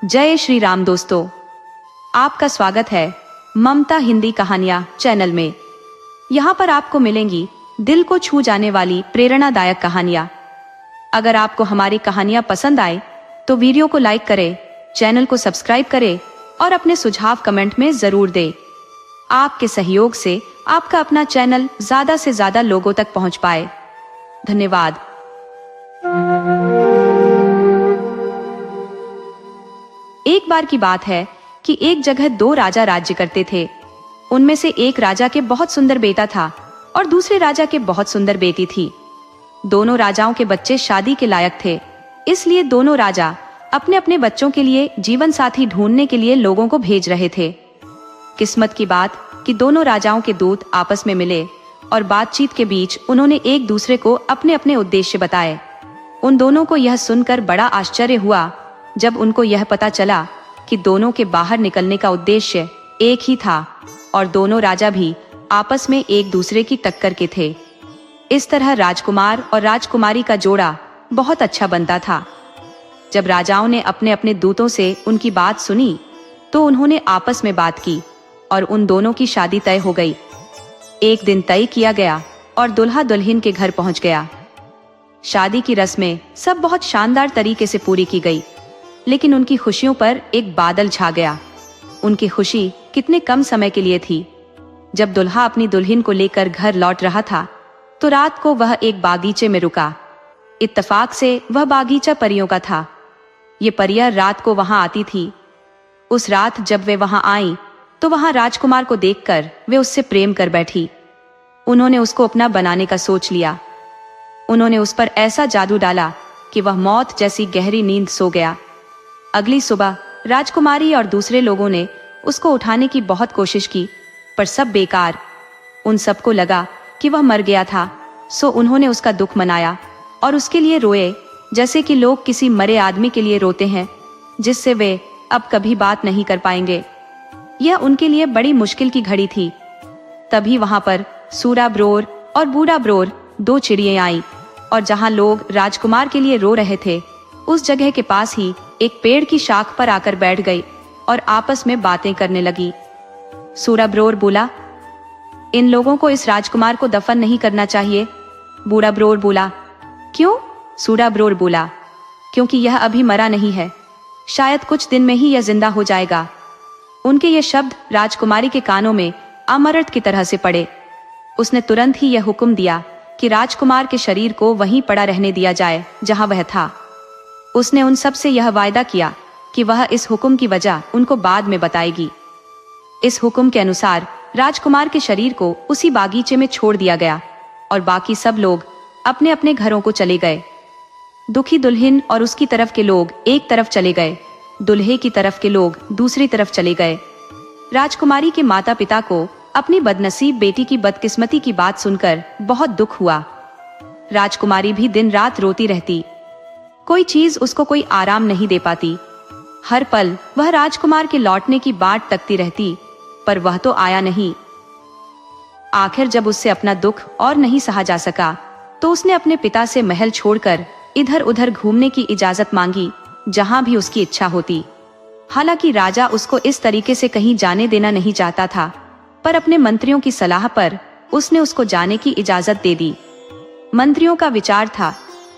जय श्री राम दोस्तों, आपका स्वागत है ममता हिंदी कहानियां चैनल में। यहाँ पर आपको मिलेंगी दिल को छू जाने वाली प्रेरणादायक कहानियां। अगर आपको हमारी कहानियां पसंद आए तो वीडियो को लाइक करें, चैनल को सब्सक्राइब करें और अपने सुझाव कमेंट में जरूर दें। आपके सहयोग से आपका अपना चैनल ज्यादा से ज्यादा लोगों तक पहुंच पाए। धन्यवाद। एक बार की बात है कि एक जगह दो राजा राज्य करते थे। उनमें से एक राजा के बहुत सुंदर बेटा था और दूसरे राजा के बहुत सुंदर बेटी थी। दोनों राजाओं के बच्चे शादी के लायक थे, इसलिए दोनों राजा अपने अपने बच्चों के लिए जीवन साथी ढूंढने के लिए लोगों को भेज रहे थे। किस्मत की बात कि दोनों राजाओं के दूत आपस में मिले और बातचीत के बीच उन्होंने एक दूसरे को अपने अपने उद्देश्य बताए। उन दोनों को यह सुनकर बड़ा आश्चर्य हुआ जब उनको यह पता चला कि दोनों के बाहर निकलने का उद्देश्य एक ही था और दोनों राजा भी आपस में एक दूसरे की टक्कर के थे। इस तरह राजकुमार और राजकुमारी का जोड़ा बहुत अच्छा बनता था। जब राजाओं ने अपने अपने दूतों से उनकी बात सुनी तो उन्होंने आपस में बात की और उन दोनों की शादी तय हो गई। एक दिन तय किया गया और दुल्हा दुल्हन के घर पहुंच गया। शादी की रस्में सब बहुत शानदार तरीके से पूरी की गई, लेकिन उनकी खुशियों पर एक बादल छा गया। उनकी खुशी कितने कम समय के लिए थी। जब दुल्हा अपनी दुल्हन को लेकर घर लौट रहा था तो रात को वह एक बागीचे में रुका। इत्तेफाक से वह बागीचा परियों का था। ये परियां रात को वहां आती थी। उस रात जब वे वहां आई तो वहां राजकुमार को देखकर वे उससे प्रेम कर बैठी। उन्होंने उसको अपना बनाने का सोच लिया। उन्होंने उस पर ऐसा जादू डाला कि वह मौत जैसी गहरी नींद सो गया। अगली सुबह राजकुमारी और दूसरे लोगों ने उसको उठाने की बहुत कोशिश की, पर सब बेकार। उन सबको लगा कि वह मर गया था, सो उन्होंने उसका दुख मनाया और उसके लिए रोए, जैसे कि लोग किसी मरे आदमी के लिए रोते हैं जिससे वे अब कभी बात नहीं कर पाएंगे। यह उनके लिए बड़ी मुश्किल की घड़ी थी। तभी वहां पर सूरा ब्रोर और बूढ़ा ब्रोर दो चिड़ियां आईं और जहां लोग राजकुमार के लिए रो रहे थे उस जगह के पास ही एक पेड़ की शाख पर आकर बैठ गई और आपस में बातें करने लगी। सूरा ब्रोर बोला, इन लोगों को इस राजकुमार को दफन नहीं करना चाहिए। बूढ़ा ब्रोर बोला, क्यों? सूरा ब्रोर बोला, क्योंकि यह अभी मरा नहीं है, शायद कुछ दिन में ही यह जिंदा हो जाएगा। उनके ये शब्द राजकुमारी के कानों में अमृत की तरह से पड़े। उसने तुरंत ही यह हुक्म दिया कि राजकुमार के शरीर को वहीं पड़ा रहने दिया जाए जहां वह था। उसने उन सब से यह वायदा किया कि वह इस हुक्म की वजह उनको बाद में बताएगी। इस हुक्म के अनुसार राजकुमार के शरीर को उसी बागीचे में छोड़ दिया गया और बाकी सब लोग अपने अपने घरों को चले गए। दुखी दुल्हन और उसकी तरफ के लोग एक तरफ चले गए, दुल्हे की तरफ के लोग दूसरी तरफ चले गए। राजकुमारी के माता पिता को अपनी बदनसीब बेटी की बदकिस्मती की बात सुनकर बहुत दुख हुआ। राजकुमारी भी दिन रात रोती रहती। कोई चीज उसको कोई आराम नहीं दे पाती। हर पल वह राजकुमार के लौटने की बाट तकती रहती, पर वह तो आया नहीं। आखिर जब उससे अपना दुख और नहीं सहा जा सका तो उसने अपने पिता से महल छोड़कर इधर उधर घूमने की इजाजत मांगी, जहां भी उसकी इच्छा होती। हालांकि राजा उसको इस तरीके से कहीं जाने देना नहीं चाहता था, पर अपने मंत्रियों की सलाह पर उसने उसको जाने की इजाजत दे दी। मंत्रियों का विचार था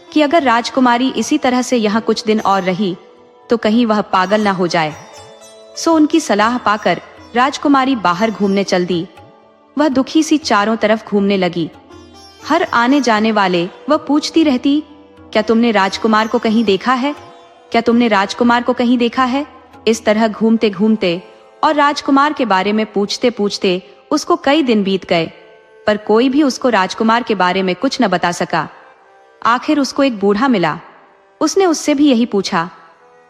कि अगर राजकुमारी इसी तरह से यहाँ कुछ दिन और रही तो कहीं वह पागल ना हो जाए। सो उनकी सलाह पाकर राजकुमारी बाहर घूमने चल दी। वह दुखी सी चारों तरफ घूमने लगी। हर आने जाने वाले वह पूछती रहती, क्या तुमने राजकुमार को कहीं देखा है? क्या तुमने राजकुमार को कहीं देखा है? इस तरह घूमते घूमते और राजकुमार के बारे में पूछते पूछते उसको कई दिन बीत गए, पर कोई भी उसको राजकुमार के बारे में कुछ न बता सका। आखिर उसको एक बूढ़ा मिला। उसने उससे भी यही पूछा,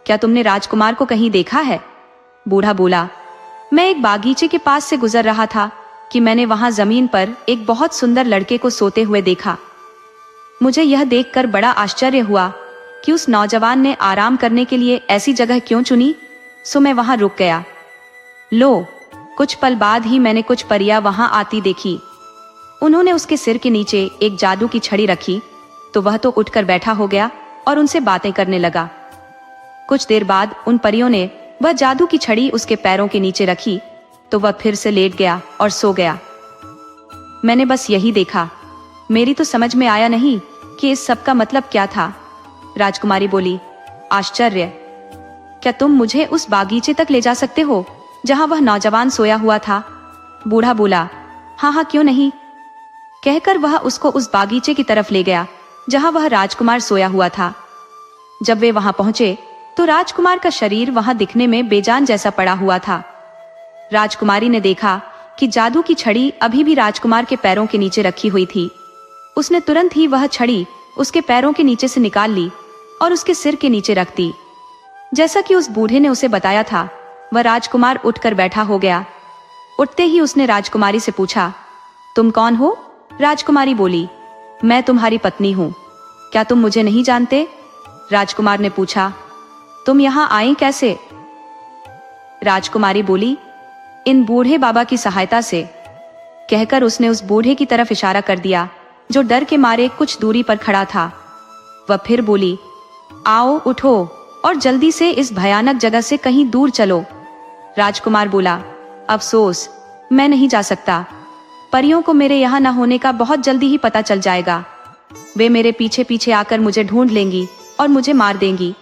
क्या तुमने राजकुमार को कहीं देखा है? बूढ़ा बोला, मैं एक बागीचे के पास से गुजर रहा था कि मैंने वहां जमीन पर एक बहुत सुंदर लड़के को सोते हुए देखा। मुझे यह देखकर बड़ा आश्चर्य हुआ कि उस नौजवान ने आराम करने के लिए ऐसी जगह क्यों चुनी, सो मैं वहां रुक गया। लो, कुछ पल बाद ही मैंने कुछ परियां वहां आती देखी। उन्होंने उसके सिर के नीचे एक जादू की छड़ी रखी तो वह तो उठकर बैठा हो गया और उनसे बातें करने लगा। कुछ देर बाद उन परियों ने वह जादू की छड़ी उसके पैरों के नीचे रखी तो वह फिर से लेट गया और सो गया। मैंने बस यही देखा, मेरी तो समझ में आया नहीं कि इस सब का मतलब क्या था। राजकुमारी बोली, आश्चर्य, क्या तुम मुझे उस बागीचे तक ले जा सकते हो जहां वह नौजवान सोया हुआ था? बूढ़ा बोला, हाँ हाँ क्यों नहीं। कहकर वह उसको उस बागीचे की तरफ ले गया जहां वह राजकुमार सोया हुआ था। जब वे वहां पहुंचे तो राजकुमार का शरीर वहां दिखने में बेजान जैसा पड़ा हुआ था। राजकुमारी ने देखा कि जादू की छड़ी अभी भी राजकुमार के पैरों के नीचे रखी हुई थी। उसने तुरंत ही वह छड़ी उसके पैरों के नीचे से निकाल ली और उसके सिर के नीचे रख दी। जैसा कि उस बूढ़े ने उसे बताया था, वह राजकुमार उठकर बैठा हो गया। उठते ही उसने राजकुमारी से पूछा, तुम कौन हो? राजकुमारी बोली, मैं तुम्हारी पत्नी हूँ। क्या तुम मुझे नहीं जानते? राजकुमार ने पूछा, तुम यहाँ आई कैसे? राजकुमारी बोली, इन बूढ़े बाबा की सहायता से। कहकर उसने उस बूढ़े की तरफ इशारा कर दिया जो डर के मारे कुछ दूरी पर खड़ा था। वह फिर बोली, आओ उठो और जल्दी से इस भयानक जगह से कहीं दूर चलो। राजकुमार बोला, अफसोस, मैं नहीं जा सकता। परियों को मेरे यहाँ न होने का बहुत जल्दी ही पता चल जाएगा। वे मेरे पीछे पीछे आकर मुझे ढूंढ लेंगी और मुझे मार देंगी।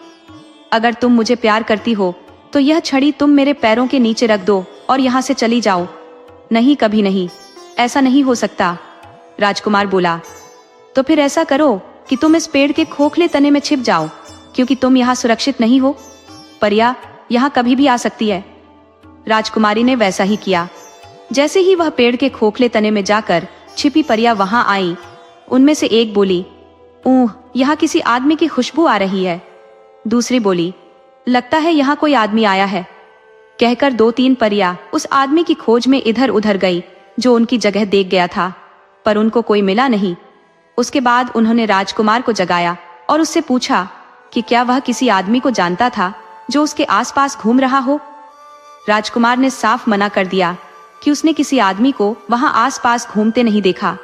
अगर तुम मुझे प्यार करती हो तो यह छड़ी तुम मेरे पैरों के नीचे रख दो और यहाँ से चली जाओ। नहीं, कभी नहीं, ऐसा नहीं हो सकता। राजकुमार बोला, तो फिर ऐसा करो कि तुम इस पेड़ के खोखले तने में छिप जाओ, क्योंकि तुम यहाँ सुरक्षित नहीं हो। परिया यहाँ कभी भी आ सकती है। राजकुमारी ने वैसा ही किया। जैसे ही वह पेड़ के खोखले तने में जाकर छिपी परिया वहां आई, उनमें से एक बोली, ऊह, यहाँ किसी आदमी की खुशबू आ रही है। दूसरी बोली, लगता है यहाँ कोई आदमी आया है। कहकर 2-3 परियां उस आदमी की खोज में इधर उधर गई जो उनकी जगह देख गया था, पर उनको कोई मिला नहीं। उसके बाद उन्होंने राजकुमार को जगाया और उससे पूछा कि क्या वह किसी आदमी को जानता था जो उसके आसपास घूम रहा हो। राजकुमार ने साफ मना कर दिया कि उसने किसी आदमी को वहां आसपास घूमते नहीं देखा।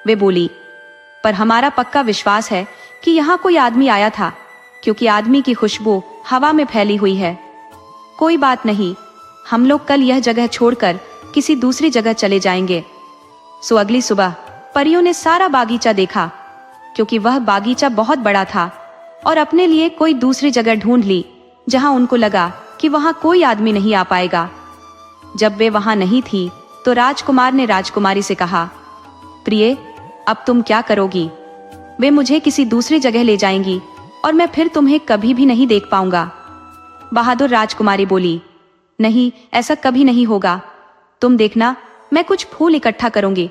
वे बोली, पर हमारा पक्का विश्वास है कि यहाँ कोई आदमी आया था, क्योंकि आदमी की खुशबू हवा में फैली हुई है। कोई बात नहीं, हम लोग कल यह जगह छोड़कर किसी दूसरी जगह चले जाएंगे। सो अगली सुबह परियों ने सारा बागीचा देखा, क्योंकि वह बागीचा बहुत बड़ा था, और अपने लिए कोई दूसरी जगह ढूंढ ली जहां उनको लगा कि वहां कोई आदमी नहीं आ पाएगा। जब वे वहां नहीं थी तो राजकुमार ने राजकुमारी से कहा, प्रिय, अब तुम क्या करोगी? वे मुझे किसी दूसरी जगह ले जाएंगी और मैं फिर तुम्हें कभी भी नहीं देख पाऊंगा। बहादुर राजकुमारी बोली, नहीं, ऐसा कभी नहीं होगा। तुम देखना, मैं कुछ फूल इकट्ठा करूंगी।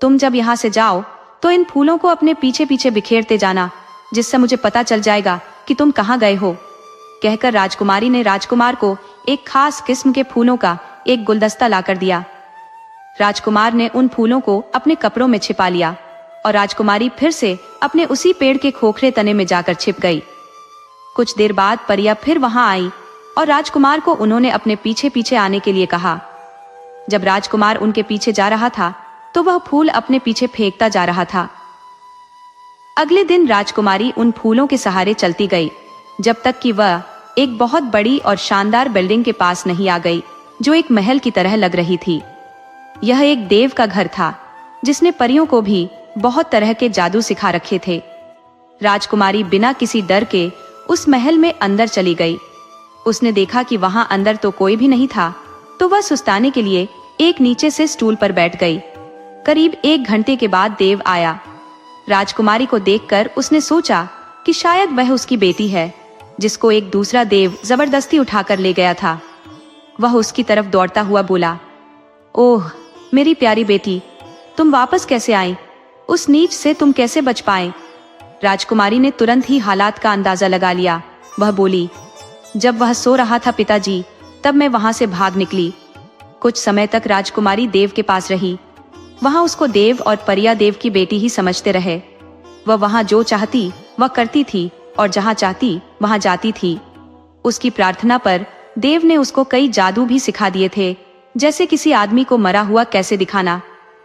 तुम जब यहाँ से जाओ तो इन फूलों को अपने पीछे पीछे बिखेरते जाना, जिससे मुझे पता चल जाएगा कि तुम कहाँ गए हो। कहकर राजकुमारी ने राजकुमार को एक खास किस्म के फूलों का एक गुलदस्ता लाकर दिया। राजकुमार ने उन फूलों को अपने कपड़ों में छिपा लिया और राजकुमारी फिर से अपने उसी पेड़ के खोखले तने में जाकर छिप गई। कुछ देर बाद परिया फिर वहां आई और राजकुमार को उन्होंने अपने पीछे पीछे आने के लिए कहा। जब राजकुमार उनके पीछे जा रहा था तो वह फूल अपने पीछे फेंकता जा रहा था। अगले दिन राजकुमारी उन फूलों के सहारे चलती गई जब तक कि वह एक बहुत बड़ी और शानदार बिल्डिंग के पास नहीं आ गई, जो एक महल की तरह लग रही थी। यह एक देव का घर था जिसने परियों को भी बहुत तरह के जादू सिखा रखे थे। राजकुमारी बिना किसी डर के उस महल में अंदर चली गई। उसने देखा कि वहां अंदर तो कोई भी नहीं था, तो वह सुस्ताने के लिए एक नीचे से स्टूल पर बैठ गई। करीब 1 घंटे के बाद देव आया। राजकुमारी को देखकर उसने सोचा कि शायद वह उसकी बेटी है, जिसको एक दूसरा देव जबरदस्ती उठाकर ले गया था। वह उसकी तरफ दौड़ता हुआ बोला, ओह मेरी प्यारी बेटी, तुम वापस कैसे आई? उस नीच से तुम कैसे बच पाए? राजकुमारी ने तुरंत ही हालात का अंदाजा लगा लिया। वह बोली, जब वह सो रहा था पिताजी, तब मैं वहां से भाग निकली। कुछ समय तक राजकुमारी देव के पास रही। वहां उसको देव और परिया देव की बेटी ही समझते रहे। वह वहां जो चाहती वह करती थी और जहां चाहती वहां जाती थी। उसकी प्रार्थना पर देव ने उसको कई जादू भी सिखा दिए थे, जैसे किसी आदमी को मरा हुआ कैसे दिखाना,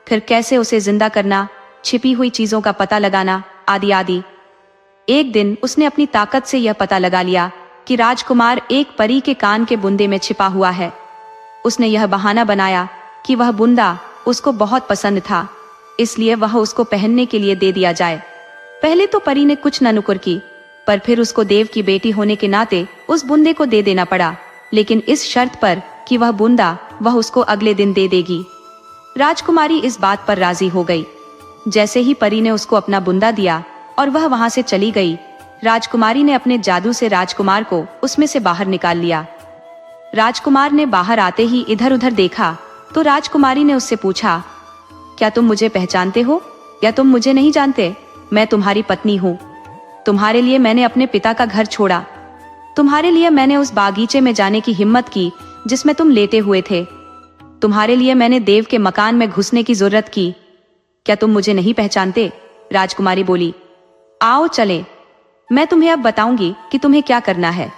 फिर कैसे उसे जिंदा करना, छिपी हुई चीजों का पता लगाना, आदि आदि। एक दिन उसने अपनी ताकत से यह पता लगा लिया कि राजकुमार एक परी के कान के बुंदे में छिपा हुआ है। उसने यह बहाना बनाया कि वह बुंदा उसको बहुत पसंद था, इसलिए वह उसको पहनने के लिए दे दिया जाए। पहले तो परी ने कुछ न नुकुर की, पर फिर उसको देव की बेटी होने के नाते उस बुंदे को दे देना पड़ा, लेकिन इस शर्त पर कि वह बुंदा वह उसको अगले दिन दे देगी। राजकुमारी इस बात पर राजी हो गई। जैसे ही परी ने उसको अपना बुंदा दिया और वह वहां से चली गई, राजकुमारी ने अपने जादू से राजकुमार को उसमें से बाहर निकाल लिया। राजकुमार ने बाहर आते ही इधर उधर देखा तो राजकुमारी ने उससे पूछा, क्या तुम मुझे पहचानते हो या तुम मुझे नहीं जानते? मैं तुम्हारी पत्नी हूँ। तुम्हारे लिए मैंने अपने पिता का घर छोड़ा। तुम्हारे लिए मैंने उस बागीचे में जाने की हिम्मत की जिसमें तुम लेटे हुए थे। तुम्हारे लिए मैंने देव के मकान में घुसने की जरूरत की। क्या तुम मुझे नहीं पहचानते? राजकुमारी बोली, आओ चलें। मैं तुम्हें अब बताऊंगी कि तुम्हें क्या करना है।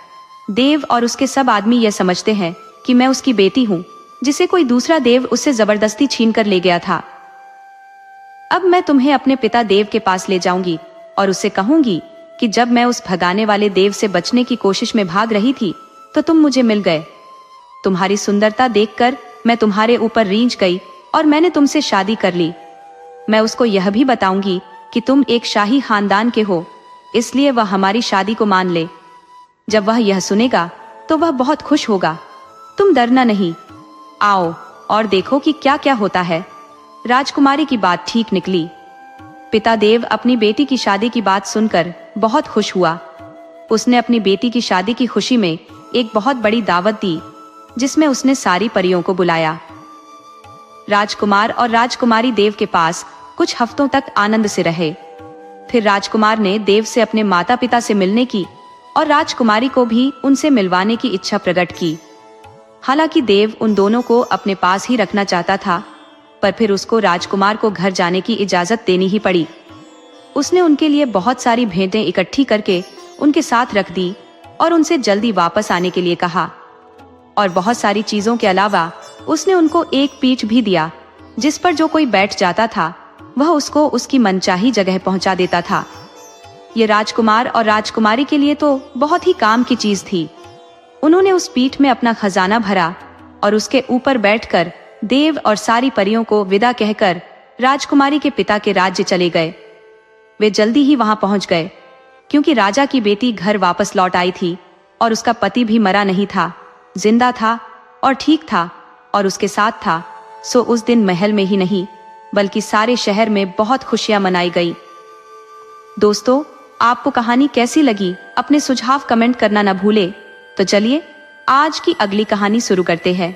देव और उसके सब आदमी यह समझते हैं कि मैं उसकी बेटी हूँ, जिसे कोई दूसरा देव उससे जबरदस्ती छीन कर ले गया था। अब मैं तुम्हें अपने पिता देव के पास ले जाऊंगी और उससे कहूंगी कि जब मैं उस भगाने वाले देव से बचने की कोशिश में भाग रही थी तो तुम मुझे मिल गए। तुम्हारी सुंदरता देखकर मैं तुम्हारे ऊपर रींझ गई और मैंने तुमसे शादी कर ली। मैं उसको यह भी बताऊंगी कि तुम एक शाही खानदान के हो, इसलिए वह हमारी शादी को मान ले। जब वह यह सुनेगा तो वह बहुत खुश होगा। तुम डरना नहीं, आओ और देखो कि क्या क्या होता है। राजकुमारी की बात ठीक निकली। पिता देव अपनी बेटी की शादी की बात सुनकर बहुत खुश हुआ। उसने अपनी बेटी की शादी की खुशी में एक बहुत बड़ी दावत दी, जिसमें उसने सारी परियों को बुलाया। राजकुमार और राजकुमारी देव के पास कुछ हफ्तों तक आनंद से रहे। फिर राजकुमार ने देव से अपने माता पिता से मिलने की और राजकुमारी को भी उनसे मिलवाने की इच्छा प्रकट की। हालांकि देव उन दोनों को अपने पास ही रखना चाहता था, पर फिर उसको राजकुमार को घर जाने की इजाजत देनी ही पड़ी। उसने उनके लिए बहुत सारी भेंटें इकट्ठी करके उनके साथ रख दी और उनसे जल्दी वापस आने के लिए कहा। और बहुत सारी चीजों के अलावा उसने उनको एक पीठ भी दिया, जिस पर जो कोई बैठ जाता था वह उसको उसकी मनचाही जगह पहुंचा देता था। ये राजकुमार और राजकुमारी के लिए तो बहुत ही काम की चीज थी। उन्होंने उस पीठ में अपना खजाना भरा और उसके ऊपर बैठकर देव और सारी परियों को विदा कहकर राजकुमारी के पिता के राज्य चले गए। वे जल्दी ही वहां पहुंच गए, क्योंकि राजा की बेटी घर वापस लौट आई थी और उसका पति भी मरा नहीं था, जिंदा था और ठीक था और उसके साथ था। सो उस दिन महल में ही नहीं बल्कि सारे शहर में बहुत खुशियां मनाई गई। दोस्तों, आपको कहानी कैसी लगी अपने सुझाव कमेंट करना न भूले। तो चलिए आज की अगली कहानी शुरू करते हैं।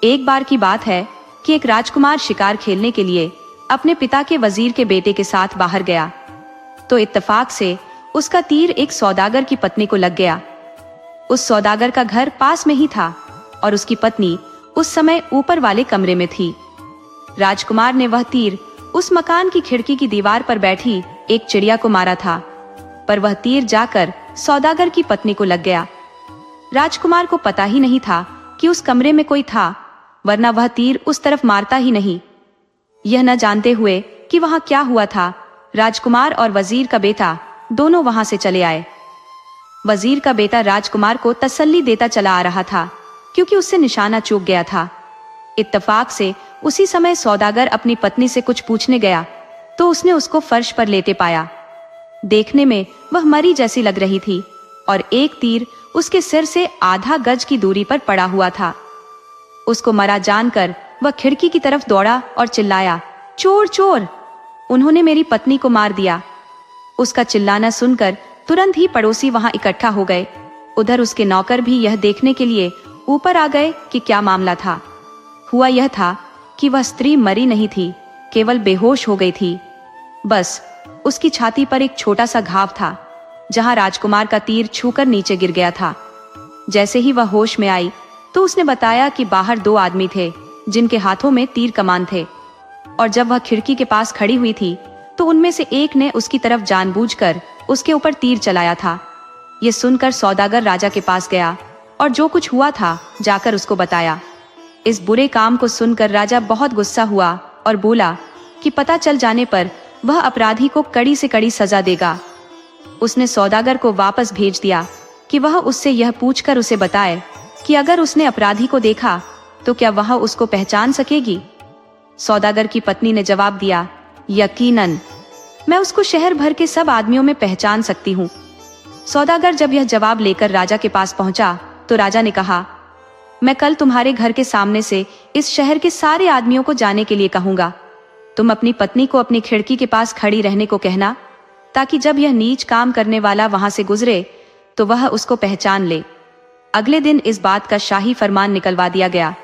एक बार की बात है कि एक राजकुमार शिकार खेलने के लिए अपने पिता के वजीर के बेटे के साथ बाहर गया, तो इत्तेफाक से उसका तीर एक सौदागर की पत्नी को लग गया। उस सौदागर का घर पास में ही था और उसकी पत्नी उस समय ऊपर वाले कमरे में थी। राजकुमार ने वह तीर उस मकान की खिड़की की दीवार पर बैठी एक चिड़िया को मारा था, पर वह तीर जाकर सौदागर की पत्नी को लग गया। राजकुमार को पता ही नहीं था कि उस कमरे में कोई था, वरना वह तीर उस तरफ मारता ही नहीं। यह न जानते हुए कि वहां क्या हुआ था, राजकुमार और वजीर का बेटा दोनों वहां से चले आए। वजीर का बेटा राजकुमार को तसल्ली देता चला आ रहा था, क्योंकि उससे निशाना चूक गया था। इत्तेफाक से उसी समय सौदागर अपनी पत्नी से कुछ पूछने गया तो उसने उसको फर्श पर लेटे पाया। देखने में वह मरी जैसी लग रही थी और एक तीर उसके सिर से आधा गज की दूरी पर पड़ा हुआ था। उसको मरा जानकर वह खिड़की की तरफ दौड़ा और चिल्लाया, चोर चोर, उन्होंने मेरी पत्नी को मार दिया। उसका चिल्लाना सुनकर तुरंत ही पड़ोसी वहां इकट्ठा हो गए। उधर उसके नौकर भी यह देखने के लिए ऊपर आ गए कि क्या मामला था। हुआ यह था कि वह स्त्री मरी नहीं थी, केवल बेहोश हो गई थी। बस उसकी छाती पर एक छोटा सा घाव था, जहां राजकुमार का तीर छूकर नीचे गिर गया था। जैसे ही वह होश में आई तो उसने बताया कि बाहर दो आदमी थे जिनके हाथों में तीर कमान थे, और जब वह खिड़की के पास खड़ी हुई थी तो उनमें से एक ने उसकी तरफ जानबूझकर उसके ऊपर तीर चलाया था। ये सुनकर सौदागर राजा के पास गया और जो कुछ हुआ था जाकर उसको बताया। इस बुरे काम को सुनकर राजा बहुत गुस्सा हुआ और बोला कि पता चल जाने पर वह अपराधी को कड़ी से कड़ी सजा देगा। उसने सौदागर को वापस भेज दिया कि वह उससे यह पूछकर उसे बताए कि अगर उसने अपराधी को देखा तो क्या वह उसको पहचान सकेगी। सौदागर की पत्नी ने जवाब दिया, यकीनन, मैं उसको शहर भर के सब आदमियों में पहचान सकती हूँ। सौदागर जब यह जवाब लेकर राजा के पास पहुंचा तो राजा ने कहा, मैं कल तुम्हारे घर के सामने से इस शहर के सारे आदमियों को जाने के लिए कहूंगा। तुम अपनी पत्नी को अपनी खिड़की के पास खड़ी रहने को कहना, ताकि जब यह नीच काम करने वाला वहां से गुजरे तो वह उसको पहचान ले। अगले दिन इस बात का शाही फरमान निकलवा दिया गया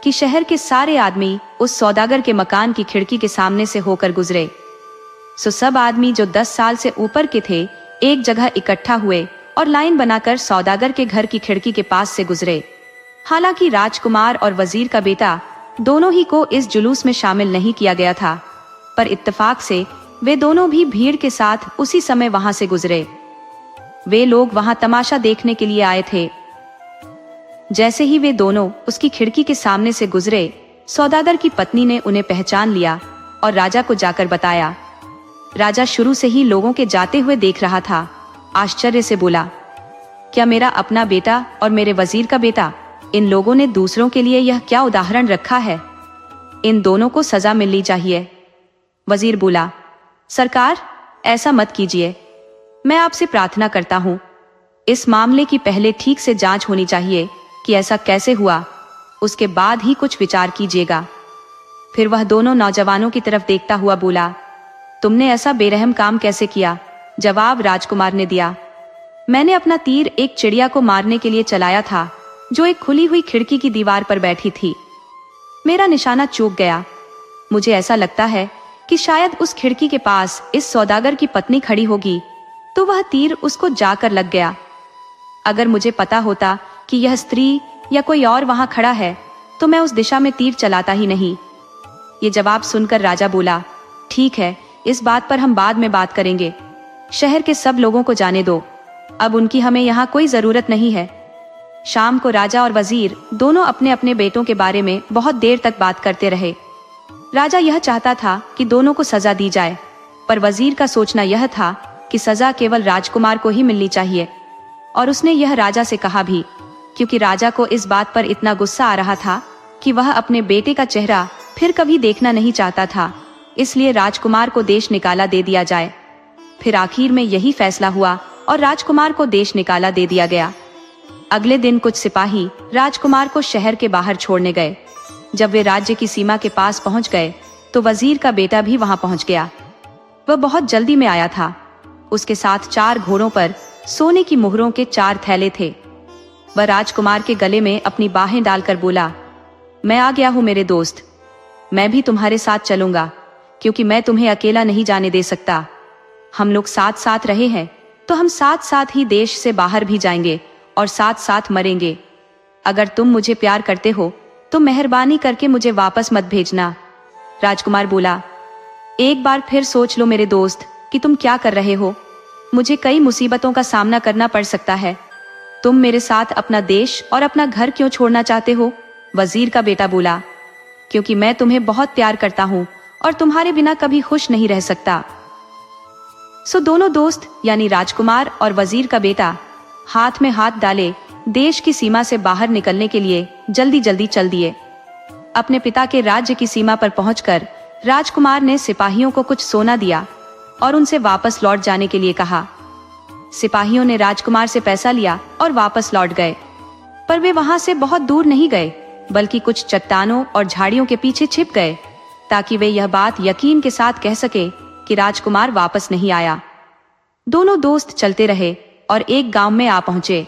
कि शहर के सारे आदमी उस सौदागर के मकान की खिड़की के सामने से होकर गुजरे। सो सब आदमी जो 10 साल से ऊपर के थे एक जगह इकट्ठा हुए और लाइन बनाकर सौदागर के घर की खिड़की के पास से गुजरे। हालांकि राजकुमार और वजीर का बेटा दोनों ही को इस जुलूस में शामिल नहीं किया गया था, पर इत्तेफाक से वे दोनों भी भीड़ के साथ उसी समय वहां से गुजरे। वे लोग वहां तमाशा देखने के लिए आए थे। जैसे ही वे दोनों उसकी खिड़की के सामने से गुजरे, सौदागर की पत्नी ने उन्हें पहचान लिया और राजा को जाकर बताया। राजा शुरू से ही लोगों के जाते हुए देख रहा था। आश्चर्य से बोला, क्या मेरा अपना बेटा और मेरे वजीर का बेटा, इन लोगों ने दूसरों के लिए यह क्या उदाहरण रखा है। इन दोनों को सजा मिलनी चाहिए। वजीर बोला, सरकार, ऐसा मत कीजिए। मैं आपसे प्रार्थना करता हूँ, इस मामले की पहले ठीक से जांच होनी चाहिए कि ऐसा कैसे हुआ, उसके बाद ही कुछ विचार कीजिएगा। फिर वह दोनों नौजवानों की तरफ देखता हुआ बोला, तुमने ऐसा बेरहम काम कैसे किया। जवाब राजकुमार ने दिया, मैंने अपना तीर एक चिड़िया को मारने के लिए चलाया था जो एक खुली हुई खिड़की की दीवार पर बैठी थी। मेरा निशाना चूक गया। मुझे ऐसा लगता है कि शायद उस खिड़की के पास इस सौदागर की पत्नी खड़ी होगी, तो वह तीर उसको जाकर लग गया। अगर मुझे पता होता कि यह स्त्री या कोई और वहां खड़ा है तो मैं उस दिशा में तीर चलाता ही नहीं। ये जवाब सुनकर राजा बोला, ठीक है, इस बात पर हम बाद में बात करेंगे। शहर के सब लोगों को जाने दो, अब उनकी हमें यहाँ कोई जरूरत नहीं है। शाम को राजा और वजीर दोनों अपने अपने बेटों के बारे में बहुत देर तक बात करते रहे। राजा यह चाहता था कि दोनों को सजा दी जाए, पर वजीर का सोचना यह था कि सजा केवल राजकुमार को ही मिलनी चाहिए, और उसने यह राजा से कहा भी, क्योंकि राजा को इस बात पर इतना गुस्सा आ रहा था कि वह अपने बेटे का चेहरा फिर कभी देखना नहीं चाहता था। इसलिए राजकुमार को देश निकाला दे दिया जाए। फिर आखिर में यही फैसला हुआ और राजकुमार को देश निकाला दे दिया गया। अगले दिन कुछ सिपाही राजकुमार को शहर के बाहर छोड़ने गए। जब वे राज्य की सीमा के पास पहुंच गए तो वजीर का बेटा भी वहां पहुंच गया। वह बहुत जल्दी में आया था। उसके साथ 4 घोड़ों पर सोने की मुहरों के 4 थैले थे। वह राजकुमार के गले में अपनी बाहें डालकर बोला, मैं आ गया हूं मेरे दोस्त, मैं भी तुम्हारे साथ चलूंगा, क्योंकि मैं तुम्हें अकेला नहीं जाने दे सकता। हम लोग साथ साथ रहे हैं तो हम साथ साथ ही देश से बाहर भी जाएंगे और साथ साथ मरेंगे। अगर तुम मुझे प्यार करते हो तो मेहरबानी करके मुझे वापस मत भेजना। राजकुमार बोला, एक बार फिर सोच लो मेरे दोस्त कि तुम क्या कर रहे हो। मुझे कई मुसीबतों का सामना करना पड़ सकता है। तुम मेरे साथ अपना देश और अपना घर क्यों छोड़ना चाहते हो। वजीर का बेटा बोला, क्योंकि मैं तुम्हें बहुत प्यार करता हूँ और तुम्हारे बिना कभी खुश नहीं रह सकता। सो दोनों दोस्त यानी राजकुमार और वजीर का बेटा हाथ में हाथ डाले देश की सीमा से बाहर निकलने के लिए जल्दी जल्दी चल दिए। अपने पिता के राज्य की सीमा पर पहुंचकर राजकुमार ने सिपाहियों को कुछ सोना दिया और उनसे वापस लौट जाने के लिए कहा। सिपाहियों ने राजकुमार से पैसा लिया और वापस लौट गए, पर वे वहां से बहुत दूर नहीं गए, बल्कि कुछ चट्टानों और झाड़ियों के पीछे छिप गए, ताकि वे यह बात यकीन के साथ कह सके कि राजकुमार वापस नहीं आया। दोनों दोस्त चलते रहे और एक गांव में आ पहुंचे।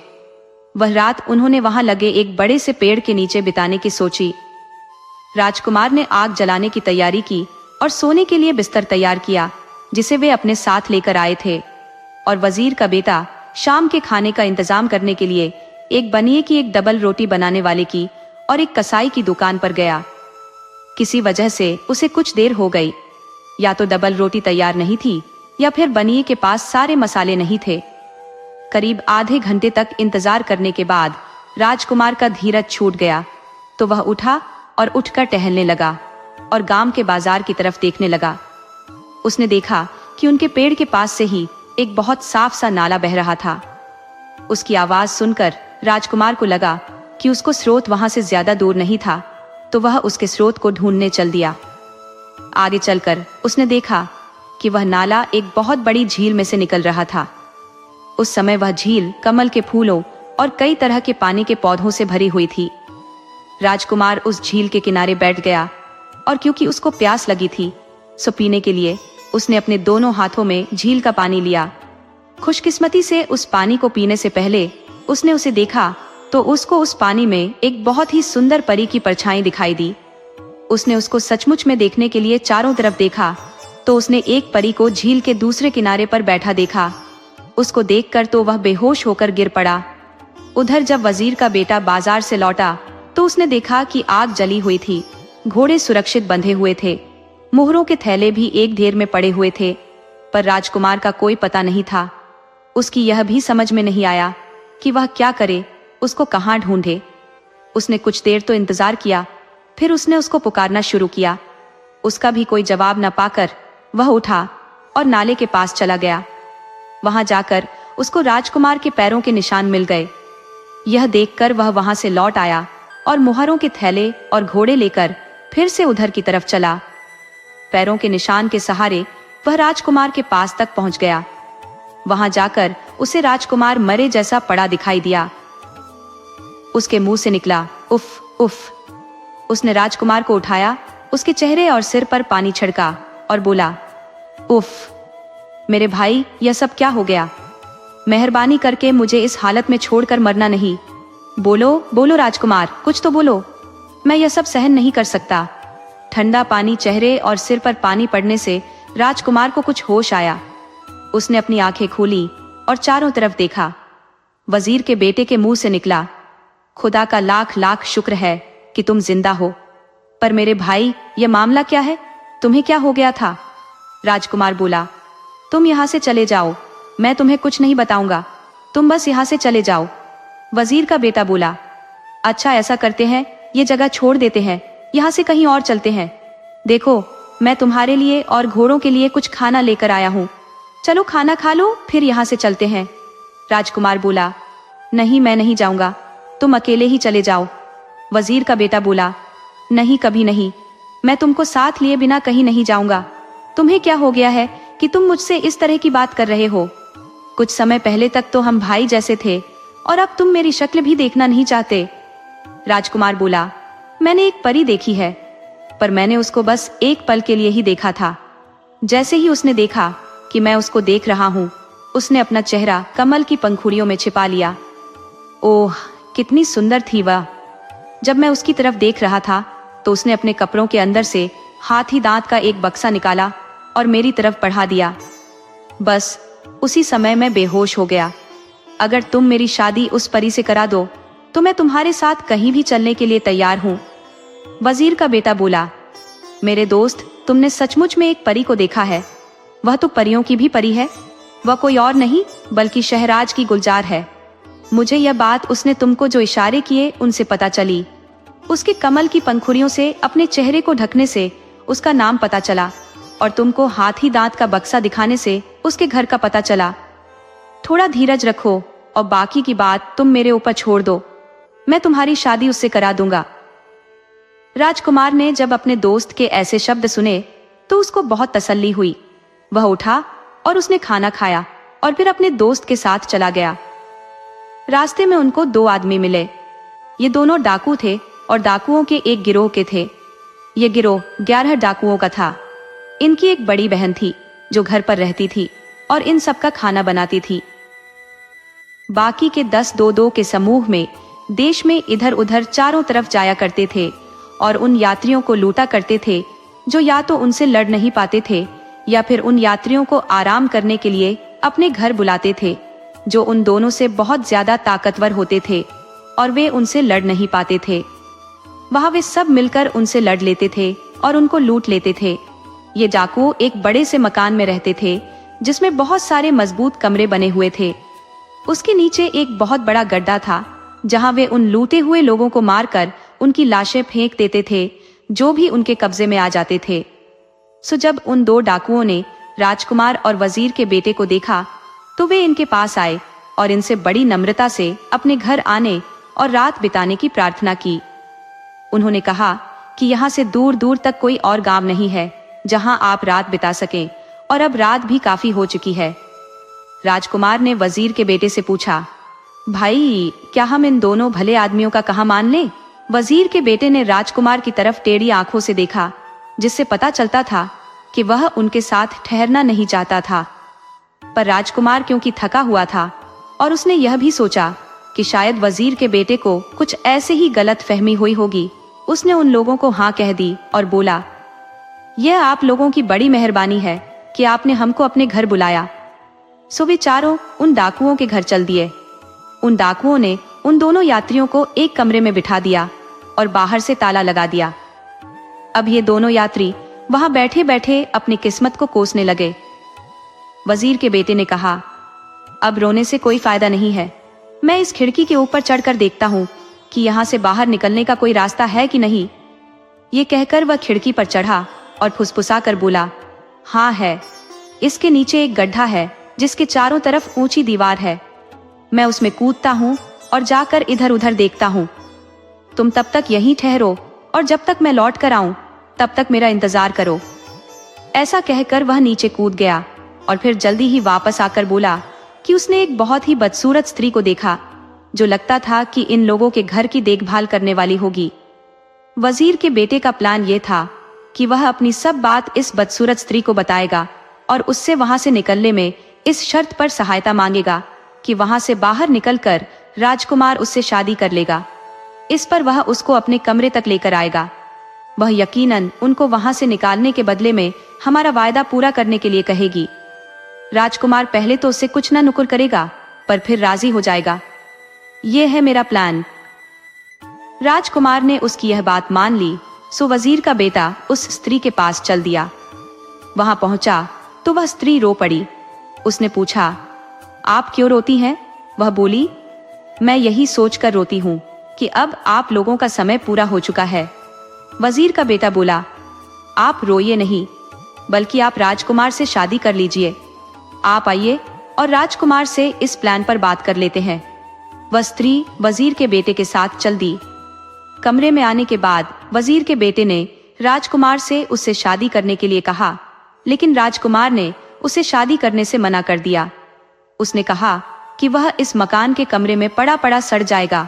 वह रात उन्होंने वहां लगे एक बड़े से पेड़ के नीचे बिताने की सोची। राजकुमार ने आग जलाने की तैयारी की और सोने के लिए बिस्तर तैयार किया, जिसे वे अपने साथ लेकर आए थे। और वजीर का बेटा शाम के खाने का इंतजाम करने के लिए एक बनिए की एक डबल रोटी बनाने वाले की और एक कसाई की दुकान पर गया। किसी वजह से उसे कुछ देर हो गई। या तो डबल रोटी तैयार नहीं थी या फिर बनिए के पास सारे मसाले नहीं थे। करीब आधे घंटे तक इंतजार करने के बाद राजकुमार का धीरज छूट गया, तो वह उठा और उठकर टहलने लगा और गांव के बाजार की तरफ देखने लगा। उसने देखा कि उनके पेड़ के पास से ही एक बहुत साफ सा नाला बह रहा था। उसकी आवाज सुनकर राजकुमार को लगा कि उसको स्रोत वहां से ज्यादा दूर नहीं था, तो वह उसके स्रोत को ढूंढने चल दिया। आगे चलकर उसने देखा कि वह नाला एक बहुत बड़ी झील में से निकल रहा था। उस समय वह झील कमल के फूलों और कई तरह के पानी के पौधों से भरी हुई थी। राजकुमार उस झील के किनारे बैठ गया और क्योंकि उसको प्यास लगी थी, सो पीने के लिए उसने अपने दोनों हाथों में झील का पानी लिया। खुशकिस्मती से उस पानी को पीने से पहले उसने उसे देखा तो उसको उस पानी में एक बहुत ही सुंदर परी की परछाई दिखाई दी। उसने उसको सचमुच में देखने के लिए चारों तरफ देखा तो उसने एक परी को झील के दूसरे किनारे पर बैठा देखा। उसको देखकर तो वह बेहोश होकर गिर पड़ा। उधर जब वजीर का बेटा बाजार से लौटा तो उसने देखा कि आग जली हुई थी, घोड़े सुरक्षित बंधे हुए थे, मोहरों के थैले भी एक ढेर में पड़े हुए थे, पर राजकुमार का कोई पता नहीं था। उसकी यह भी समझ में नहीं आया कि वह क्या करे, उसको कहाँ ढूंढे। उसने कुछ देर तो इंतजार किया, फिर उसने उसको पुकारना शुरू किया। उसका भी कोई जवाब न पाकर वह उठा और नाले के पास चला गया। वहां जाकर उसको राजकुमार के पैरों के निशान मिल गए। यह देखकर वह वहां से लौट आया और मोहरों के थैले और घोड़े लेकर फिर से उधर की तरफ चला। पैरों के निशान के सहारे वह राजकुमार के पास तक पहुंच गया। वहां जाकर उसे राजकुमार मरे जैसा पड़ा दिखाई दिया। उसके मुंह से निकला उफ उफ। उसने राजकुमार को उठाया, उसके चेहरे और सिर पर पानी छिड़का और बोला, उफ मेरे भाई, यह सब क्या हो गया? मेहरबानी करके मुझे इस हालत में छोड़कर मरना नहीं। बोलो बोलो राजकुमार, कुछ तो बोलो, मैं यह सब सहन नहीं कर सकता। ठंडा पानी चेहरे और सिर पर पानी पड़ने से राजकुमार को कुछ होश आया। उसने अपनी आंखें खोली और चारों तरफ देखा। वजीर के बेटे के मुंह से निकला, खुदा का लाख लाख शुक्र है कि तुम जिंदा हो। पर मेरे भाई, यह मामला क्या है? तुम्हें क्या हो गया था? राजकुमार बोला, तुम यहाँ से चले जाओ, मैं तुम्हें कुछ नहीं बताऊंगा, तुम बस यहाँ से चले जाओ। वजीर का बेटा बोला, अच्छा ऐसा करते हैं, ये जगह छोड़ देते हैं, यहाँ से कहीं और चलते हैं। देखो, मैं तुम्हारे लिए और घोड़ों के लिए कुछ खाना लेकर आया हूँ, चलो खाना खा लो, फिर यहाँ से चलते हैं। राजकुमार बोला, नहीं मैं नहीं जाऊंगा, तुम अकेले ही चले जाओ। वजीर का बेटा बोला, नहीं कभी नहीं, मैं तुमको साथ लिए बिना कहीं नहीं जाऊंगा। तुम्हें क्या हो गया है कि तुम मुझसे इस तरह की बात कर रहे हो? कुछ समय पहले तक तो हम भाई जैसे थे और अब तुम मेरी शक्ल भी देखना नहीं चाहते। राजकुमार बोला, मैंने एक परी देखी है, पर मैंने उसको बस एक पल के लिए ही देखा था। जैसे ही उसने देखा कि मैं उसको देख रहा हूँ, उसने अपना चेहरा कमल की पंखुड़ियों में छिपा लिया। ओह कितनी सुंदर थी वह। जब मैं उसकी तरफ देख रहा था तो उसने अपने कपड़ों के अंदर से हाथी दांत का एक बक्सा निकाला और मेरी तरफ बढ़ा दिया। बस उसी समय मैं बेहोश हो गया। अगर तुम मेरी शादी उस परी से करा दो तो मैं तुम्हारे साथ कहीं भी चलने के लिए तैयार हूँ। वजीर का बेटा बोला, मेरे दोस्त, तुमने सचमुच में एक परी को देखा है। वह तो परियों की भी परी है, वह कोई और नहीं बल्कि शहराज की गुलजार है। मुझे यह बात उसने तुमको जो इशारे किए उनसे पता चली। उसके कमल की पंखुड़ियों से अपने चेहरे को ढकने से उसका नाम पता चला और तुमको हाथी दांत का बक्सा दिखाने से उसके घर का पता चला। थोड़ा धीरज रखो और बाकी की बात तुम मेरे ऊपर छोड़ दो, मैं तुम्हारी शादी उससे करा दूंगा। राजकुमार ने जब अपने दोस्त के ऐसे शब्द सुने तो उसको बहुत तसल्ली हुई। वह उठा और उसने खाना खाया और फिर अपने दोस्त के साथ चला गया। रास्ते में उनको दो आदमी मिले। ये दोनों डाकू थे और डाकुओं के एक गिरोह के थे। ये गिरोह 11 डाकुओं का था। इनकी एक बड़ी बहन थी जो घर पर रहती थी और इन सबका खाना बनाती थी। बाकी के 10 दो के समूह में देश में इधर उधर चारों तरफ जाया करते थे और उन यात्रियों को लूटा करते थे जो या तो उनसे लड़ नहीं पाते थे या फिर उन यात्रियों को आराम करने के लिए अपने घर बुलाते थे जो उन दोनों से बहुत ज्यादा ताकतवर होते थे और वे उनसे लड़ नहीं पाते थे। वहां वे सब मिलकर उनसे लड़ लेते थे और उनको लूट लेते थे। ये डाकू एक बड़े से मकान में रहते थे जिसमें बहुत सारे मजबूत कमरे बने हुए थे। उसके नीचे एक बहुत बड़ा गड्ढा था जहां वे उन लूटे हुए लोगों को मारकर उनकी लाशें फेंक देते थे जो भी उनके कब्जे में आ जाते थे। सो जब उन दो डाकुओं ने राजकुमार और वजीर के बेटे को देखा तो वे इनके पास आए और इनसे बड़ी नम्रता से अपने घर आने और रात बिताने की प्रार्थना की। उन्होंने कहा कि यहाँ से दूर दूर तक कोई और गांव नहीं है जहां आप रात बिता सकें, और अब रात भी काफी हो चुकी है। राजकुमार ने वजीर के बेटे से पूछा, भाई क्या हम इन दोनों भले आदमियों का कहा मान लें? वजीर के बेटे ने राजकुमार की तरफ टेढ़ी आंखों से देखा, जिससे पता चलता था कि वह उनके साथ ठहरना नहीं चाहता था। पर राजकुमार क्योंकि थका हुआ था और उसने यह भी सोचा कि शायद वजीर के बेटे को कुछ ऐसे ही गलत फहमी हुई होगी, उसने उन लोगों को हाँ कह दी और बोला, यह आप लोगों की बड़ी मेहरबानी है कि आपने हमको अपने घर बुलाया। सो वे चारों उन डाकुओं के घर चल दिए। उन डाकुओं ने उन दोनों यात्रियों को एक कमरे में बिठा दिया और बाहर से ताला लगा दिया। अब ये दोनों यात्री वहां बैठे बैठे अपनी किस्मत को कोसने लगे। वजीर के बेटे ने कहा, अब रोने से कोई फायदा नहीं है, मैं इस खिड़की के ऊपर चढ़कर देखता हूँ कि यहाँ से बाहर निकलने का कोई रास्ता है कि नहीं। ये कहकर वह खिड़की पर चढ़ा और फुसफुसा कर बोला, हाँ है, इसके नीचे एक गड्ढा है जिसके चारों तरफ ऊंची दीवार है। मैं उसमें कूदता हूँ और जाकर इधर उधर देखता हूँ। तुम तब तक यहीं ठहरो और जब तक मैं लौट कर आऊं तब तक मेरा इंतजार करो। ऐसा कहकर वह नीचे कूद गया और फिर जल्दी ही वापस आकर बोला कि उसने एक बहुत ही बदसूरत स्त्री को देखा जो लगता था कि इन लोगों के घर की देखभाल करने वाली होगी। वजीर के बेटे का प्लान यह था कि वह अपनी सब बात इस बदसूरत स्त्री को बताएगा और उससे वहां से निकलने में इस शर्त पर सहायता मांगेगा कि वहां से बाहर निकलकर राजकुमार उससे शादी कर लेगा। इस पर वह उसको अपने कमरे तक लेकर आएगा। वह यकीनन उनको वहां से निकालने के बदले में हमारा वायदा पूरा करने के लिए कहेगी। राजकुमार पहले तो उससे कुछ न नुकुर करेगा, पर फिर राजी हो जाएगा। यह है मेरा प्लान। राजकुमार ने उसकी यह बात मान ली, सो वजीर का बेटा उस स्त्री के पास चल दिया। वहां पहुंचा तो वह स्त्री रो पड़ी। उसने पूछा, आप क्यों रोती हैं? वह बोली, मैं यही सोचकर रोती हूँ कि अब आप लोगों का समय पूरा हो चुका है। वजीर का बेटा बोला, आप रोइए नहीं, बल्कि आप राजकुमार से शादी कर लीजिए। आप आइए और राजकुमार से इस प्लान पर बात कर लेते हैं। वह स्त्री वजीर के बेटे के साथ चल दी। कमरे में आने के बाद वजीर के बेटे ने राजकुमार से उससे शादी करने के लिए कहा, लेकिन राजकुमार ने उसे शादी करने से मना कर दिया। उसने कहा कि वह इस मकान के कमरे में पड़ा पड़ा सड़ जाएगा,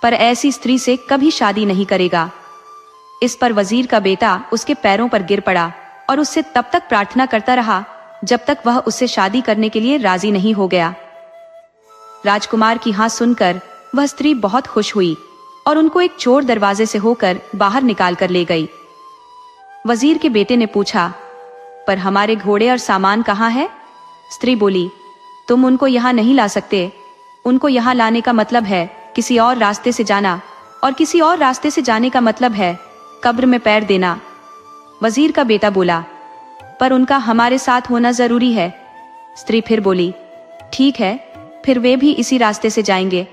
पर ऐसी स्त्री से कभी शादी नहीं करेगा। इस पर वजीर का बेटा उसके पैरों पर गिर पड़ा और उससे तब तक प्रार्थना करता रहा जब तक वह उससे शादी करने के लिए राजी नहीं हो गया। राजकुमार की हाँ सुनकर वह स्त्री बहुत खुश हुई और उनको एक चोर दरवाजे से होकर बाहर निकाल कर ले गई। वजीर के बेटे ने पूछा, पर हमारे घोड़े और सामान कहाँ है? स्त्री बोली, तुम उनको यहाँ नहीं ला सकते। उनको यहाँ लाने का मतलब है किसी और रास्ते से जाना, और किसी और रास्ते से जाने का मतलब है कब्र में पैर देना। वजीर का बेटा बोला, पर उनका हमारे साथ होना जरूरी है। स्त्री फिर बोली, ठीक है, फिर वे भी इसी रास्ते से जाएंगे।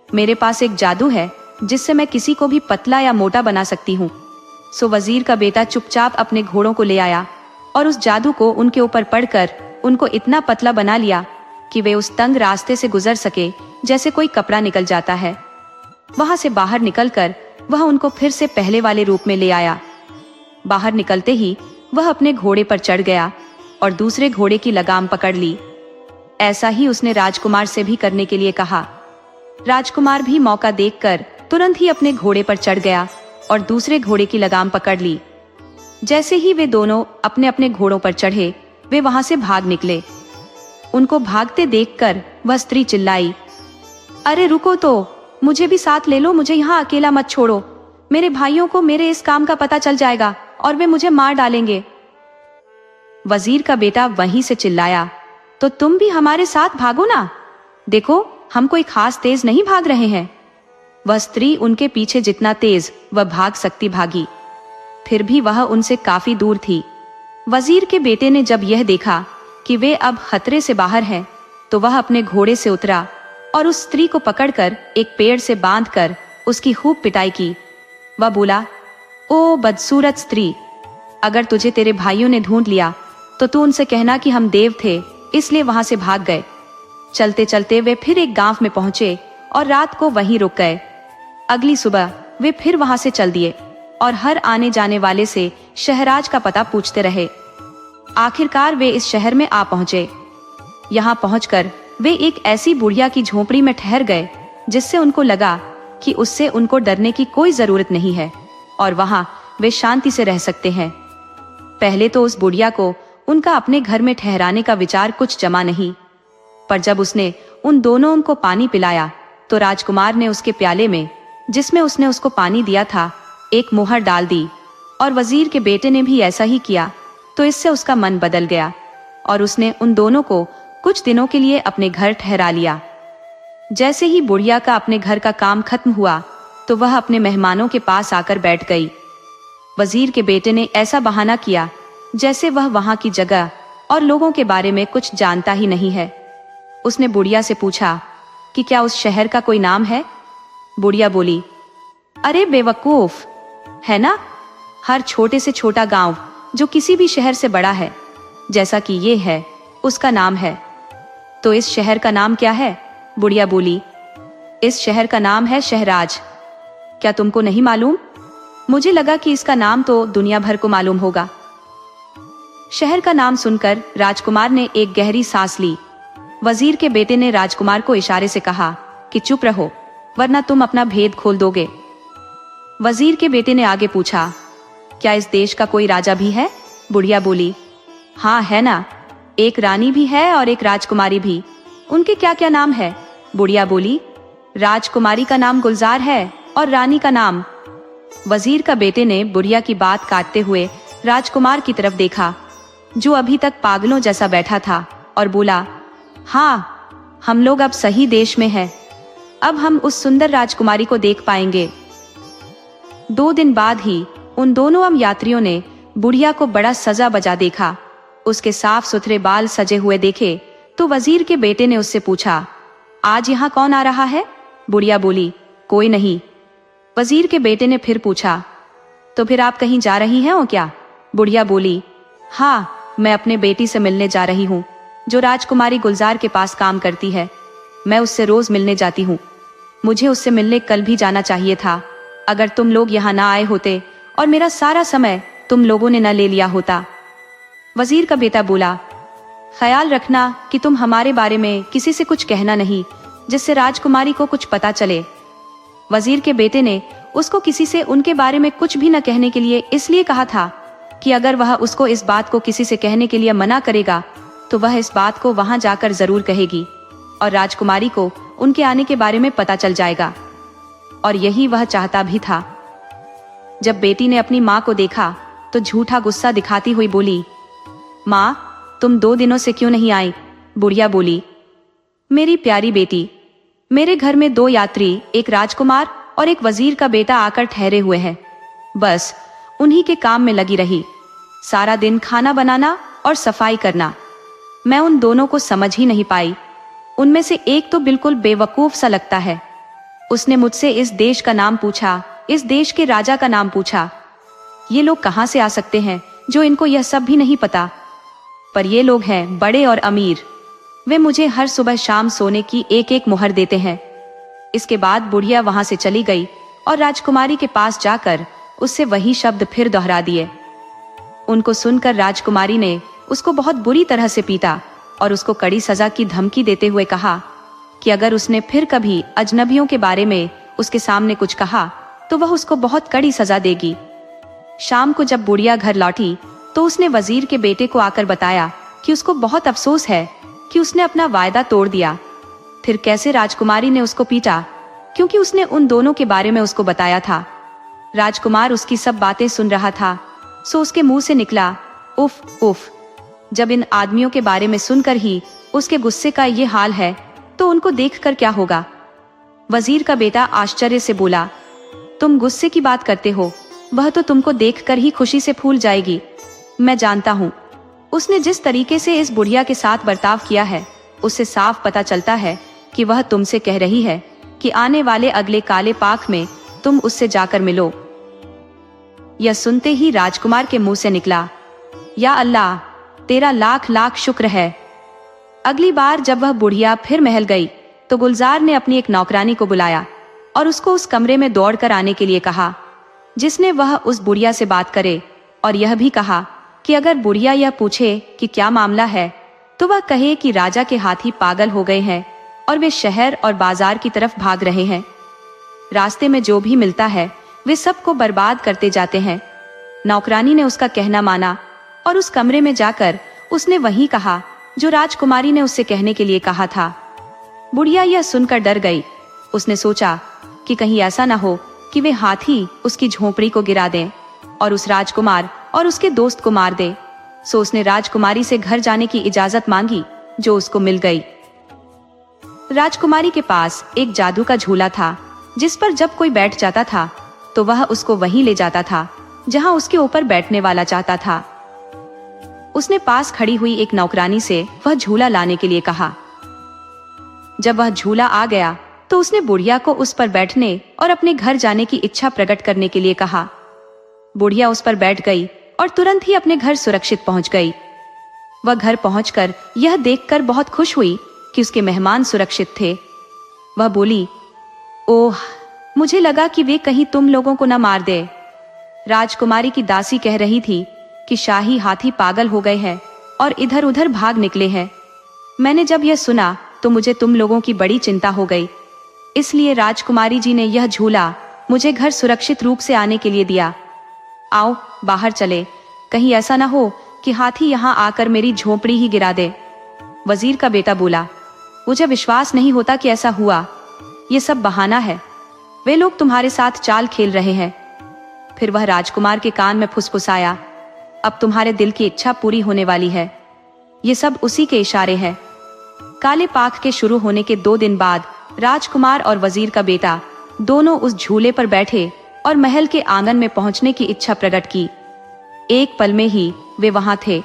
मेरे पास एक जादू है जिससे मैं किसी को भी पतला या मोटा बना सकती हूँ। सो वजीर का बेटा चुपचाप अपने घोड़ों को ले आया और उस जादू को उनके ऊपर पड़कर उनको इतना पतला बना लिया कि वे उस तंग रास्ते से गुजर सके जैसे कोई कपड़ा निकल जाता है। वहां से बाहर निकलकर वह उनको फिर से पहले वाले रूप में ले आया। बाहर निकलते ही वह अपने घोड़े पर चढ़ गया और दूसरे घोड़े की लगाम पकड़ ली। ऐसा ही उसने राजकुमार से भी करने के लिए कहा। राजकुमार भी मौका देखकर तुरंत ही अपने घोड़े पर चढ़ गया और दूसरे घोड़े की लगाम पकड़ ली। जैसे ही वे दोनों अपने अपने घोड़ों पर चढ़े, वे वहां से भाग निकले। उनको भागते देखकर वह स्त्री चिल्लाई, अरे रुको तो, मुझे भी साथ ले लो, मुझे यहाँ अकेला मत छोड़ो। मेरे भाइयों को मेरे इस काम का पता चल जाएगा और वे मुझे मार डालेंगे। वजीर का बेटा वहीं से चिल्लाया, तो तुम भी हमारे साथ भागो ना, देखो हम कोई खास तेज नहीं भाग रहे हैं। वह स्त्री उनके पीछे जितना तेज वह भाग सकती भागी, फिर भी वह उनसे काफी दूर थी। वजीर के बेटे ने जब यह देखा कि वे अब खतरे से बाहर हैं, तो वह अपने घोड़े से उतरा और उस स्त्री को पकड़कर एक पेड़ से बांधकर उसकी खूब पिटाई की। वह बोला, ओ बदसूरत स्त्री, अगर तुझे तेरे भाइयों ने ढूंढ लिया तो तू उनसे कहना कि हम देव थे, इसलिए वहां से भाग गए। चलते चलते वे फिर एक गांव में पहुंचे और रात को वहीं रुक गए। अगली सुबह वे फिर वहां से चल दिए और हर आने जाने वाले से शहराज का पता पूछते रहे। आखिरकार वे इस शहर में आ पहुंचे। यहाँ पहुंचकर वे एक ऐसी बुढ़िया की झोपड़ी में ठहर गए जिससे उनको लगा कि उससे उनको डरने की कोई जरूरत नहीं है और वहां वे शांति से रह सकते हैं। पहले तो उस बुढ़िया को उनका अपने घर में ठहराने का विचार कुछ जमा नहीं, पर जब उसने उन दोनों को पानी पिलाया तो राजकुमार ने उसके प्याले में, जिसमें उसने उसको पानी दिया था, एक मोहर डाल दी और वजीर के बेटे ने भी ऐसा ही किया। तो इससे उसका मन बदल गया और उसने उन दोनों को कुछ दिनों के लिए अपने घर ठहरा लिया। जैसे ही बुढ़िया का अपने घर का काम खत्म हुआ तो वह अपने मेहमानों के पास आकर बैठ गई। वजीर के बेटे ने ऐसा बहाना किया जैसे वह वहां की जगह और लोगों के बारे में कुछ जानता ही नहीं है। उसने बुढ़िया से पूछा कि क्या उस शहर का कोई नाम है। बुढ़िया बोली, अरे बेवकूफ, है ना, हर छोटे से छोटा गांव जो किसी भी शहर से बड़ा है, जैसा कि ये है, उसका नाम है। तो इस शहर का नाम क्या है? बुढ़िया बोली, इस शहर का नाम है शहराज। क्या तुमको नहीं मालूम? मुझे लगा कि इसका नाम तो दुनिया भर को मालूम होगा। शहर का नाम सुनकर राजकुमार ने एक गहरी सांस ली। वजीर के बेटे ने राजकुमार को इशारे से कहा कि चुप रहो, वरना तुम अपना भेद खोल दोगे। वजीर के बेटे ने आगे पूछा, क्या इस देश का कोई राजा भी है? बुढ़िया बोली, हाँ है ना, एक रानी भी है और एक राजकुमारी भी। उनके क्या क्या नाम है? बुढ़िया बोली, राजकुमारी का नाम गुलजार है और रानी का नाम। वजीर का बेटे ने बुढ़िया की बात काटते हुए राजकुमार की तरफ देखा, जो अभी तक पागलों जैसा बैठा था, और बोला, हाँ, हम लोग अब सही देश में हैं। अब हम उस सुंदर राजकुमारी को देख पाएंगे। 2 दिन बाद ही उन दोनों यात्रियों ने बुढ़िया को बड़ा सजा बजा देखा। उसके साफ सुथरे बाल सजे हुए देखे तो वजीर के बेटे ने उससे पूछा, आज यहाँ कौन आ रहा है? बुढ़िया बोली, कोई नहीं। वजीर के बेटे ने फिर पूछा, तो फिर आप कहीं जा रही हैं क्या? बुढ़िया बोली, हाँ, मैं अपने बेटी से मिलने जा रही हूँ, जो राजकुमारी गुलजार के पास काम करती है। मैं उससे रोज मिलने जाती हूँ। मुझे उससे मिलने कल भी जाना चाहिए था, अगर तुम लोग यहाँ ना आए होते और मेरा सारा समय तुम लोगों ने न ले लिया होता। वजीर का बेटा बोला, ख्याल रखना कि तुम हमारे बारे में किसी से कुछ कहना नहीं, जिससे राजकुमारी को कुछ पता चले। वजीर के बेटे ने उसको किसी से उनके बारे में कुछ भी न कहने के लिए इसलिए कहा था कि अगर वह उसको इस बात को किसी से कहने के लिए मना करेगा तो वह इस बात को वहां जाकर जरूर कहेगी और राजकुमारी को उनके आने के बारे में पता चल जाएगा। और यही वह चाहता भी था। जब बेटी ने अपनी माँ को देखा तो झूठा गुस्सा दिखाती हुई बोली, माँ, तुम 2 दिनों से क्यों नहीं आई? बुढ़िया बोली, मेरी प्यारी बेटी, मेरे घर में 2 यात्री, एक राजकुमार और एक वजीर का बेटा आकर ठहरे हुए हैं। बस उन्हीं के काम में लगी रही, सारा दिन खाना बनाना और सफाई करना। मैं उन दोनों को समझ ही नहीं पाई। उनमें से एक तो बिल्कुल बेवकूफ सा लगता है। उसने मुझसे इस देश का नाम पूछा, इस देश के राजा का नाम पूछा। ये लोग कहाँ से आ सकते हैं जो इनको यह सब भी नहीं पता? पर ये लोग हैं बड़े और अमीर। वे मुझे हर सुबह शाम सोने की एक मोहर देते हैं। इसके बाद बुढ़िया वहां से चली गई और राजकुमारी के पास जाकर उससे वही शब्द फिर दोहरा दिए। उनको सुनकर राजकुमारी ने उसको बहुत बुरी तरह से पीटा और उसको कड़ी सजा की धमकी देते हुए कहा कि अगर उसने फिर कभी अजनबियों के बारे में उसके सामने कुछ कहा तो वह उसको बहुत कड़ी सजा देगी। शाम को जब बुढ़िया घर लौटी तो उसने वजीर के बेटे को आकर बताया कि उसको बहुत अफसोस है कि उसने अपना वायदा तोड़ दिया। फिर कैसे राजकुमारी ने उसको पीटा, क्योंकि उसने उन दोनों के बारे में उसको बताया था। राजकुमार उसकी सब बातें सुन रहा था, सो उसके मुंह से निकला, उफ उफ। जब इन आदमियों के बारे में सुनकर ही उसके गुस्से का ये हाल है तो उनको देखकर क्या होगा? वजीर का बेटा आश्चर्य से बोला, तुम गुस्से की बात करते हो, वह तो तुमको देखकर ही खुशी से फूल जाएगी। मैं जानता हूँ। उसने जिस तरीके से इस बुढ़िया के साथ बर्ताव किया है, उससे साफ पता चलता है कि वह तुमसे कह रही है कि आने वाले अगले काले पाख में तुम उससे जाकर मिलो। यह सुनते ही राजकुमार के मुंह से निकला, या अल्लाह, तेरा लाख लाख शुक्र है। अगली बार जब वह बुढ़िया फिर महल गई तो गुलजार ने अपनी एक नौकरानी को बुलाया और उसको उस कमरे में दौड़कर आने के लिए कहा, जिसने वह उस बुढ़िया से बात करे, और यह भी कहा कि अगर बुढ़िया यह पूछे कि क्या मामला है तो वह कहे कि राजा के हाथी पागल हो गए हैं और वे शहर और बाजार की तरफ भाग रहे हैं। रास्ते में जो भी मिलता है वे सबको बर्बाद करते जाते हैं। नौकरानी ने उसका कहना माना और उस कमरे में जाकर उसने वही कहा जो राजकुमारी ने उससे कहने के लिए कहा था। बुढ़िया यह सुनकर डर गई। उसने सोचा कि कहीं ऐसा ना हो कि वे हाथी उसकी झोपड़ी को गिरा दें और उस राजकुमार और उसके दोस्त को मार दे। सो उसने राजकुमारी से घर जाने की इजाजत मांगी, जो उसको मिल गई। राजकुमारी के पास एक जादू का झूला था, जिस पर जब कोई बैठ जाता था तो वह उसको वहीं ले जाता था जहां उसके ऊपर बैठने वाला चाहता था। उसने पास खड़ी हुई एक नौकरानी से वह झूला लाने के लिए कहा। जब वह झूला आ गया तो उसने बुढ़िया को उस पर बैठने और अपने घर जाने की इच्छा प्रकट करने के लिए कहा। बुढ़िया उस पर बैठ गई और तुरंत ही अपने घर सुरक्षित पहुंच गई। वह घर पहुंचकर यह देखकर बहुत खुश हुई कि उसके मेहमान सुरक्षित थे। वह बोली, ओह, मुझे लगा कि वे कहीं तुम लोगों को न मार दे। राजकुमारी की दासी कह रही थी कि शाही हाथी पागल हो गए हैं और इधर उधर भाग निकले हैं। मैंने जब यह सुना तो मुझे तुम लोगों की बड़ी चिंता हो गई, इसलिए राजकुमारी जी ने यह झूला मुझे घर सुरक्षित रूप से आने के लिए दिया। आओ बाहर चले, कहीं ऐसा ना हो कि हाथी यहाँ आकर मेरी झोपड़ी ही गिरा दे। वजीर का बेटा बोला, मुझे विश्वास नहीं होता कि ऐसा हुआ। ये सब बहाना है, वे लोग तुम्हारे साथ चाल खेल रहे हैं। फिर वह राजकुमार के कान में फुसफुसाया, अब तुम्हारे दिल की इच्छा पूरी होने वाली है। ये सब उसी के इशारे हैं। काले पाख के शुरू होने के 2 दिन बाद राजकुमार और वजीर का बेटा दोनों उस झूले पर बैठे और महल के आंगन में पहुंचने की इच्छा प्रकट की। एक पल में ही वे वहां थे।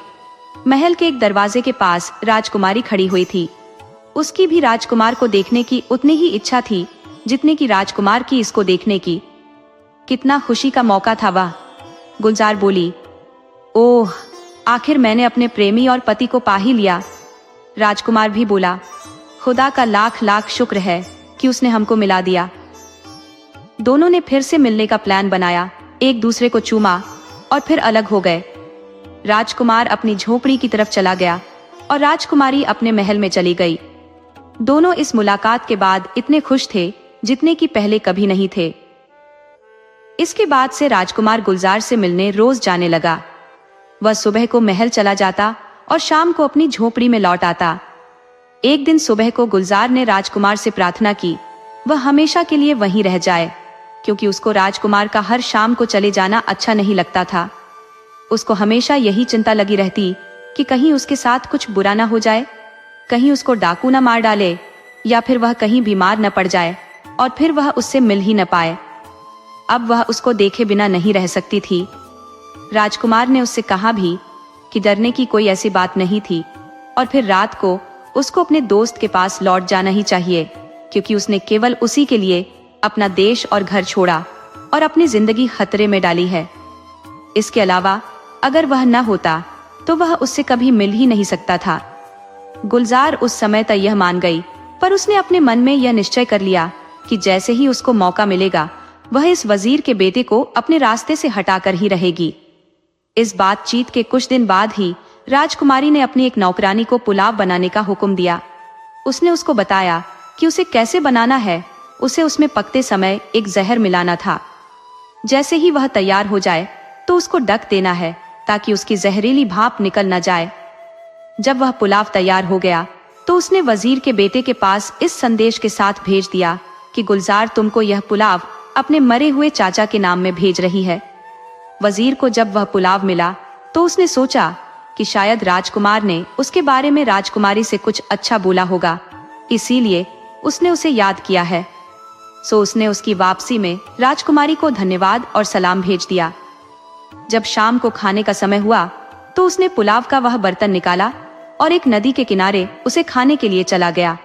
महल के एक दरवाजे के पास राजकुमारी खड़ी हुई थी। उसकी भी राजकुमार को देखने की उतनी ही इच्छा थी जितनी कि राजकुमार की इसको देखने की। कितना खुशी का मौका था वह। गुलजार बोली, ओह, आखिर मैंने अपने प्रेमी और पति को पा ही लिया। राजकुमार भी बोला, खुदा का लाख लाख शुक्र है कि उसने हमको मिला दिया। दोनों ने फिर से मिलने का प्लान बनाया, एक दूसरे को चूमा और फिर अलग हो गए। राजकुमार अपनी झोपड़ी की तरफ चला गया और राजकुमारी अपने महल में चली गई। दोनों इस मुलाकात के बाद इतने खुश थे जितने कि पहले कभी नहीं थे। इसके बाद से राजकुमार गुलजार से मिलने रोज जाने लगा। वह सुबह को महल चला जाता और शाम को अपनी झोपड़ी में लौट आता। एक दिन सुबह को गुलजार ने राजकुमार से प्रार्थना की वह हमेशा के लिए वहीं रह जाए, क्योंकि उसको राजकुमार का हर शाम को चले जाना अच्छा नहीं लगता था। उसको हमेशा यही चिंता लगी रहती कि कहीं उसके साथ कुछ बुरा ना हो जाए, कहीं उसको डाकू न मार डाले, या फिर वह कहीं बीमार न पड़ जाए और फिर वह उससे मिल ही न पाए। अब वह उसको देखे बिना नहीं रह सकती थी। राजकुमार ने उससे कहा भी कि डरने की कोई ऐसी बात नहीं थी और फिर रात को उसको अपने दोस्त के पास लौट जाना ही चाहिए, क्योंकि उसने केवल उसी के लिए अपना देश और घर छोड़ा और अपनी जिंदगी खतरे में डाली है। इसके अलावा अगर वह न होता तो वह उससे कभी मिल ही नहीं सकता था। गुलजार उस समय तक यह मान गई, पर उसने अपने मन में यह निश्चय कर लिया कि जैसे ही उसको मौका मिलेगा वह इस वजीर के बेटे को अपने रास्ते से हटाकर ही रहेगी। इस बातचीत के कुछ दिन बाद ही राजकुमारी ने अपनी एक नौकरानी को पुलाव बनाने का हुक्म दिया। उसने उसको बताया कि उसे कैसे बनाना है। उसे उसमें पकते समय एक जहर मिलाना था। जैसे ही वह तैयार हो जाए तो उसको ढक देना है ताकि उसकी जहरीली भाप निकल न जाए। जब वह पुलाव तैयार हो गया तो उसने वजीर के बेटे के पास इस संदेश के साथ भेज दिया कि गुलजार तुमको यह पुलाव अपने मरे हुए चाचा के नाम में भेज रही है। वजीर को जब वह पुलाव मिला तो उसने सोचा कि शायद राजकुमार ने उसके बारे में राजकुमारी से कुछ अच्छा बोला होगा, इसीलिए उसने उसे याद किया है। सो उसने उसकी वापसी में राजकुमारी को धन्यवाद और सलाम भेज दिया। जब शाम को खाने का समय हुआ तो उसने पुलाव का वह बर्तन निकाला और एक नदी के किनारे उसे खाने के लिए चला गया।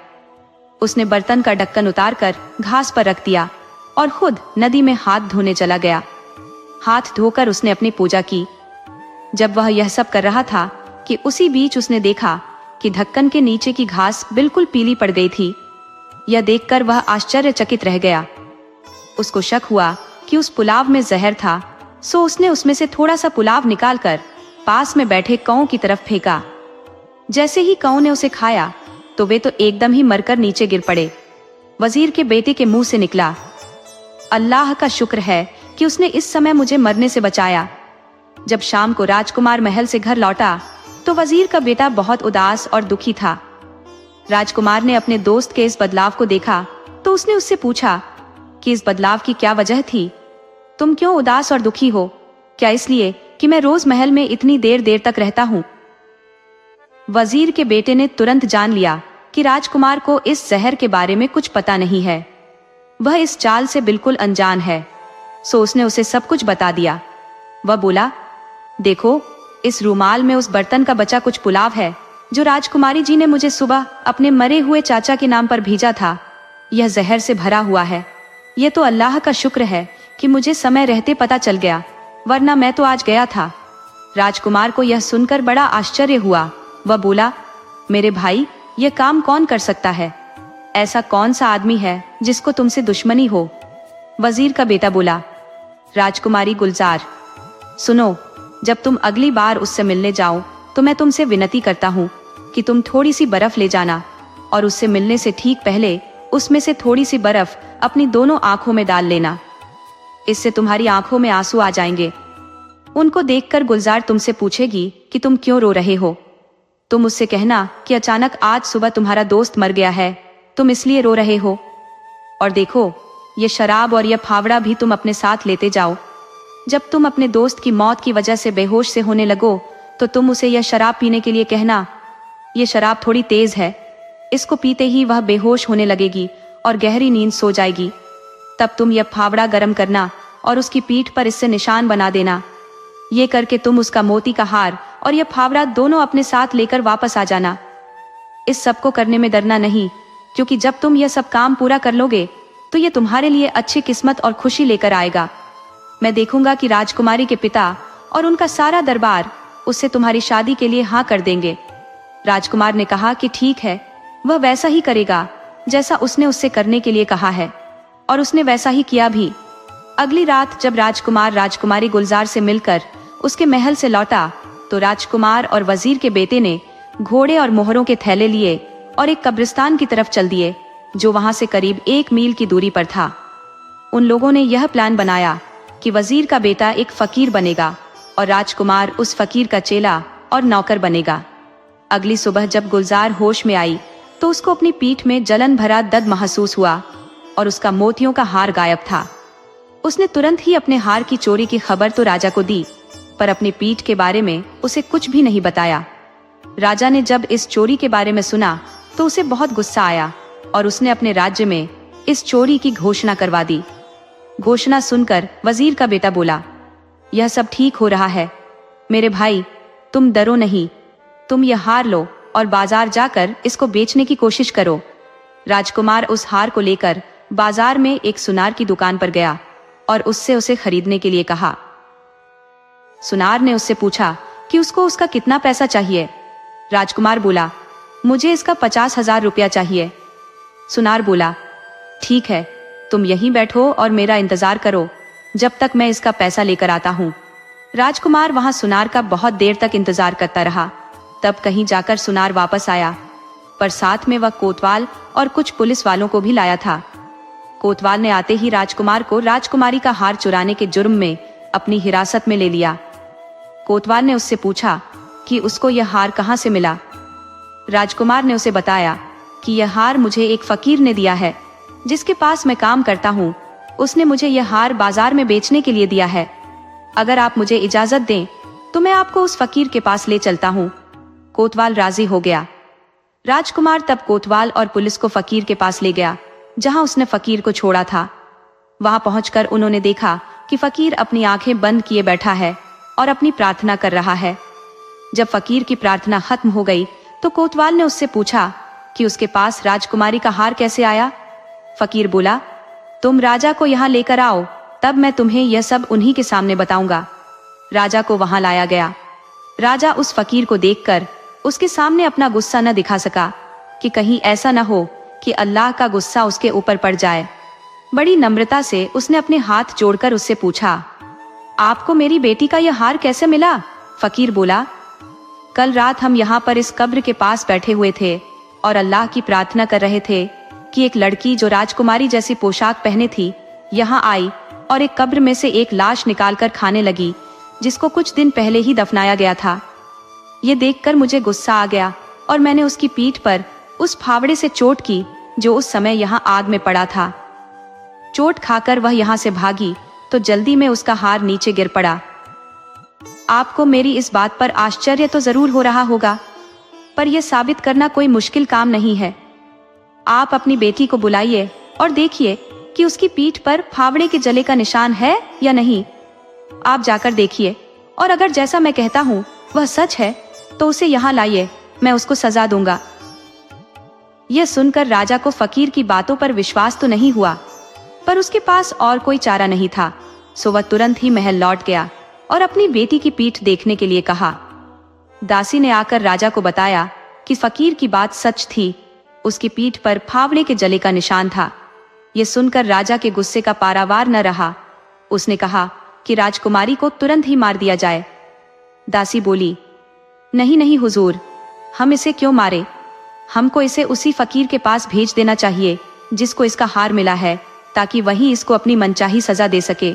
उसने बर्तन का ढक्कन उतारकर घास पर रख दिया और खुद नदी में हाथ धोने चला गया। हाथ धोकर उसने अपनी पूजा की। जब वह यह सब कर रहा था कि उसी बीच उसने देखा कि ढक्कन के नीचे की घास बिल्कुल पीली पड़ गई थी। यह देखकर वह आश्चर्यचकित रह गया। उसको शक हुआ कि उस पुलाव में जहर था, सो उसने उसमें से थोड़ा सा पुलाव निकालकर पास में बैठे कौओं की तरफ फेंका। जैसे ही कौओं ने उसे खाया तो वे तो एकदम ही मरकर नीचे गिर पड़े। वजीर के बेटे के मुंह से निकला, अल्लाह का शुक्र है कि उसने इस समय मुझे मरने से बचाया। जब शाम को राजकुमार महल से घर लौटा तो वजीर का बेटा बहुत उदास और दुखी था। राजकुमार ने अपने दोस्त के इस बदलाव को देखा तो उसने उससे पूछा कि इस बदलाव की क्या वजह थी? तुम क्यों उदास और दुखी हो? क्या इसलिए कि मैं रोज महल में इतनी देर देर तक रहता हूँ? वजीर के बेटे ने तुरंत जान लिया कि राजकुमार को इस जहर के बारे में कुछ पता नहीं है, वह इस चाल से बिल्कुल अनजान है। सो उसने उसे सब कुछ बता दिया। वह बोला, देखो, इस रूमाल में उस बर्तन का बचा कुछ पुलाव है जो राजकुमारी जी ने मुझे सुबह अपने मरे हुए चाचा के नाम पर भेजा था। यह जहर से भरा हुआ है। यह तो अल्लाह का शुक्र है कि मुझे समय रहते पता चल गया, वरना मैं तो आज गया था। राजकुमार को यह सुनकर बड़ा आश्चर्य हुआ। वह बोला, मेरे भाई, यह काम कौन कर सकता है? ऐसा कौन सा आदमी है जिसको तुमसे दुश्मनी हो? वजीर का बेटा बोला, राजकुमारी गुलजार, सुनो, जब तुम अगली बार उससे मिलने जाओ तो मैं तुमसे विनती करता हूँ कि तुम थोड़ी सी बर्फ ले जाना और उससे मिलने से ठीक पहले उसमें से थोड़ी सी बर्फ अपनी दोनों आंखों में डाल लेना। इससे तुम्हारी आंखों में आंसू आ जाएंगे। उनको देखकर गुलजार तुमसे पूछेगी कि तुम क्यों रो रहे हो। तुम उससे कहना कि अचानक आज सुबह तुम्हारा दोस्त मर गया है, तुम इसलिए रो रहे हो। और देखो, ये शराब और यह फावड़ा भी तुम अपने साथ लेते जाओ। जब तुम अपने दोस्त की मौत की वजह से बेहोश से होने लगो तो तुम उसे यह शराब पीने के लिए कहना, यह शराब थोड़ी तेज है, इसको पीते ही वह बेहोश होने लगेगी और गहरी नींद सो जाएगी। तब तुम यह फावड़ा गर्म करना और उसकी पीठ पर इससे निशान बना देना। ये करके तुम उसका मोती का हार और यह फावड़ा दोनों अपने साथ लेकर वापस आ जाना। इस सब को करने में डरना नहीं, क्योंकि जब तुम यह सब काम पूरा कर लोगे तो यह तुम्हारे लिए अच्छी किस्मत और खुशी लेकर आएगा। मैं देखूंगा कि राजकुमारी के पिता और उनका सारा दरबार उससे तुम्हारी शादी के लिए हाँ कर देंगे। राजकुमार ने कहा कि ठीक है, वह वैसा ही करेगा जैसा उसने उससे करने के लिए कहा है, और उसने वैसा ही किया भी। अगली रात जब राजकुमार राजकुमारी गुलजार से मिलकर उसके महल से लौटा तो राजकुमार और वजीर के बेटे ने घोड़े और मोहरों के थैले लिए और एक कब्रिस्तान की तरफ चल दिए जो वहां से करीब 1 मील की दूरी पर था। उन लोगों ने यह प्लान बनाया कि वजीर का बेटा एक फकीर बनेगा और राजकुमार उस फकीर का चेला और नौकर बनेगा। अगली सुबह जब गुलजार होश में आई तो उसको अपनी पीठ में जलन भरा दर्द महसूस हुआ और उसका मोतियों का हार गायब था। उसने तुरंत ही अपने हार की चोरी की खबर तो राजा को दी, पर अपनी पीठ के बारे में उसे कुछ भी नहीं बताया। राजा ने जब इस चोरी के बारे में सुना तो उसे बहुत गुस्सा आया और उसने अपने राज्य में इस चोरी की घोषणा करवा दी। घोषणा सुनकर वजीर का बेटा बोला, यह सब ठीक हो रहा है मेरे भाई, तुम डरो नहीं, तुम यह हार लो और बाजार जाकर इसको बेचने की कोशिश करो। राजकुमार उस हार को लेकर बाजार में एक सुनार की दुकान पर गया और उससे उसे खरीदने के लिए कहा। सुनार ने उससे पूछा कि उसको उसका कितना पैसा चाहिए। राजकुमार बोला, मुझे इसका 50,000 रुपया चाहिए। सुनार बोला, ठीक है, तुम यहीं बैठो और मेरा इंतजार करो जब तक मैं इसका पैसा लेकर आता हूँ। राजकुमार वहां सुनार का बहुत देर तक इंतजार करता रहा। तब कहीं जाकर सुनार वापस आया, पर साथ में वह कोतवाल और कुछ पुलिस वालों को भी लाया था। कोतवाल ने आते ही राजकुमार को राजकुमारी का हार चुराने के जुर्म में अपनी हिरासत में ले लिया। कोतवाल ने उससे पूछा कि उसको यह हार कहाँ से मिला। राजकुमार ने उसे बताया कि यह हार मुझे एक फकीर ने दिया है जिसके पास मैं काम करता हूँ। उसने मुझे यह हार बाजार में बेचने के लिए दिया है। अगर आप मुझे इजाजत दें तो मैं आपको उस फकीर के पास ले चलता हूँ। कोतवाल राजी हो गया। राजकुमार तब कोतवाल और पुलिस को फकीर के पास ले गया जहां उसने फकीर को छोड़ा था। वहां पहुंचकर उन्होंने देखा कि फकीर अपनी आंखें बंद किए बैठा है और अपनी प्रार्थना कर रहा है। जब फकीर की प्रार्थना खत्म हो गई तो कोतवाल ने उससे पूछा कि उसके पास राजकुमारी का हार कैसे आया। फकीर बोला, तुम राजा को यहाँ लेकर आओ तब मैं तुम्हें यह सब उन्हीं के सामने बताऊंगा। राजा को वहां लाया गया। राजा उस फकीर को देखकर उसके सामने अपना गुस्सा न दिखा सका कि कहीं ऐसा न हो कि अल्लाह का गुस्सा उसके ऊपर पड़ जाए। बड़ी नम्रता से उसने अपने हाथ जोड़कर उससे पूछा, आपको मेरी बेटी का यह हार कैसे मिला? फकीर बोला, कल रात हम यहाँ पर इस कब्र के पास बैठे हुए थे और अल्लाह की प्रार्थना कर रहे थे कि एक लड़की जो राजकुमारी जैसी पोशाक पहने थी यहाँ आई और एक कब्र में से एक लाश निकालकर खाने लगी जिसको कुछ दिन पहले ही दफनाया गया था। ये देखकर मुझे गुस्सा आ गया और मैंने उसकी पीठ पर उस फावड़े से चोट की जो उस समय यहाँ आग में पड़ा था। चोट खाकर वह यहाँ से भागी तो जल्दी में उसका हार नीचे गिर पड़ा। आपको मेरी इस बात पर आश्चर्य तो जरूर हो रहा होगा, पर यह साबित करना कोई मुश्किल काम नहीं है। आप अपनी बेटी को बुलाइए और देखिए कि उसकी पीठ पर फावड़े के जले का निशान है या नहीं। आप जाकर देखिए और अगर जैसा मैं कहता हूँ वह सच है तो उसे यहाँ लाइए, मैं उसको सजा दूंगा। यह सुनकर राजा को फकीर की बातों पर विश्वास तो नहीं हुआ, पर उसके पास और कोई चारा नहीं था, सो वह तुरंत ही महल लौट गया और अपनी बेटी की पीठ देखने के लिए कहा। दासी ने आकर राजा को बताया कि फकीर की बात सच थी, उसकी पीठ पर फावड़े के जले का निशान था। यह सुनकर राजा के गुस्से का पारावार न रहा। उसने कहा कि राजकुमारी को तुरंत ही मार दिया जाए। दासी बोली, नहीं नहीं हुजूर, हम इसे क्यों मारे? हमको इसे उसी फकीर के पास भेज देना चाहिए जिसको इसका हार मिला है, ताकि वही इसको अपनी मनचाही सजा दे सके।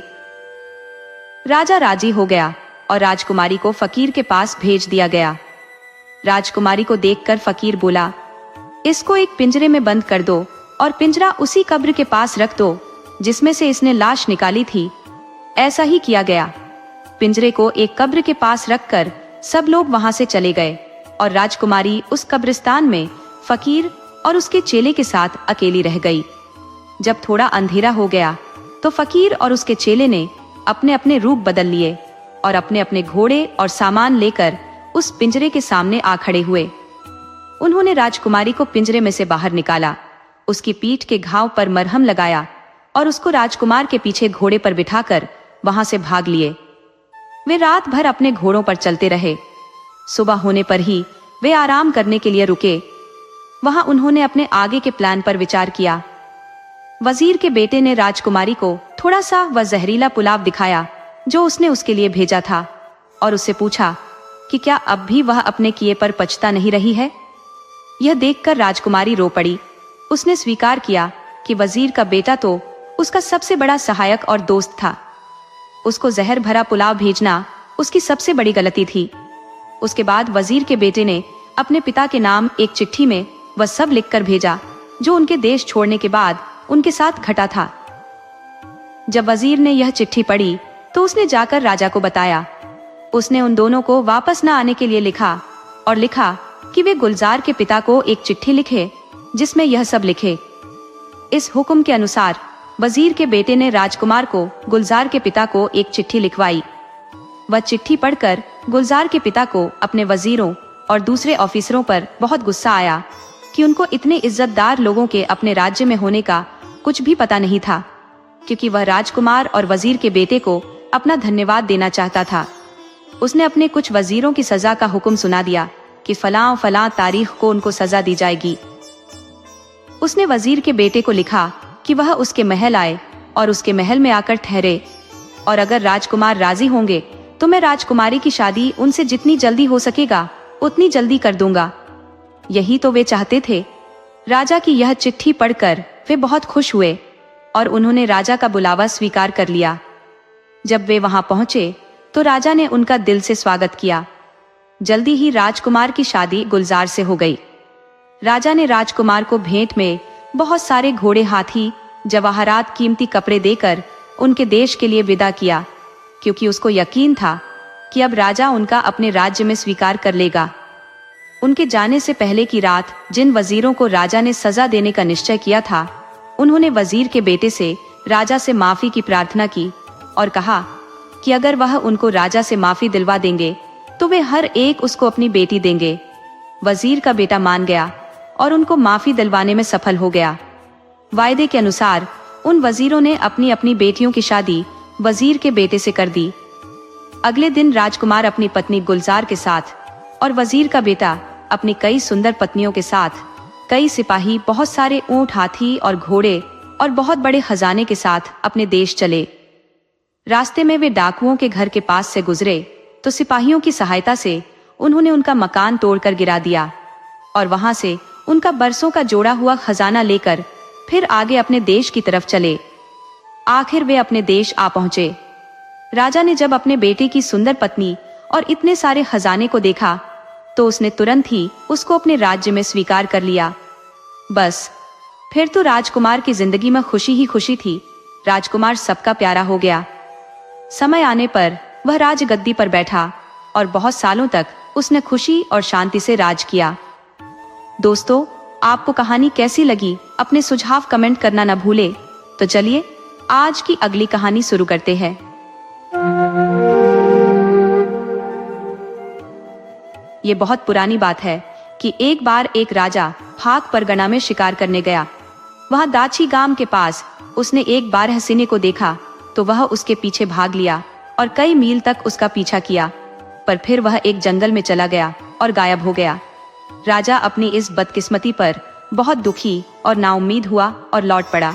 राजा राजी हो गया और राजकुमारी को फकीर के पास भेज दिया गया। राजकुमारी को देखकर फकीर बोला, इसको एक पिंजरे में बंद कर दो और पिंजरा उसी कब्र के पास रख दो जिसमें से इसने लाश निकाली थी। ऐसा ही किया गया। पिंजरे को एक कब्र के पास रखकर सब लोग वहां से चले गए और राजकुमारी उस कब्रिस्तान में फकीर और उसके चेले के साथ अकेली रह गई। जब थोड़ा अंधेरा हो गया तो फकीर और उसके चेले ने अपने अपने रूप बदल लिए और अपने अपने घोड़े और सामान लेकर उस पिंजरे के सामने आ खड़े हुए। उन्होंने राजकुमारी को पिंजरे में से बाहर निकाला, उसकी पीठ के घाव पर मरहम लगाया और उसको राजकुमार के पीछे घोड़े पर बिठाकर वहां से भाग लिए। वे रात भर अपने घोड़ों पर चलते रहे। सुबह होने पर ही वे आराम करने के लिए रुके। वहां उन्होंने अपने आगे के प्लान पर विचार किया। वजीर के बेटे ने राजकुमारी को थोड़ा सा वह जहरीला पुलाव दिखाया जो उसने उसके लिए भेजा था और उससे पूछा कि क्या अब भी वह अपने किए पर पछता नहीं रही है। यह देखकर राजकुमारी रो पड़ी। उसने स्वीकार किया कि वजीर का बेटा तो उसका सबसे बड़ा सहायक और दोस्त था। उसको जहर भरा पुलाव भेजना उसकी सबसे बड़ी गलती थी। उसके बाद वजीर के बेटे ने अपने पिता के नाम एक चिट्ठी में वह सब लिखकर भेजा जो उनके देश छोड़ने के बाद उनके साथ घटा था। जब वजीर ने यह चिट्ठी पढ़ी तो उसने जाकर राजा को बताया। उसने उन दोनों को वापस न आने के लिए लिखा और लिखा कि वे गुलजार के पिता को एक चिट्ठी लिखे जिसमें यह सब लिखे। इस हुक्म के अनुसार वजीर के बेटे ने राजकुमार को गुलजार के पिता को एक चिट्ठी लिखवाई। वह चिट्ठी पढ़कर गुलजार के पिता को अपने वजीरों और दूसरे ऑफिसरों पर बहुत गुस्सा आया कि उनको इतने इज्जतदार लोगों के अपने राज्य में होने का कुछ भी पता नहीं था, क्योंकि वह राजकुमार और वजीर के बेटे को अपना धन्यवाद देना चाहता था। उसने अपने कुछ वजीरों की सजा का हुक्म सुना दिया कि फलां फलां तारीख को उनको सजा दी जाएगी। उसने वजीर के बेटे को लिखा कि वह उसके महल आए और उसके महल में आकर ठहरे, और अगर राजकुमार राजी होंगे तो मैं राजकुमारी की शादी उनसे जितनी जल्दी हो सकेगा उतनी जल्दी कर दूंगा। यही तो वे चाहते थे। राजा की यह चिट्ठी पढ़कर वे बहुत खुश हुए और उन्होंने राजा का बुलावा स्वीकार कर लिया। जब वे वहां पहुंचे तो राजा ने उनका दिल से स्वागत किया। जल्दी ही राजकुमार की शादी गुलजार से हो गई। राजा ने राजकुमार को भेंट में बहुत सारे घोड़े, हाथी, जवाहरात, कीमती कपड़े देकर उनके देश के लिए विदा किया, क्योंकि उसको यकीन था कि अब राजा उनका अपने राज्य में स्वीकार कर लेगा। उनके जाने से पहले की रात जिन वजीरों को राजा ने सजा देने का निश्चय किया था, उन्होंने वजीर के बेटे से राजा से माफी की प्रार्थना की और कहा कि अगर वह उनको राजा से माफी दिलवा देंगे तो वे हर एक उसको अपनी बेटी देंगे। वजीर का बेटा मान गया और उनको माफी दिलवाने में सफल हो गया। वायदे के अनुसार उन वजीरों ने अपनी अपनी बेटियों की शादी वजीर के बेटे से कर दी। अगले दिन राजकुमार अपनी पत्नी गुलजार के साथ और वजीर का बेटा अपनी कई सुंदर पत्नियों के साथ, कई सिपाही, बहुत सारे ऊंट, हाथी और घोड़े और बहुत बड़े खजाने के साथ अपने देश चले। रास्ते में वे डाकुओं के घर के पास से गुजरे तो सिपाहियों की सहायता से उन्होंने उनका मकान तोड़कर गिरा दिया और वहां से उनका बरसों का जोड़ा हुआ खजाना लेकर फिर आगे अपने देश की तरफ चले। आखिर वे अपने देश आ पहुंचे। राजा ने जब अपने बेटे की सुंदर पत्नी और इतने सारे खजाने को देखा तो उसने तुरंत ही उसको अपने राज्य में स्वीकार कर लिया। बस फिर तो राजकुमार की जिंदगी में खुशी ही खुशी थी। राजकुमार सबका प्यारा हो गया। समय आने पर वह राजगद्दी पर बैठा और बहुत सालों तक उसने खुशी और शांति से राज किया। दोस्तों, आपको कहानी कैसी लगी? अपने सुझाव कमेंट करना न भूले। तो चलिए आज की अगली कहानी शुरू करते हैं। ये बहुत पुरानी बात है कि एक बार एक राजा फाक परगना में शिकार करने गया। वहां दाची गांव के पास उसने एक बारहसिने को देखा तो वह उसके पीछे भाग लिया और कई मील तक उसका पीछा किया, पर फिर वह एक जंगल में चला गया और गायब हो गया। राजा अपनी इस बदकिस्मती पर बहुत दुखी और नाउम्मीद हुआ और लौट पड़ा।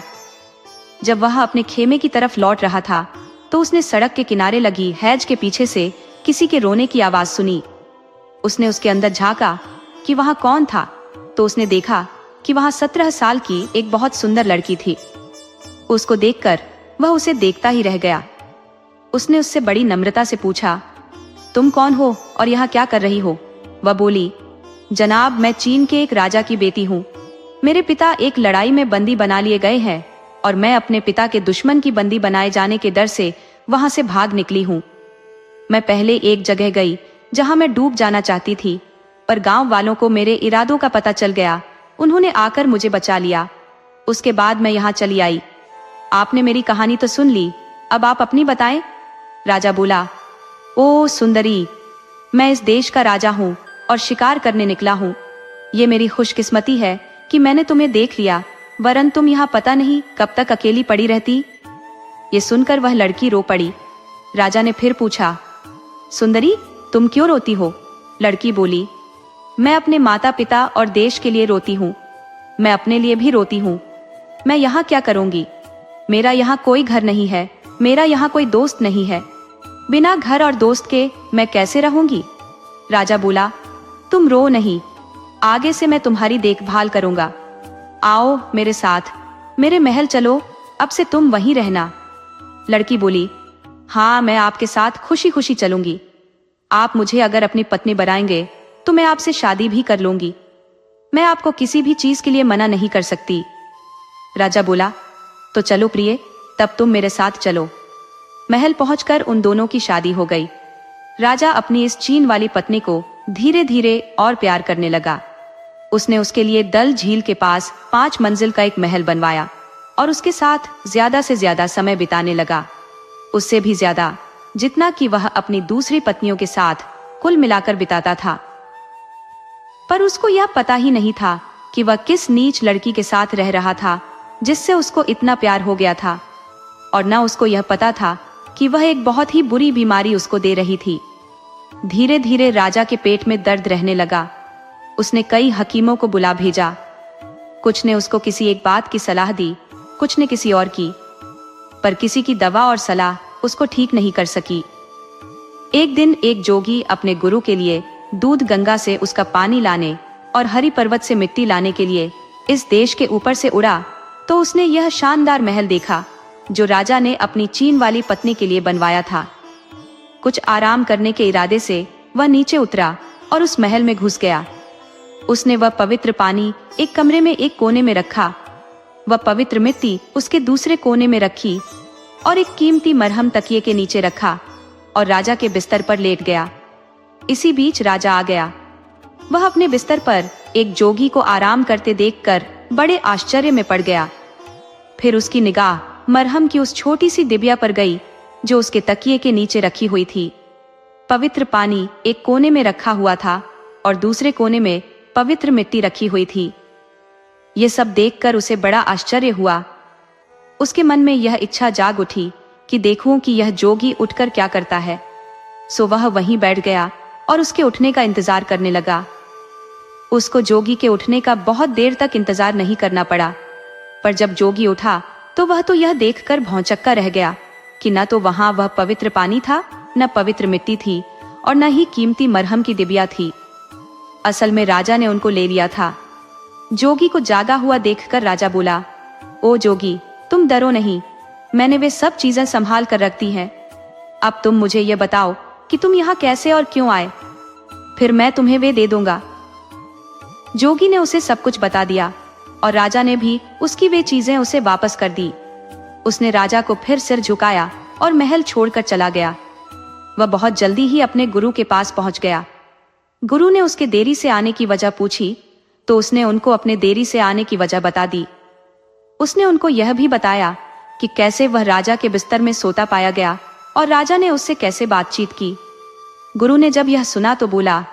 जब वह अपने खेमे की तरफ लौट रहा था तो उसने सड़क के किनारे लगी हैज के पीछे से किसी के रोने की आवाज सुनी। उसने उसके अंदर झांका कि वहां कौन था तो उसने देखा कि वहां 17 साल की एक बहुत सुंदर लड़की थी। उसको देखकर वह उसे देखता ही रह गया। उसने उससे बड़ी नम्रता से पूछा, तुम कौन हो और यहाँ क्या कर रही हो? वह बोली, जनाब, मैं चीन के एक राजा की बेटी हूँ। मेरे पिता एक लड़ाई में बंदी बना लिए गए हैं और मैं अपने पिता के दुश्मन की बंदी बनाए जाने के डर से वहां से भाग निकली हूँ। मैं पहले एक जगह गई जहां मैं डूब जाना चाहती थी, पर गांव वालों को मेरे इरादों का पता चल गया। उन्होंने आकर मुझे बचा लिया। उसके बाद मैं यहाँ चली आई। आपने मेरी कहानी तो सुन ली, अब आप अपनी बताएं। राजा बोला, ओ सुंदरी, मैं इस देश का राजा हूँ और शिकार करने निकला हूँ। ये मेरी खुशकिस्मती है कि मैंने तुम्हें देख लिया, वरन तुम यहाँ पता नहीं कब तक अकेली पड़ी रहती। ये सुनकर वह लड़की रो पड़ी। राजा ने फिर पूछा, सुंदरी, तुम क्यों रोती हो? लड़की बोली, मैं अपने माता पिता और देश के लिए रोती हूँ। मैं अपने लिए भी रोती हूँ। मैं यहाँ क्या करूँगी? मेरा यहाँ कोई घर नहीं है, मेरा यहाँ कोई दोस्त नहीं है। बिना घर और दोस्त के मैं कैसे रहूंगी? राजा बोला, तुम रो नहीं, आगे से मैं तुम्हारी देखभाल करूंगा। आओ मेरे साथ, मेरे महल चलो, अब से तुम वहीं रहना। लड़की बोली, हाँ, मैं आपके साथ खुशी खुशी चलूंगी। आप मुझे अगर अपनी पत्नी बनाएंगे तो मैं आपसे शादी भी कर लूंगी। मैं आपको किसी भी चीज के लिए मना नहीं कर सकती। राजा बोला, तो चलो प्रिय, तब तुम मेरे साथ चलो। महल पहुंचकर उन दोनों की शादी हो गई। राजा अपनी इस चीन वाली पत्नी को धीरे धीरे और प्यार करने लगा। उसने उसके लिए दल झील के पास 5 मंजिल का एक महल बनवाया और उसके साथ ज्यादा से ज्यादा समय बिताने लगा, उससे भी ज्यादा जितना कि वह अपनी दूसरी पत्नियों के साथ कुल मिलाकर बिताता था। पर उसको यह पता ही नहीं था कि वह किस नीच लड़की के साथ रह रहा था जिससे उसको इतना प्यार हो गया था, और न उसको यह पता था कि वह एक बहुत ही बुरी बीमारी उसको दे रही थी। धीरे धीरे राजा के पेट में दर्द रहने लगा। उसने कई हकीमों को बुला भेजा। कुछ ने उसको किसी एक बात की सलाह दी, कुछ ने किसी और की, पर किसी की दवा और सलाह उसको ठीक नहीं कर सकी। एक दिन एक जोगी अपने गुरु के लिए दूध गंगा से उसका पानी लाने और हरि पर्वत से मिट्टी लाने के लिए इस देश के ऊपर से उड़ा तो उसने यह शानदार महल देखा जो राजा ने अपनी चीन वाली पत्नी के लिए बनवाया था। कुछ आराम करने के इरादे से वह नीचे उतरा और उस महल में घुस गया। उसने वह पवित्र पानी एक कमरे में एक कोने में रखा, वह पवित्र मिट्टी उसके दूसरे कोने में रखी और एक कीमती मरहम तकिए के नीचे रखा और राजा के बिस्तर पर लेट गया। इसी बीच राजा आ गया। वह अपने बिस्तर पर एक जोगी को आराम करते देखकर बड़े आश्चर्य में पड़ गया। फिर उसकी निगाह मरहम की उस छोटी सी डिबिया पर गई जो उसके तकिए के नीचे रखी हुई थी। पवित्र पानी एक कोने में रखा हुआ था और दूसरे कोने में पवित्र मिट्टी रखी हुई थी। ये सब देखकर उसे बड़ा आश्चर्य हुआ। उसके मन में यह इच्छा जाग उठी कि देखूं कि यह जोगी उठकर क्या करता है। सो वह वहीं बैठ गया और उसके उठने का इंतजार करने लगा। उसको जोगी के उठने का बहुत देर तक इंतजार नहीं करना पड़ा, पर जब जोगी उठा तो वह तो यह देखकर भौंचक्का रह गया कि न तो वहां वह पवित्र पानी था, न पवित्र मिट्टी थी, और न ही कीमती मरहम की डिबिया थी। असल में राजा ने उनको ले लिया था। जोगी को जागा हुआ देखकर राजा बोला, ओ जोगी, तुम डरो नहीं, मैंने वे सब चीजें संभाल कर रख दी हैं। अब तुम मुझे ये बताओ कि तुम यहाँ कैसे और क्यों आए, फिर मैं तुम्हें वे दे दूंगा। जोगी ने उसे सब कुछ बता दिया और राजा ने भी उसकी वे चीजें उसे वापस कर दी। उसने राजा को फिर सिर झुकाया और महल छोड़कर चला गया। वह बहुत जल्दी ही अपने गुरु के पास पहुंच गया। गुरु ने उसके देरी से आने की वजह पूछी तो उसने उनको अपने देरी से आने की वजह बता दी। उसने उनको यह भी बताया कि कैसे वह राजा के बिस्तर में सोता पाया गया और राजा ने उससे कैसे बातचीत की। गुरु ने जब यह सुना तो बोला,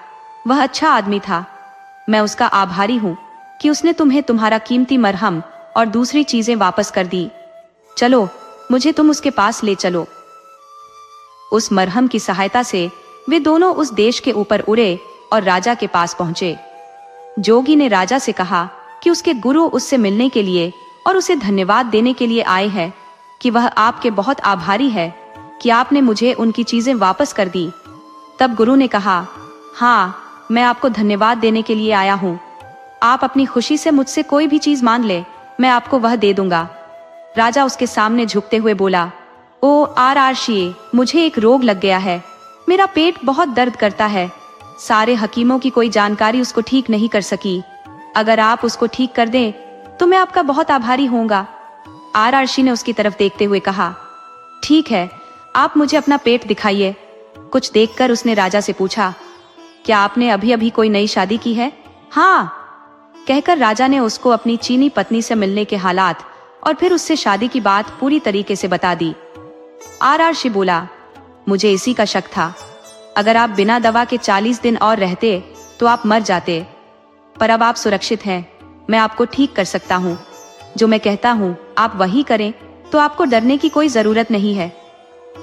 वह अच्छा आदमी था, मैं उसका आभारी हूं कि उसने तुम्हें तुम्हारा कीमती मरहम और दूसरी चीजें वापस कर दी। चलो, मुझे तुम उसके पास ले चलो। उस मरहम की सहायता से वे दोनों उस देश के ऊपर उड़े और राजा के पास पहुंचे। जोगी ने राजा से कहा कि उसके गुरु उससे मिलने के लिए और उसे धन्यवाद देने के लिए आए हैं, कि वह आपके बहुत आभारी है कि आपने मुझे उनकी चीजें वापस कर दी। तब गुरु ने कहा, हाँ, मैं आपको धन्यवाद देने के लिए आया हूँ। आप अपनी खुशी से मुझसे कोई भी चीज मांग ले, मैं आपको वह दे दूंगा। राजा उसके सामने झुकते हुए बोला, ओ आरआरशी, मुझे एक रोग लग गया है, मेरा पेट बहुत दर्द करता है, सारे हकीमों की कोई जानकारी उसको ठीक नहीं कर सकी, अगर आप उसको ठीक कर दें तो मैं आपका बहुत आभारी होऊंगा। आरआरशी ने उसकी तरफ देखते हुए कहा, ठीक है, आप मुझे अपना पेट दिखाइए। कुछ देखकर उसने राजा से पूछा, क्या आपने अभी अभी कोई नई शादी की है? हाँ, कहकर राजा ने उसको अपनी चीनी पत्नी से मिलने के हालात और फिर उससे शादी की बात पूरी तरीके से बता दी। आरआरशी बोला, मुझे इसी का शक था, अगर आप बिना दवा के 40 दिन और रहते तो आप मर जाते, पर अब आप सुरक्षित हैं, मैं आपको ठीक कर सकता हूँ। जो मैं कहता हूँ आप वही करें, तो आपको डरने की कोई जरूरत नहीं है।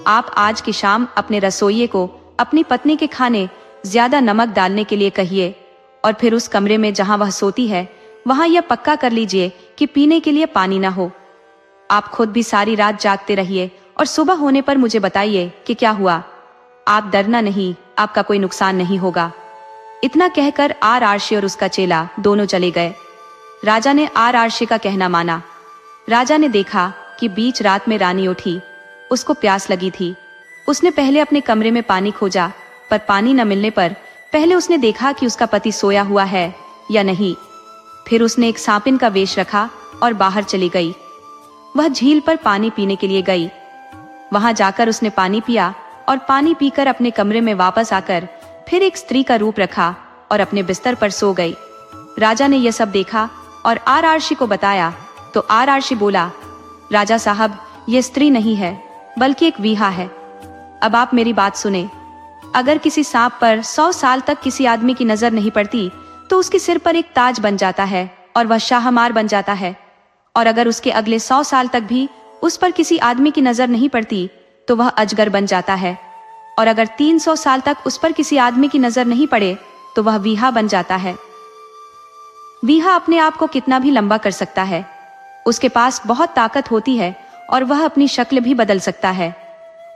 आप आज की शाम अपने रसोइये को अपनी पत्नी के खाने ज्यादा नमक डालने के लिए कहिए, और फिर उस कमरे में जहां वह सोती है वहां यह पक्का कर लीजिए कि पीने के लिए पानी ना हो। आप खुद भी सारी रात जागते रहिए और सुबह होने पर मुझे बताइए कि क्या हुआ। आप डरना नहीं, आपका कोई नुकसान नहीं होगा। इतना कहकर आरआरशी और उसका चेला दोनों चले गए। राजा ने आरआरशी का कहना माना। राजा ने देखा कि बीच रात में रानी उठी, उसको प्यास लगी थी। उसने पहले अपने कमरे में पानी खोजा, पर पानी न मिलने पर पहले उसने देखा कि उसका पति सोया हुआ है या नहीं। फिर उसने एक सांपिन का वेश रखा और बाहर चली गई। वह झील पर पानी पीने के लिए गई। वहां जाकर उसने पानी पिया और पानी पीकर अपने कमरे में वापस आकर फिर एक स्त्री का रूप रखा और अपने बिस्तर पर सो गई। राजा ने यह सब देखा और आरआरशी को बताया तो आरआरशी बोला, राजा साहब, यह स्त्री नहीं है बल्कि एक वीहा है। अब आप मेरी बात सुने। अगर किसी सांप पर 100 साल तक किसी आदमी की नजर नहीं पड़ती तो उसके सिर पर एक ताज बन जाता है और वह शाहमार बन जाता है, और अगर उसके अगले 100 साल तक भी उस पर किसी आदमी की नजर नहीं पड़ती तो वह अजगर बन जाता है, और अगर 300 साल तक उस पर किसी आदमी की नजर नहीं पड़े तो वह वीहा बन जाता है। वीहा अपने आप को कितना भी लंबा कर सकता है, उसके पास बहुत ताकत होती है और वह अपनी शक्ल भी बदल सकता है।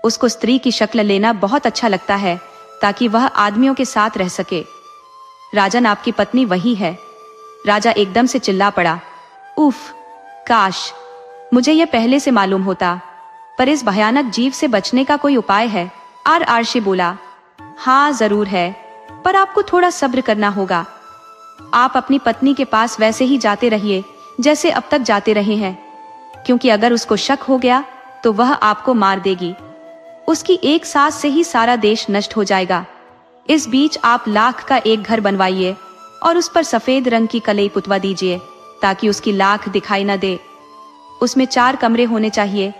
उसको स्त्री की शक्ल लेना बहुत अच्छा लगता है ताकि वह आदमियों के साथ रह सके। राजन, आपकी पत्नी वही है। राजा एकदम से चिल्ला पड़ा, उफ, काश मुझे यह पहले से मालूम होता, पर इस भयानक जीव से बचने का कोई उपाय है? आरआरशी बोला, हाँ जरूर है, पर आपको थोड़ा सब्र करना होगा। आप अपनी पत्नी के पास वैसे ही जाते रहिए जैसे अब तक जाते रहे हैं, क्योंकि अगर उसको शक हो गया तो वह आपको मार देगी। उसकी एक सांस से ही सारा देश नष्ट हो जाएगा। इस बीच आप लाख का एक घर बनवाइए और उस पर सफेद रंग की कलई पुतवा दीजिए ताकि उसकी लाख दिखाई न दे। उसमें 4 कमरे होने चाहिए,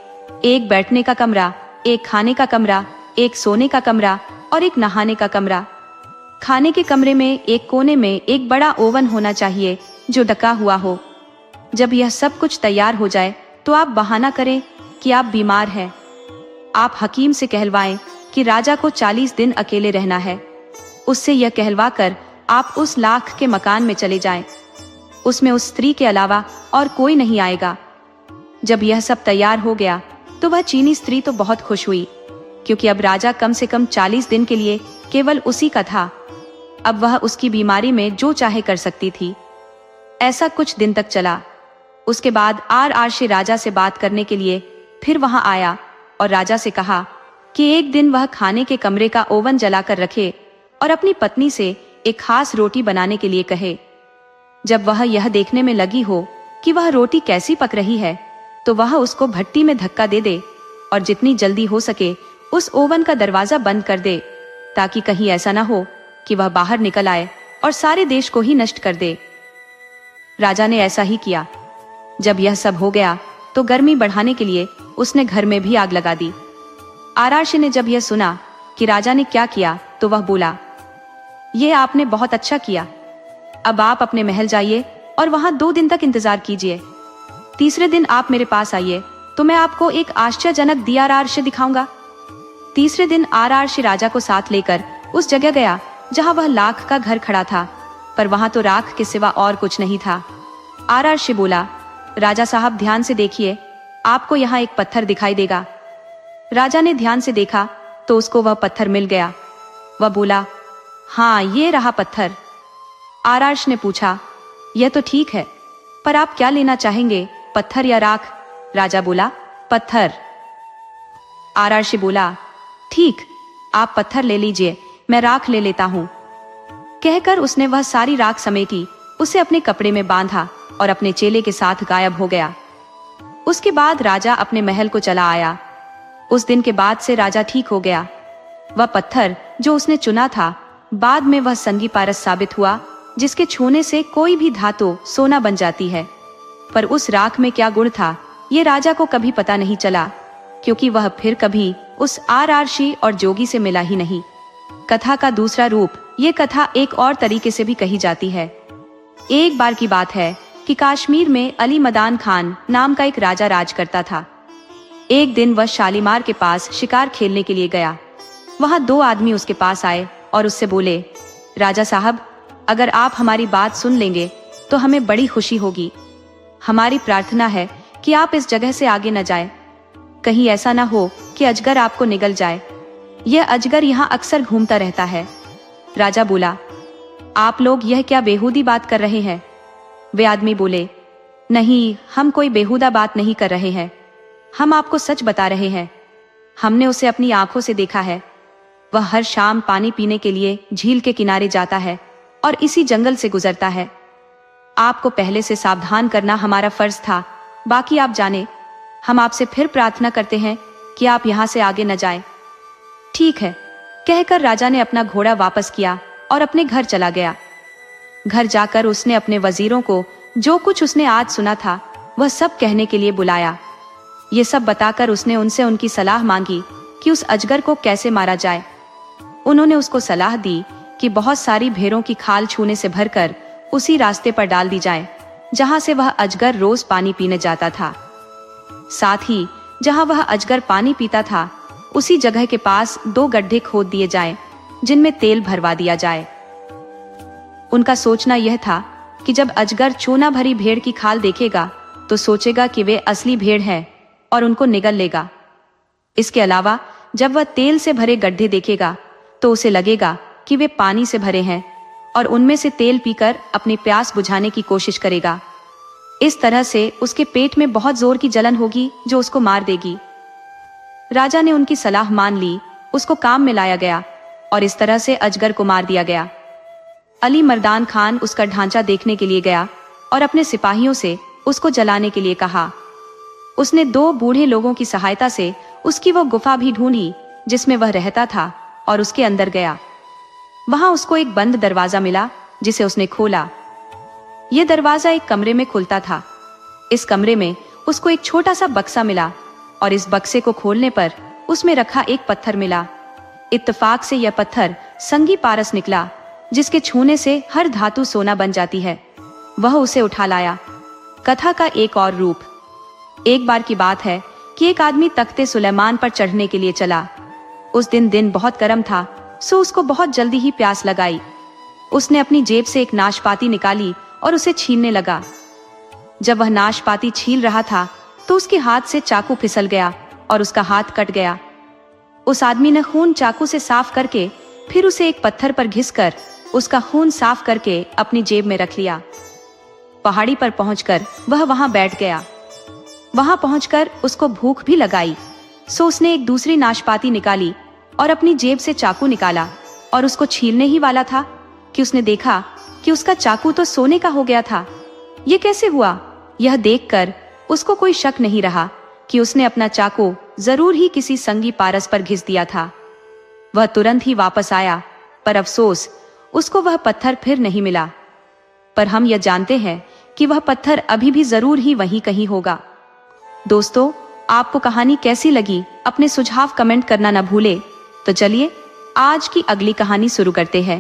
एक बैठने का कमरा, एक खाने का कमरा, एक सोने का कमरा और एक नहाने का कमरा। खाने के कमरे में एक कोने में एक बड़ा ओवन होना चाहिए जो ढका हुआ हो। जब यह सब कुछ तैयार हो जाए तो आप बहाना करें कि आप बीमार हैं। आप हकीम से कहलवाएं कि राजा को 40 दिन अकेले रहना है। उससे यह कहलवा कर आप उस लाख के मकान में चले जाएं। उसमें उस स्त्री के अलावा और कोई नहीं आएगा। जब यह सब तैयार हो गया तो वह चीनी स्त्री तो बहुत खुश हुई, क्योंकि अब राजा कम से कम 40 दिन के लिए केवल उसी का था। अब वह उसकी बीमारी में जो चाहे कर सकती थी। ऐसा कुछ दिन तक चला। उसके बाद आरआरशी राजा से बात करने के लिए फिर वहां आया और राजा से कहा कि एक दिन वह खाने के कमरे का ओवन जलाकर रखे और अपनी पत्नी से एक खास रोटी बनाने के लिए कहे। जब वह यह देखने में लगी हो कि वह रोटी कैसी पक रही है, तो वह उसको भट्टी में धक्का दे दे और जितनी जल्दी हो सके उस ओवन का दरवाजा बंद कर दे, ताकि कहीं ऐसा ना हो कि वह बाहर निकल आए और सारे देश को ही नष्ट कर दे। राजा ने ऐसा ही किया। जब यह सब हो गया तो गर्मी बढ़ाने के लिए उसने घर में भी आग लगा दी। आरआरशी ने जब यह सुना कि राजा ने क्या किया तो वह बोला, ये आपने बहुत अच्छा किया। अब आप अपने महल जाइए और वहां 2 दिन तक इंतजार कीजिए। तीसरे दिन आप मेरे पास आइए तो मैं आपको एक आश्चर्यजनक दियारार्श दिखाऊंगा। तीसरे दिन आरआरशी राजा को साथ लेकर उस जगह गया जहां वह लाख का घर खड़ा था, पर वहां तो राख के सिवा और कुछ नहीं था। आरआरशी बोला, राजा साहब ध्यान से देखिए, आपको यहाँ एक पत्थर दिखाई देगा। राजा ने ध्यान से देखा तो उसको वह पत्थर मिल गया। वह बोला, हाँ ये रहा पत्थर। आरआरश ने पूछा, यह तो ठीक है, पर आप क्या लेना चाहेंगे, पत्थर या राख? राजा बोला, पत्थर। आरआरशी बोला, ठीक, आप पत्थर ले लीजिए, मैं राख ले लेता हूं। कहकर उसने वह सारी राख समेटी, उसे अपने कपड़े में बांधा और अपने चेले के साथ गायब हो गया। उसके बाद राजा अपने महल को चला आया। उस दिन के बाद से राजा ठीक हो गया। वह पत्थर जो उसने चुना था, बाद में वह संगी पारस साबित हुआ, जिसके छूने से कोई भी धातु सोना बन जाती है। पर उस राख में क्या गुण था, ये राजा को कभी पता नहीं चला, क्योंकि वह फिर कभी उस आरआरशी और जोगी से मिला ही नहीं। कथा का दूसरा रूप, ये कथा एक और तरीके से भी कही जाती है। एक बार की बात है कि कश्मीर में अली मदान खान नाम का एक राजा राज करता था। एक दिन वह शालीमार के पास शिकार खेलने के लिए गया। वहां 2 आदमी उसके पास आए और उससे बोले, राजा साहब, अगर आप हमारी बात सुन लेंगे तो हमें बड़ी खुशी होगी। हमारी प्रार्थना है कि आप इस जगह से आगे न जाए। कहीं ऐसा ना हो कि अजगर आपको निगल जाए। यह अजगर यहाँ अक्सर घूमता रहता है। राजा बोला, आप लोग यह क्या बेहूदी बात कर रहे हैं? वे आदमी बोले, नहीं, हम कोई बेहुदा बात नहीं कर रहे हैं, हम आपको सच बता रहे हैं। हमने उसे अपनी आंखों से देखा है। वह हर शाम पानी पीने के लिए झील के किनारे जाता है और इसी जंगल से गुजरता है। आपको पहले से सावधान करना हमारा फर्ज था, बाकी आप जाने। हम आपसे फिर प्रार्थना करते हैं कि आप यहाँ से आगे न जाएं। ठीक है, कहकर राजा ने अपना घोड़ा वापस किया और अपने घर चला गया। घर जाकर उसने अपने वजीरों को जो कुछ उसने आज सुना था वह सब कहने के लिए बुलाया। ये सब बताकर उसने उनसे उनकी सलाह मांगी कि उस अजगर को कैसे मारा जाए। उन्होंने उसको सलाह दी कि बहुत सारी भेड़ों की खाल छूने से भरकर उसी रास्ते पर डाल दी जाए जहां से वह अजगर रोज पानी पीने जाता था। साथ ही जहां वह अजगर पानी पीता था, उसी जगह के पास 2 गड्ढे खोद दिए जाएं, जिनमें तेल भरवा दिया जाए। उनका सोचना यह था कि जब अजगर चूना भरी भेड़ की खाल देखेगा तो सोचेगा कि वे असली भेड़ हैं और उनको निगल लेगा। इसके अलावा जब वह तेल से भरे गड्ढे देखेगा तो उसे लगेगा कि वे पानी से भरे हैं और उनमें से तेल पीकर अपनी प्यास बुझाने की कोशिश करेगा। इस तरह से उसके पेट में बहुत जोर की जलन होगी जो उसको मार देगी। राजा ने उनकी सलाह मान ली, उसको काम में लाया गया और इस तरह से अजगर को मार दिया गया। अली मर्दान खान उसका ढांचा देखने के लिए गया और अपने सिपाहियों से उसको जलाने के लिए कहा। उसने 2 बूढ़े लोगों की सहायता से उसकी वो गुफा भी ढूंढी जिसमें वह रहता था और उसके अंदर गया। वहां उसको एक बंद दरवाजा मिला जिसे उसने खोला। यह दरवाजा एक कमरे में खुलता था। इस कमरे में उसको एक छोटा सा बक्सा मिला और इस बक्से को खोलने पर उसमें रखा एक पत्थर मिला। इत्तेफाक से यह पत्थर संगी पारस निकला, जिसके छूने से हर धातु सोना बन जाती है। वह उसे उठा लाया। कथा का एक और रूप। एक बार की बात है कि एक आदमी तख्ते सुलेमान पर चढ़ने के लिए चला। उस दिन बहुत गर्म था, सो उसको बहुत जल्दी ही प्यास लगाई। उसने अपनी जेब से एक नाशपाती निकाली और उसे छीलने लगा। जब वह नाशपाती छील रहा था तो उसके हाथ से चाकू फिसल गया और उसका हाथ कट गया। उस आदमी ने खून चाकू से साफ करके फिर उसे एक पत्थर पर घिसकर उसका खून साफ करके अपनी जेब में रख लिया। पहाड़ी पर पहुंचकर वह वहां बैठ गया। वहां पहुंचकर उसको भूख भी लगाई, सो उसने एक दूसरी नाशपाती निकाली और अपनी जेब से चाकू निकाला और उसको छीलने ही वाला था कि उसने देखा कि उसका चाकू तो सोने का हो गया था। ये कैसे हुआ? यह देखकर उसको कोई शक नहीं रहा कि उसने अपना चाकू जरूर ही किसी संगी पारस पर घिस दिया था। वह तुरंत ही वापस आया, पर अफसोस उसको वह पत्थर फिर नहीं मिला। पर हम यह जानते हैं कि वह पत्थर अभी भी जरूर ही वहीं कहीं होगा। दोस्तों, आपको कहानी कैसी लगी? अपने सुझाव कमेंट करना न भूले। तो चलिए आज की अगली कहानी शुरू करते हैं।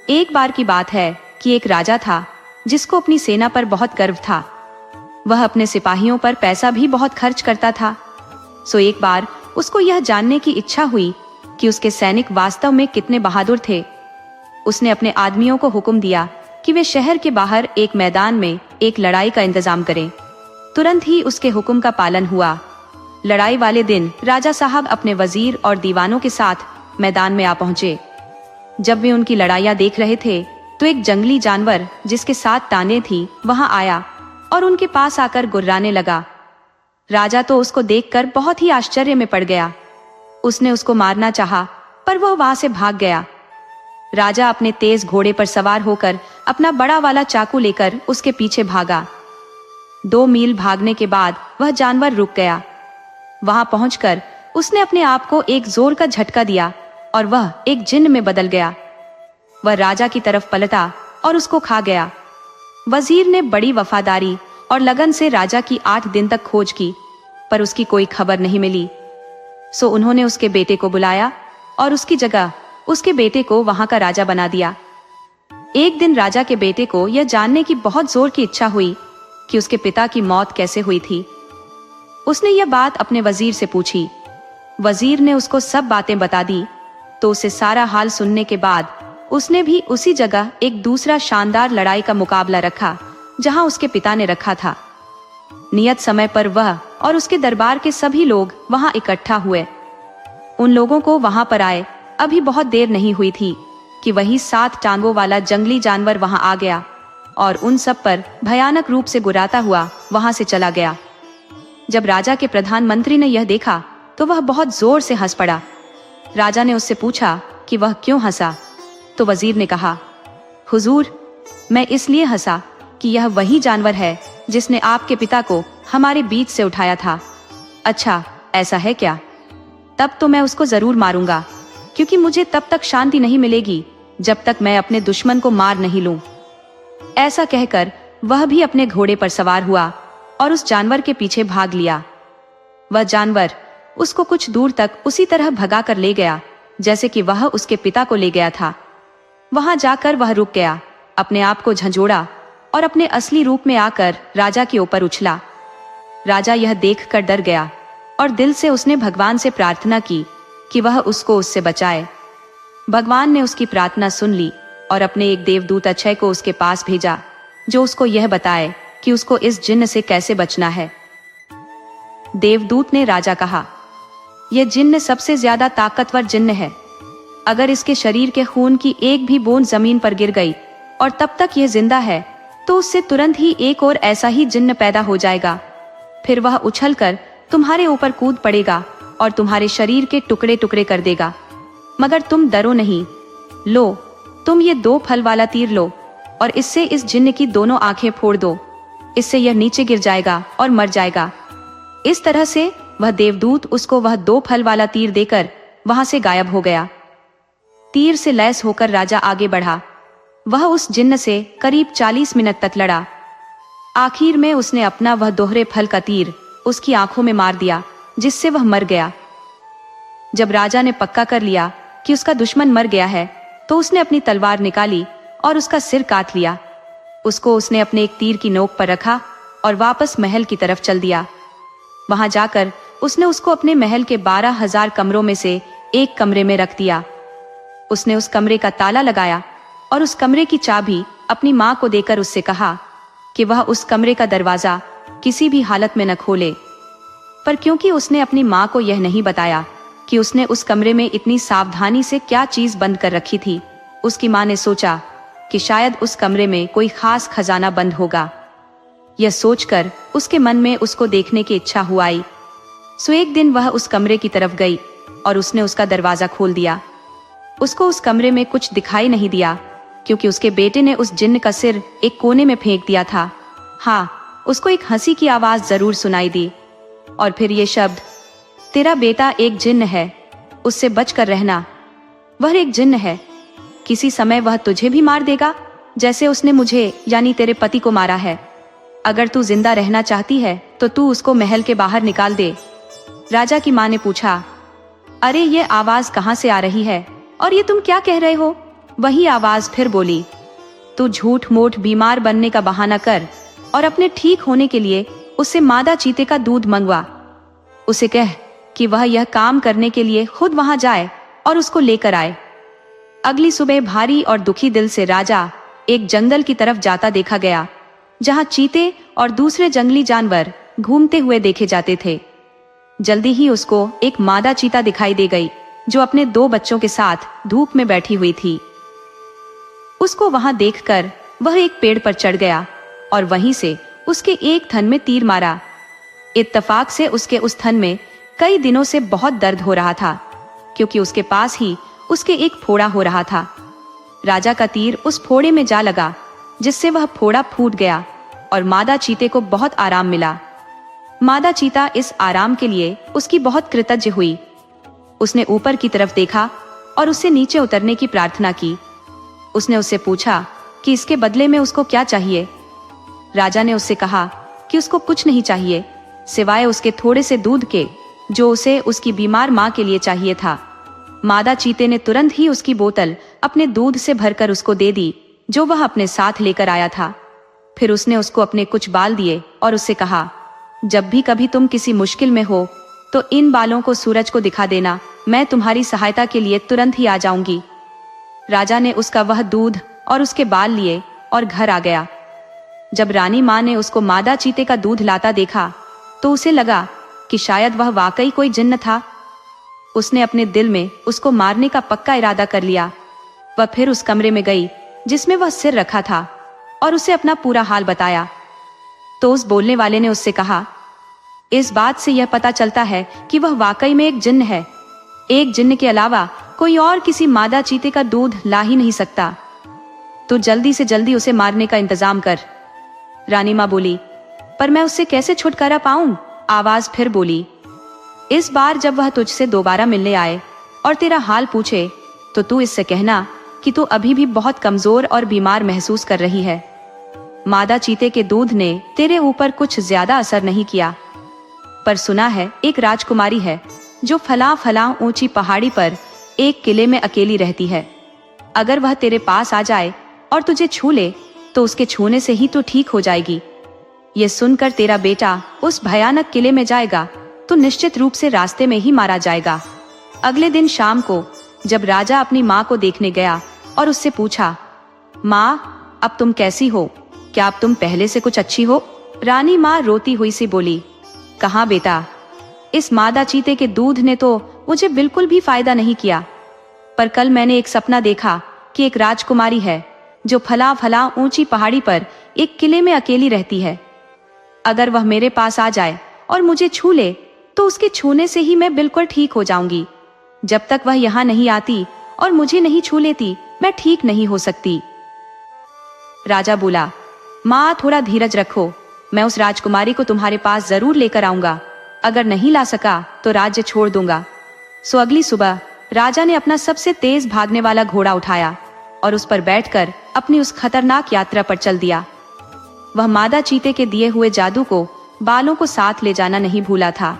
एक बार की बात है कि एक राजा था जिसको अपनी सेना पर बहुत गर्व था। वह अपने सिपाहियों पर पैसा भी बहुत खर्च करता था। सो एक बार उसको यह जानने की इच्छा हुई कि उसके सैनिक वास्तव में कितने बहादुर थे। उसने अपने आदमियों को हुक्म दिया कि वे शहर के बाहर एक मैदान में एक लड़ाई का इंतजाम करें। तुरंत ही उसके हुक्म का पालन हुआ। लड़ाई वाले दिन राजा साहब अपने वजीर और दीवानों के साथ मैदान में आ पहुंचे। जब वे उनकी लड़ाइयां देख रहे थे तो एक जंगली जानवर जिसके 7 टांगें थी वहां आया और उनके पास आकर गुर्राने लगा। राजा तो उसको देखकर बहुत ही आश्चर्य में पड़ गया। उसने उसको मारना चाहा, पर वह वहां से भाग गया। राजा अपने तेज घोड़े पर सवार होकर अपना बड़ा वाला चाकू लेकर उसके पीछे भागा। 2 मील भागने के बाद वह जानवर रुक गया। वहां पहुंचकर उसने अपने आप को एक जोर का झटका दिया और वह एक जिन्न में बदल गया। वह राजा की तरफ पलटा और उसको खा गया। वजीर ने बड़ी वफादारी और लगन से राजा की 8 दिन तक खोज की, पर उसकी कोई खबर नहीं मिली। सो उन्होंने उसके बेटे को बुलाया और उसकी जगह उसके बेटे को वहां का राजा बना दिया। एक दिन राजा के बेटे को यह जानने की बहुत जोर की इच्छा हुई कि उसके पिता की मौत कैसे हुई थी। उसने यह बात अपने वजीर से पूछी। वजीर ने उसको सब बातें बता दी। तो उसे सारा हाल सुनने के बाद उसने भी उसी जगह एक दूसरा शानदार लड़ाई का मुकाबला रखा जहां उसके पिता ने रखा था। नियत समय पर वह और उसके दरबार के सभी लोग वहां इकट्ठा हुए। उन लोगों को वहां पर आए अभी बहुत देर नहीं हुई थी कि वही 7 टांगों वाला जंगली जानवर वहां आ गया और उन सब पर भयानक रूप से गुर्राता हुआ वहां से चला गया। जब राजा के प्रधानमंत्री ने यह देखा तो वह बहुत जोर से हंस पड़ा। राजा ने उससे पूछा कि वह क्यों हंसा। तो वजीर ने कहा, हुजूर, मैं इसलिए हंसा कि यह वही जानवर है जिसने आपके पिता को हमारे बीच से उठाया था। अच्छा, ऐसा है क्या? तब तो मैं उसको जरूर मारूंगा, क्योंकि मुझे तब तक शांति नहीं मिलेगी जब तक मैं अपने दुश्मन को मार नहीं लूं। ऐसा कहकर वह भी अपने घोड़े पर सवार हुआ और उस जानवर के पीछे भाग लिया। वह जानवर उसको कुछ दूर तक उसी तरह भगा कर ले गया जैसे कि वह उसके पिता को ले गया था। वहां जाकर वह रुक गया, अपने आप को झंझोड़ा और अपने असली रूप में आकर राजा के ऊपर उछला। राजा यह देखकर डर गया और दिल से उसने भगवान से प्रार्थना की कि वह उसको उससे बचाए। भगवान ने उसकी प्रार्थना सुन ली और अपने एक देवदूत अक्षय को उसके पास भेजा, जो उसको यह बताए कि उसको इस जिन्न से कैसे बचना है। देवदूत ने राजा कहा, यह जिन्न सबसे ज्यादा ताकतवर जिन्न है। अगर इसके शरीर के खून की एक भी बूंद जमीन पर गिर गई और तब तक यह जिंदा है तो उससे तुरंत ही एक और ऐसा ही जिन्न पैदा हो जाएगा। फिर वह उछलकर तुम्हारे ऊपर कूद पड़ेगा और तुम्हारे शरीर के टुकड़े टुकड़े कर देगा। मगर तुम डरो नहीं। लो, तुम ये 2 फल वाला तीर लो और इससे इस जिन्न की दोनों आंखें फोड़ दो। इससे यह नीचे गिर जाएगा और मर जाएगा। इस तरह से वह देवदूत उसको वह 2 फल वाला तीर देकर वहां से गायब हो गया। तीर से लैस होकर राजा आगे बढ़ा। वह उस जिन्न से करीब 40 मिनट तक लड़ा। आखिर में उसने अपना वह दोहरे फल का तीर उसकी आंखों में मार दिया, जिससे वह मर गया। जब राजा ने पक्का कर लिया कि उसका दुश्मन मर गया है तो उसने अपनी तलवार निकाली और उसका सिर काट लिया। उसको उसने अपने एक तीर की नोक पर रखा और वापस महल की तरफ चल दिया। वहां जाकर उसने उसको अपने महल के 12,000 कमरों में से एक कमरे में रख दिया। उसने उस कमरे का ताला लगाया और उस कमरे की चाबी अपनी माँ को देकर उससे कहा कि वह उस कमरे का दरवाजा किसी भी हालत में न खोले। पर क्योंकि उसने अपनी माँ को यह नहीं बताया कि उसने उस कमरे में इतनी सावधानी से क्या चीज बंद कर रखी थी, उसकी माँ ने सोचा कि शायद उस कमरे में कोई खास खजाना बंद होगा। यह सोचकर उसके मन में उसको देखने की इच्छा हुआ आई। सो एक दिन वह उस कमरे की तरफ गई और उसने उसका दरवाजा खोल दिया। उसको उस कमरे में कुछ दिखाई नहीं दिया क्योंकि उसके बेटे ने उस जिन्न का सिर एक कोने में फेंक दिया था। हाँ, उसको एक हंसी की आवाज जरूर सुनाई दी और फिर ये शब्द, तेरा बेटा एक जिन्न है, उससे बचकर रहना। वह एक जिन्न है, किसी समय वह तुझे भी मार देगा जैसे उसने मुझे यानी तेरे पति को मारा है। अगर तू जिंदा रहना चाहती है तो तू उसको महल के बाहर निकाल दे। राजा की माँ ने पूछा, अरे ये आवाज कहाँ से आ रही है और ये तुम क्या कह रहे हो? वही आवाज फिर बोली, तू झूठ मूठ बीमार बनने का बहाना कर और अपने ठीक होने के लिए उससे मादा चीते का दूध मंगवा। उसे कह कि वह यह काम करने के लिए खुद वहां जाए और उसको लेकर आए। अगली सुबह भारी और दुखी दिल से राजा एक जंगल की तरफ जाता देखा गया जहां चीते और दूसरे जंगली जानवर घूमते हुए देखे जाते थे। जल्दी ही उसको एक मादा चीता दिखाई दे गई जो अपने 2 बच्चों के साथ धूप में बैठी हुई थी। उसको वहां देखकर वह एक पेड़ पर चढ़ गया और वहीं से उसके एक थन में तीर मारा। इत्तेफाक से उसके उस थन में कई दिनों से बहुत दर्द हो रहा था क्योंकि उसके पास ही उसके एक फोड़ा हो रहा था। राजा का तीर उस फोड़े में जा लगा जिससे वह फोड़ा फूट गया और मादा चीते को बहुत आराम मिला। मादा चीता इस आराम के लिए उसकी बहुत कृतज्ञ हुई। उसने ऊपर की तरफ देखा और उससे नीचे उतरने की प्रार्थना की। उसने उससे पूछा कि इसके बदले में उसको क्या चाहिए। राजा ने उससे कहा कि उसको कुछ नहीं चाहिए सिवाय उसके थोड़े से दूध के जो उसे उसकी बीमार माँ के लिए चाहिए था। मादा चीते ने तुरंत ही उसकी बोतल अपने दूध से भरकर उसको दे दी जो वह अपने साथ लेकर आया था। फिर उसने उसको अपने कुछ बाल दिए और उससे कहा, जब भी कभी तुम किसी मुश्किल में हो तो इन बालों को सूरज को दिखा देना, मैं तुम्हारी सहायता के लिए तुरंत ही आ जाऊंगी। राजा ने उसका वह दूध और उसके बाल लिए और घर आ गया। जब रानी माँ ने उसको मादा चीते का दूध लाता देखा तो उसे लगा कि शायद वह वाकई कोई जिन्न था। उसने अपने दिल में उसको मारने का पक्का इरादा कर लिया। वह फिर उस कमरे में गई जिसमें वह सिर रखा था और उसे अपना पूरा हाल बताया। तो उस बोलने वाले ने उससे कहा, इस बात से यह पता चलता है कि वह वाकई में एक जिन्न है। एक जिन्न के अलावा कोई और किसी मादा चीते का दूध ला ही नहीं सकता। तो जल्दी से जल्दी उसे मारने का इंतजाम कर। रानी माँ बोली, पर मैं उससे कैसे छुटकारा पाऊं? आवाज फिर बोली, इस बार जब वह तुझसे दोबारा मिलने आए और तेरा हाल पूछे तो तू इससे कहना कि तू अभी भी बहुत कमजोर और बीमार महसूस कर रही है। मादा चीते के दूध ने तेरे ऊपर कुछ ज्यादा असर नहीं किया, पर सुना है एक राजकुमारी है जो फला ऊंची पहाड़ी पर एक किले में अकेली रहती है। अगर वह तेरे पास आ जाए और तुझे छू ले तो उसके छूने से ही तू ठीक हो जाएगी। ये सुनकर तेरा बेटा उस भयानक किले में जाएगा तो निश्चित रूप से रास्ते में ही मारा जाएगा। अगले दिन शाम को जब राजा अपनी माँ को देखने गया और उससे पूछा, माँ अब तुम कैसी हो? क्या अब तुम पहले से कुछ अच्छी हो? रानी माँ रोती हुई सी बोली, कहाँ बेटा, इस मादा चीते के दूध ने तो मुझे बिल्कुल भी फायदा नहीं किया। पर कल मैंने एक सपना देखा कि एक राजकुमारी है जो फला ऊंची पहाड़ी पर एक किले में अकेली रहती है। अगर वह मेरे पास आ जाए और मुझे छू ले तो उसके छूने से ही मैं बिल्कुल ठीक हो जाऊंगी। जब तक वह यहाँ नहीं आती और मुझे नहीं छू लेती मैं ठीक नहीं हो सकती। राजा बोला, माँ थोड़ा धीरज रखो, मैं उस राजकुमारी को तुम्हारे पास जरूर लेकर आऊंगा। अगर नहीं ला सका तो राज्य छोड़ दूंगा। सो अगली सुबह राजा ने अपना सबसे तेज भागने वाला घोड़ा उठाया और उस पर बैठकर अपनी उस खतरनाक यात्रा पर चल दिया। वह मादा चीते के दिए हुए जादू को, बालों को साथ ले जाना नहीं भूला था।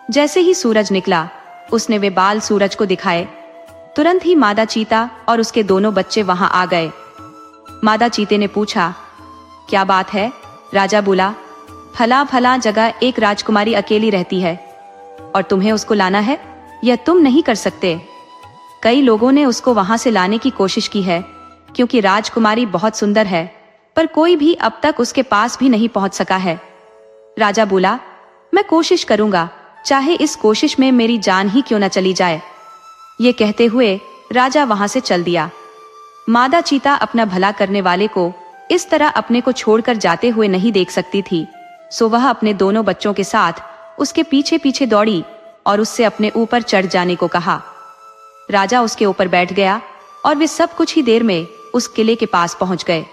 जैसे ही सूरज निकला उसने वे बाल सूरज को दिखाए। तुरंत ही मादा चीता और उसके दोनों बच्चे वहां आ गए। मादा चीते ने पूछा, क्या बात है? राजा बोला, फला फला जगह एक राजकुमारी अकेली रहती है और तुम्हें उसको लाना है, यह तुम नहीं कर सकते। कई लोगों ने उसको वहां से लाने की कोशिश की है क्योंकि राजकुमारी बहुत सुंदर है, पर कोई भी अब तक उसके पास भी नहीं पहुंच सका है। राजा बोला, मैं कोशिश करूंगा, चाहे इस कोशिश में मेरी जान ही क्यों न चली जाए। ये कहते हुए राजा वहां से चल दिया। मादा चीता अपना भला करने वाले को इस तरह अपने को छोड़कर जाते हुए नहीं देख सकती थी, सो वह अपने दोनों बच्चों के साथ उसके पीछे पीछे दौड़ी और उससे अपने ऊपर चढ़ जाने को कहा। राजा उसके ऊपर बैठ गया और वे सब कुछ ही देर में उस किले के पास पहुंच गए।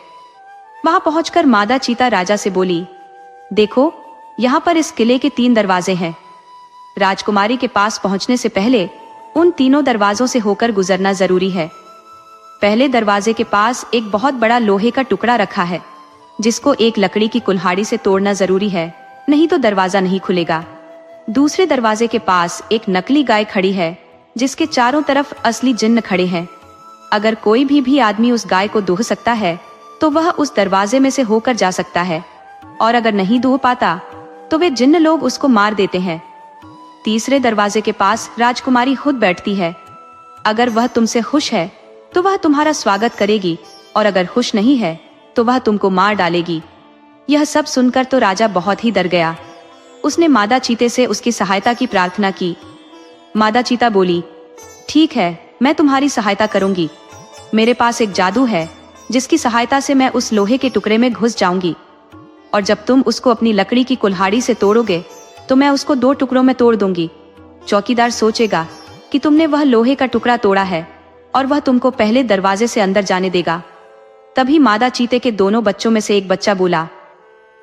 वहां पहुंचकर मादा चीता राजा से बोली, देखो, यहाँ पर इस किले के 3 दरवाजे हैं। राजकुमारी के पास पहुंचने से पहले उन तीनों दरवाजों से होकर गुजरना जरूरी है। पहले दरवाजे के पास एक बहुत बड़ा लोहे का टुकड़ा रखा है, जिसको एक लकड़ी की कुल्हाड़ी से तोड़ना जरूरी है, नहीं तो दरवाजा नहीं खुलेगा। दूसरे दरवाजे के पास एक नकली गाय खड़ी है, जिसके चारों तरफ असली जिन्न खड़े हैं। अगर कोई भी आदमी उस गाय को दूह सकता है तो वह उस दरवाजे में से होकर जा सकता है, और अगर नहीं दूह पाता तो वे जिन्न लोग उसको मार देते हैं। तीसरे दरवाजे के पास राजकुमारी खुद बैठती है। अगर वह तुमसे खुश है तो वह तुम्हारा स्वागत करेगी, और अगर खुश नहीं है तो वह तुमको मार डालेगी। यह सब सुनकर तो राजा बहुत ही डर गया। उसने मादा चीते से उसकी सहायता की प्रार्थना की। मादा चीता बोली, ठीक है, मैं तुम्हारी सहायता करूंगी। मेरे पास एक जादू है जिसकी सहायता से मैं उस लोहे के टुकड़े में घुस जाऊंगी, और जब तुम उसको अपनी लकड़ी की कुल्हाड़ी से तोड़ोगे तो मैं उसको 2 टुकड़ों में तोड़ दूंगी। चौकीदार सोचेगा कि तुमने वह लोहे का टुकड़ा तोड़ा है और वह तुमको पहले दरवाजे से अंदर जाने देगा। तभी मादा चीते के दोनों बच्चों में से एक बच्चा बोला,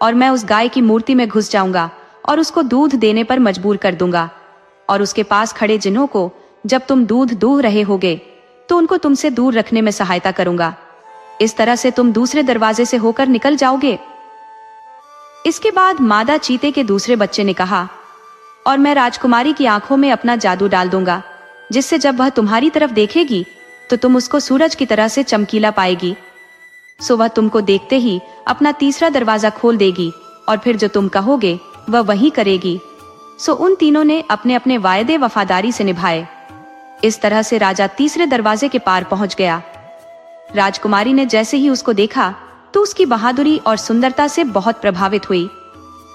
और मैं उस गाय की मूर्ति में घुस जाऊंगा और उसको दूध देने पर मजबूर कर दूंगा, और उसके पास खड़े जिन्हों को जब तुम दूध दूह रहे होगे तो उनको तुमसे दूर रखने में सहायता करूंगा। इस तरह से तुम दूसरे दरवाजे से होकर निकल जाओगे। इसके बाद मादा चीते के दूसरे बच्चे ने कहा, और मैं राजकुमारी की आंखों में अपना जादू डाल दूंगा, जिससे जब वह तुम्हारी तरफ देखेगी तो तुम उसको सूरज की तरह से चमकीला पाएगी। सो वह तुमको देखते ही अपना तीसरा दरवाजा खोल देगी, और फिर जो तुम कहोगे वह वही करेगी। सो उन तीनों ने अपने अपने वायदे वफादारी से निभाए। इस तरह से राजा तीसरे दरवाजे के पार पहुंच गया। राजकुमारी ने जैसे ही उसको देखा तो उसकी बहादुरी और सुंदरता से बहुत प्रभावित हुई।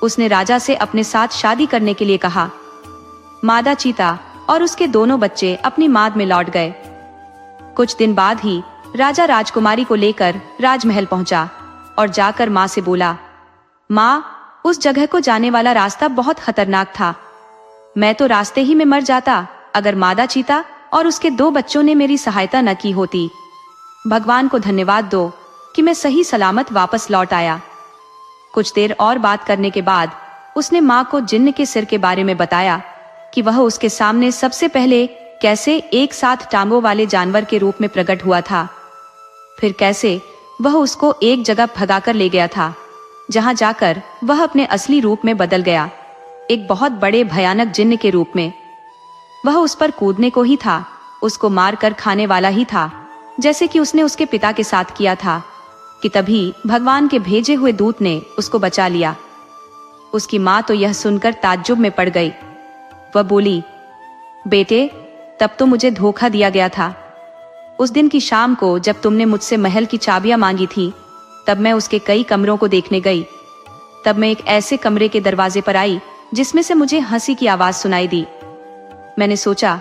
उसने राजा से अपने साथ शादी करने के लिए कहा। मादा चीता और उसके दोनों बच्चे अपनी माद में लौट गए। कुछ दिन बाद ही राजा राजकुमारी को लेकर राजमहल पहुंचा और जाकर माँ से बोला, माँ, उस जगह को जाने वाला रास्ता बहुत खतरनाक था। मैं तो रास्ते ही में मर जाता अगर मादा चीता और उसके 2 बच्चों ने मेरी सहायता न की होती। भगवान को धन्यवाद दो कि मैं सही सलामत वापस लौट आया। कुछ देर और बात करने के बाद उसने माँ को जिन्न के सिर के बारे में बताया कि वह उसके सामने सबसे पहले कैसे एक साथ टांगों वाले जानवर के रूप में प्रकट हुआ था, फिर कैसे वह उसको एक जगह भगाकर ले गया था, जहां जाकर वह अपने असली रूप में बदल गया, एक बहुत बड़े भयानक जिन्न के रूप में। वह उस पर कूदने को ही था, उसको मार कर खाने वाला ही था, जैसे कि उसने उसके पिता के साथ किया था, कि तभी भगवान के भेजे हुए दूत ने उसको बचा लिया। उसकी माँ तो यह सुनकर ताज्जुब में पड़ गई। वह बोली, बेटे, तब तो मुझे धोखा दिया गया था। उस दिन की शाम को जब तुमने मुझसे महल की चाबियां मांगी थी, तब मैं उसके कई कमरों को देखने गई। तब मैं एक ऐसे कमरे के दरवाजे पर आई जिसमें से मुझे हंसी की आवाज सुनाई दी। मैंने सोचा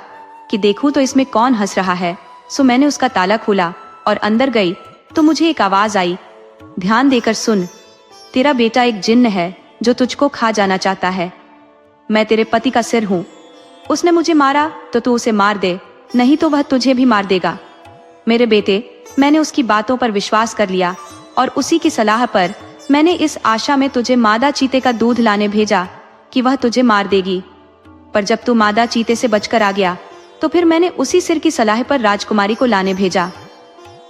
कि देखूं तो इसमें कौन हंस रहा है, सो मैंने उसका ताला खोला और अंदर गई तो मुझे एक आवाज आई, ध्यान देकर सुन, तेरा बेटा एक जिन्न है जो तुझको खा जाना चाहता है। मैं तेरे पति का सिर हूं। उसने मुझे मारा तो तू उसे मार दे, नहीं तो वह तुझे भी मार देगा। मेरे बेटे, मैंने उसकी बातों पर विश्वास कर लिया और उसी की सलाह पर मैंने इस आशा में तुझे मादा चीते का दूध लाने भेजा कि वह तुझे मार देगी। पर जब तू मादा चीते से बचकर आ गया तो फिर मैंने उसी सिर की सलाह पर राजकुमारी को लाने भेजा।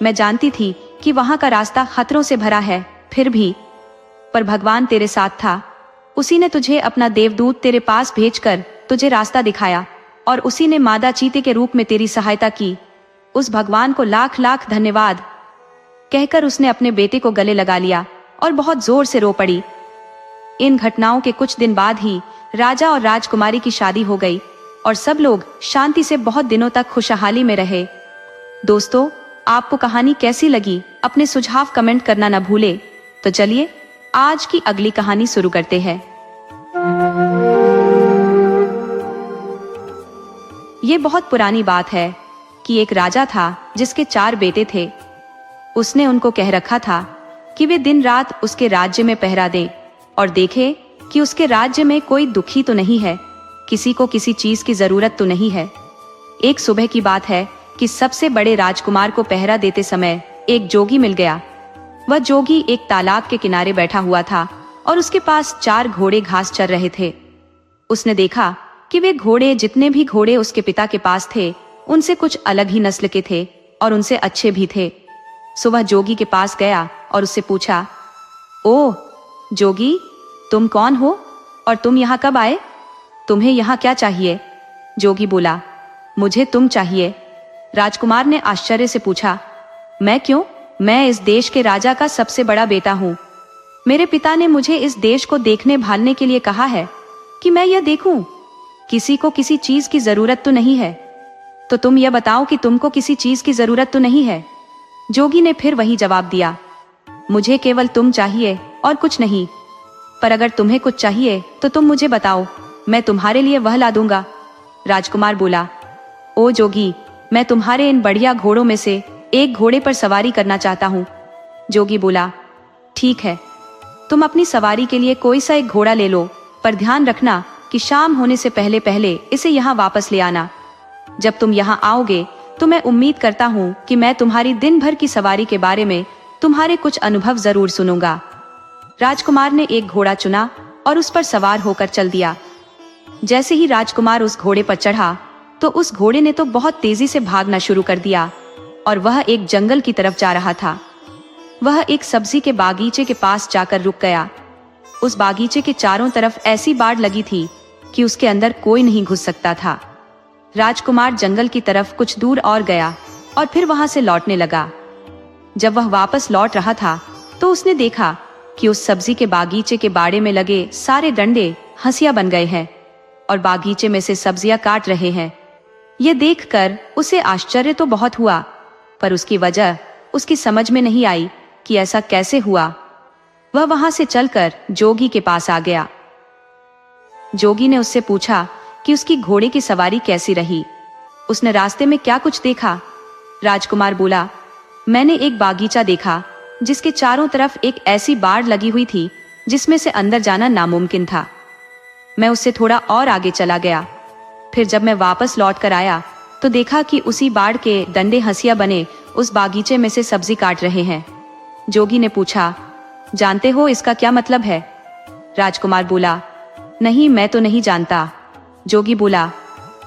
मैं जानती थी कि वहां का रास्ता खतरों से भरा है, फिर भी पर भगवान तेरे साथ था। उसी ने तुझे अपना देवदूत तेरे पास भेजकर तुझे रास्ता दिखाया और उसी ने मादा चीते के रूप में तेरी सहायता की। उस भगवान को लाख लाख धन्यवाद। कहकर उसने अपने बेटे को गले लगा लिया और बहुत जोर से रो पड़ी। इन घटनाओं के कुछ दिन बाद ही राजा और राजकुमारी की शादी हो गई और सब लोग शांति से बहुत दिनों तक खुशहाली में रहे। दोस्तों, आपको कहानी कैसी लगी? अपने सुझाव कमेंट करना न भूले। तो चलिए आज की अगली कहानी शुरू करते हैं। ये बहुत पुरानी बात है कि एक राजा था जिसके 4 बेटे थे। उसने उनको कह रखा था कि वे दिन रात उसके राज्य में पहरा दें और देखें कि उसके राज्य में कोई दुखी तो नहीं है, किसी को किसी चीज की जरूरत तो नहीं है। एक सुबह की बात है कि सबसे बड़े राजकुमार को पहरा देते समय एक जोगी मिल गया। वह जोगी एक तालाब के किनारे बैठा हुआ था और उसके पास 4 घोड़े घास चर रहे थे। उसने देखा कि वे घोड़े, जितने भी घोड़े उसके पिता के पास थे, उनसे कुछ अलग ही नस्ल के थे और उनसे अच्छे भी थे। सो वह जोगी के पास गया और उससे पूछा, ओह जोगी, तुम कौन हो और तुम यहाँ कब आए? तुम्हें यहाँ क्या चाहिए? जोगी बोला, मुझे तुम चाहिए। राजकुमार ने आश्चर्य से पूछा, मैं क्यों? मैं इस देश के राजा का सबसे बड़ा बेटा हूँ। मेरे पिता ने मुझे इस देश को देखने भालने के लिए कहा है कि मैं यह देखूं। किसी को किसी चीज की जरूरत तो नहीं है। तो तुम यह बताओ कि तुमको किसी चीज की जरूरत तो नहीं है? जोगी ने फिर वही जवाब दिया, मुझे केवल तुम चाहिए और कुछ नहीं। पर अगर तुम्हें कुछ चाहिए तो तुम मुझे बताओ, मैं तुम्हारे लिए वह ला दूंगा। राजकुमार बोला, ओ जोगी, मैं तुम्हारे इन बढ़िया घोड़ों में से एक घोड़े पर सवारी करना चाहता हूँ। जोगी बोला, ठीक है, तुम अपनी सवारी के लिए कोई सा एक घोड़ा ले लो, पर ध्यान रखना कि शाम होने से पहले पहले इसे यहाँ वापस ले आना। जब तुम यहाँ आओगे तो मैं उम्मीद करता हूँ कि मैं तुम्हारी दिन भर की सवारी के बारे में तुम्हारे कुछ अनुभव जरूर सुनूंगा। राजकुमार ने एक घोड़ा चुना और उस पर सवार होकर चल दिया। जैसे ही राजकुमार उस घोड़े पर चढ़ा तो उस घोड़े ने तो बहुत तेजी से भागना शुरू कर दिया और वह एक जंगल की तरफ जा रहा था। वह एक सब्जी के बागीचे के पास जाकर रुक गया। उस बागीचे के चारों तरफ ऐसी बाड़ लगी थी कि उसके अंदर कोई नहीं घुस सकता था। राजकुमार जंगल की तरफ कुछ दूर और गया और फिर वहां से लौटने लगा। जब वह वापस लौट रहा था तो उसने देखा कि उस सब्जी के बागीचे के बाड़े में लगे सारे डंडे हंसिया बन गए हैं और बागीचे में से सब्जियां काट रहे हैं। ये देखकर उसे आश्चर्य तो बहुत हुआ, पर उसकी वजह उसकी समझ में नहीं आई कि ऐसा कैसे हुआ। वह वहां से चलकर जोगी के पास आ गया। जोगी ने उससे पूछा कि उसकी घोड़े की सवारी कैसी रही, उसने रास्ते में क्या कुछ देखा। राजकुमार बोला, मैंने एक बागीचा देखा जिसके चारों तरफ एक ऐसी बाड़ लगी हुई थी जिसमें से अंदर जाना नामुमकिन था। मैं उससे थोड़ा और आगे चला गया। फिर जब मैं वापस लौट कर आया तो देखा कि उसी बाड़ के डंडे हंसिया बने उस बागीचे में से सब्जी काट रहे हैं। जोगी ने पूछा, जानते हो इसका क्या मतलब है? राजकुमार बोला, नहीं, मैं तो नहीं जानता। जोगी बोला,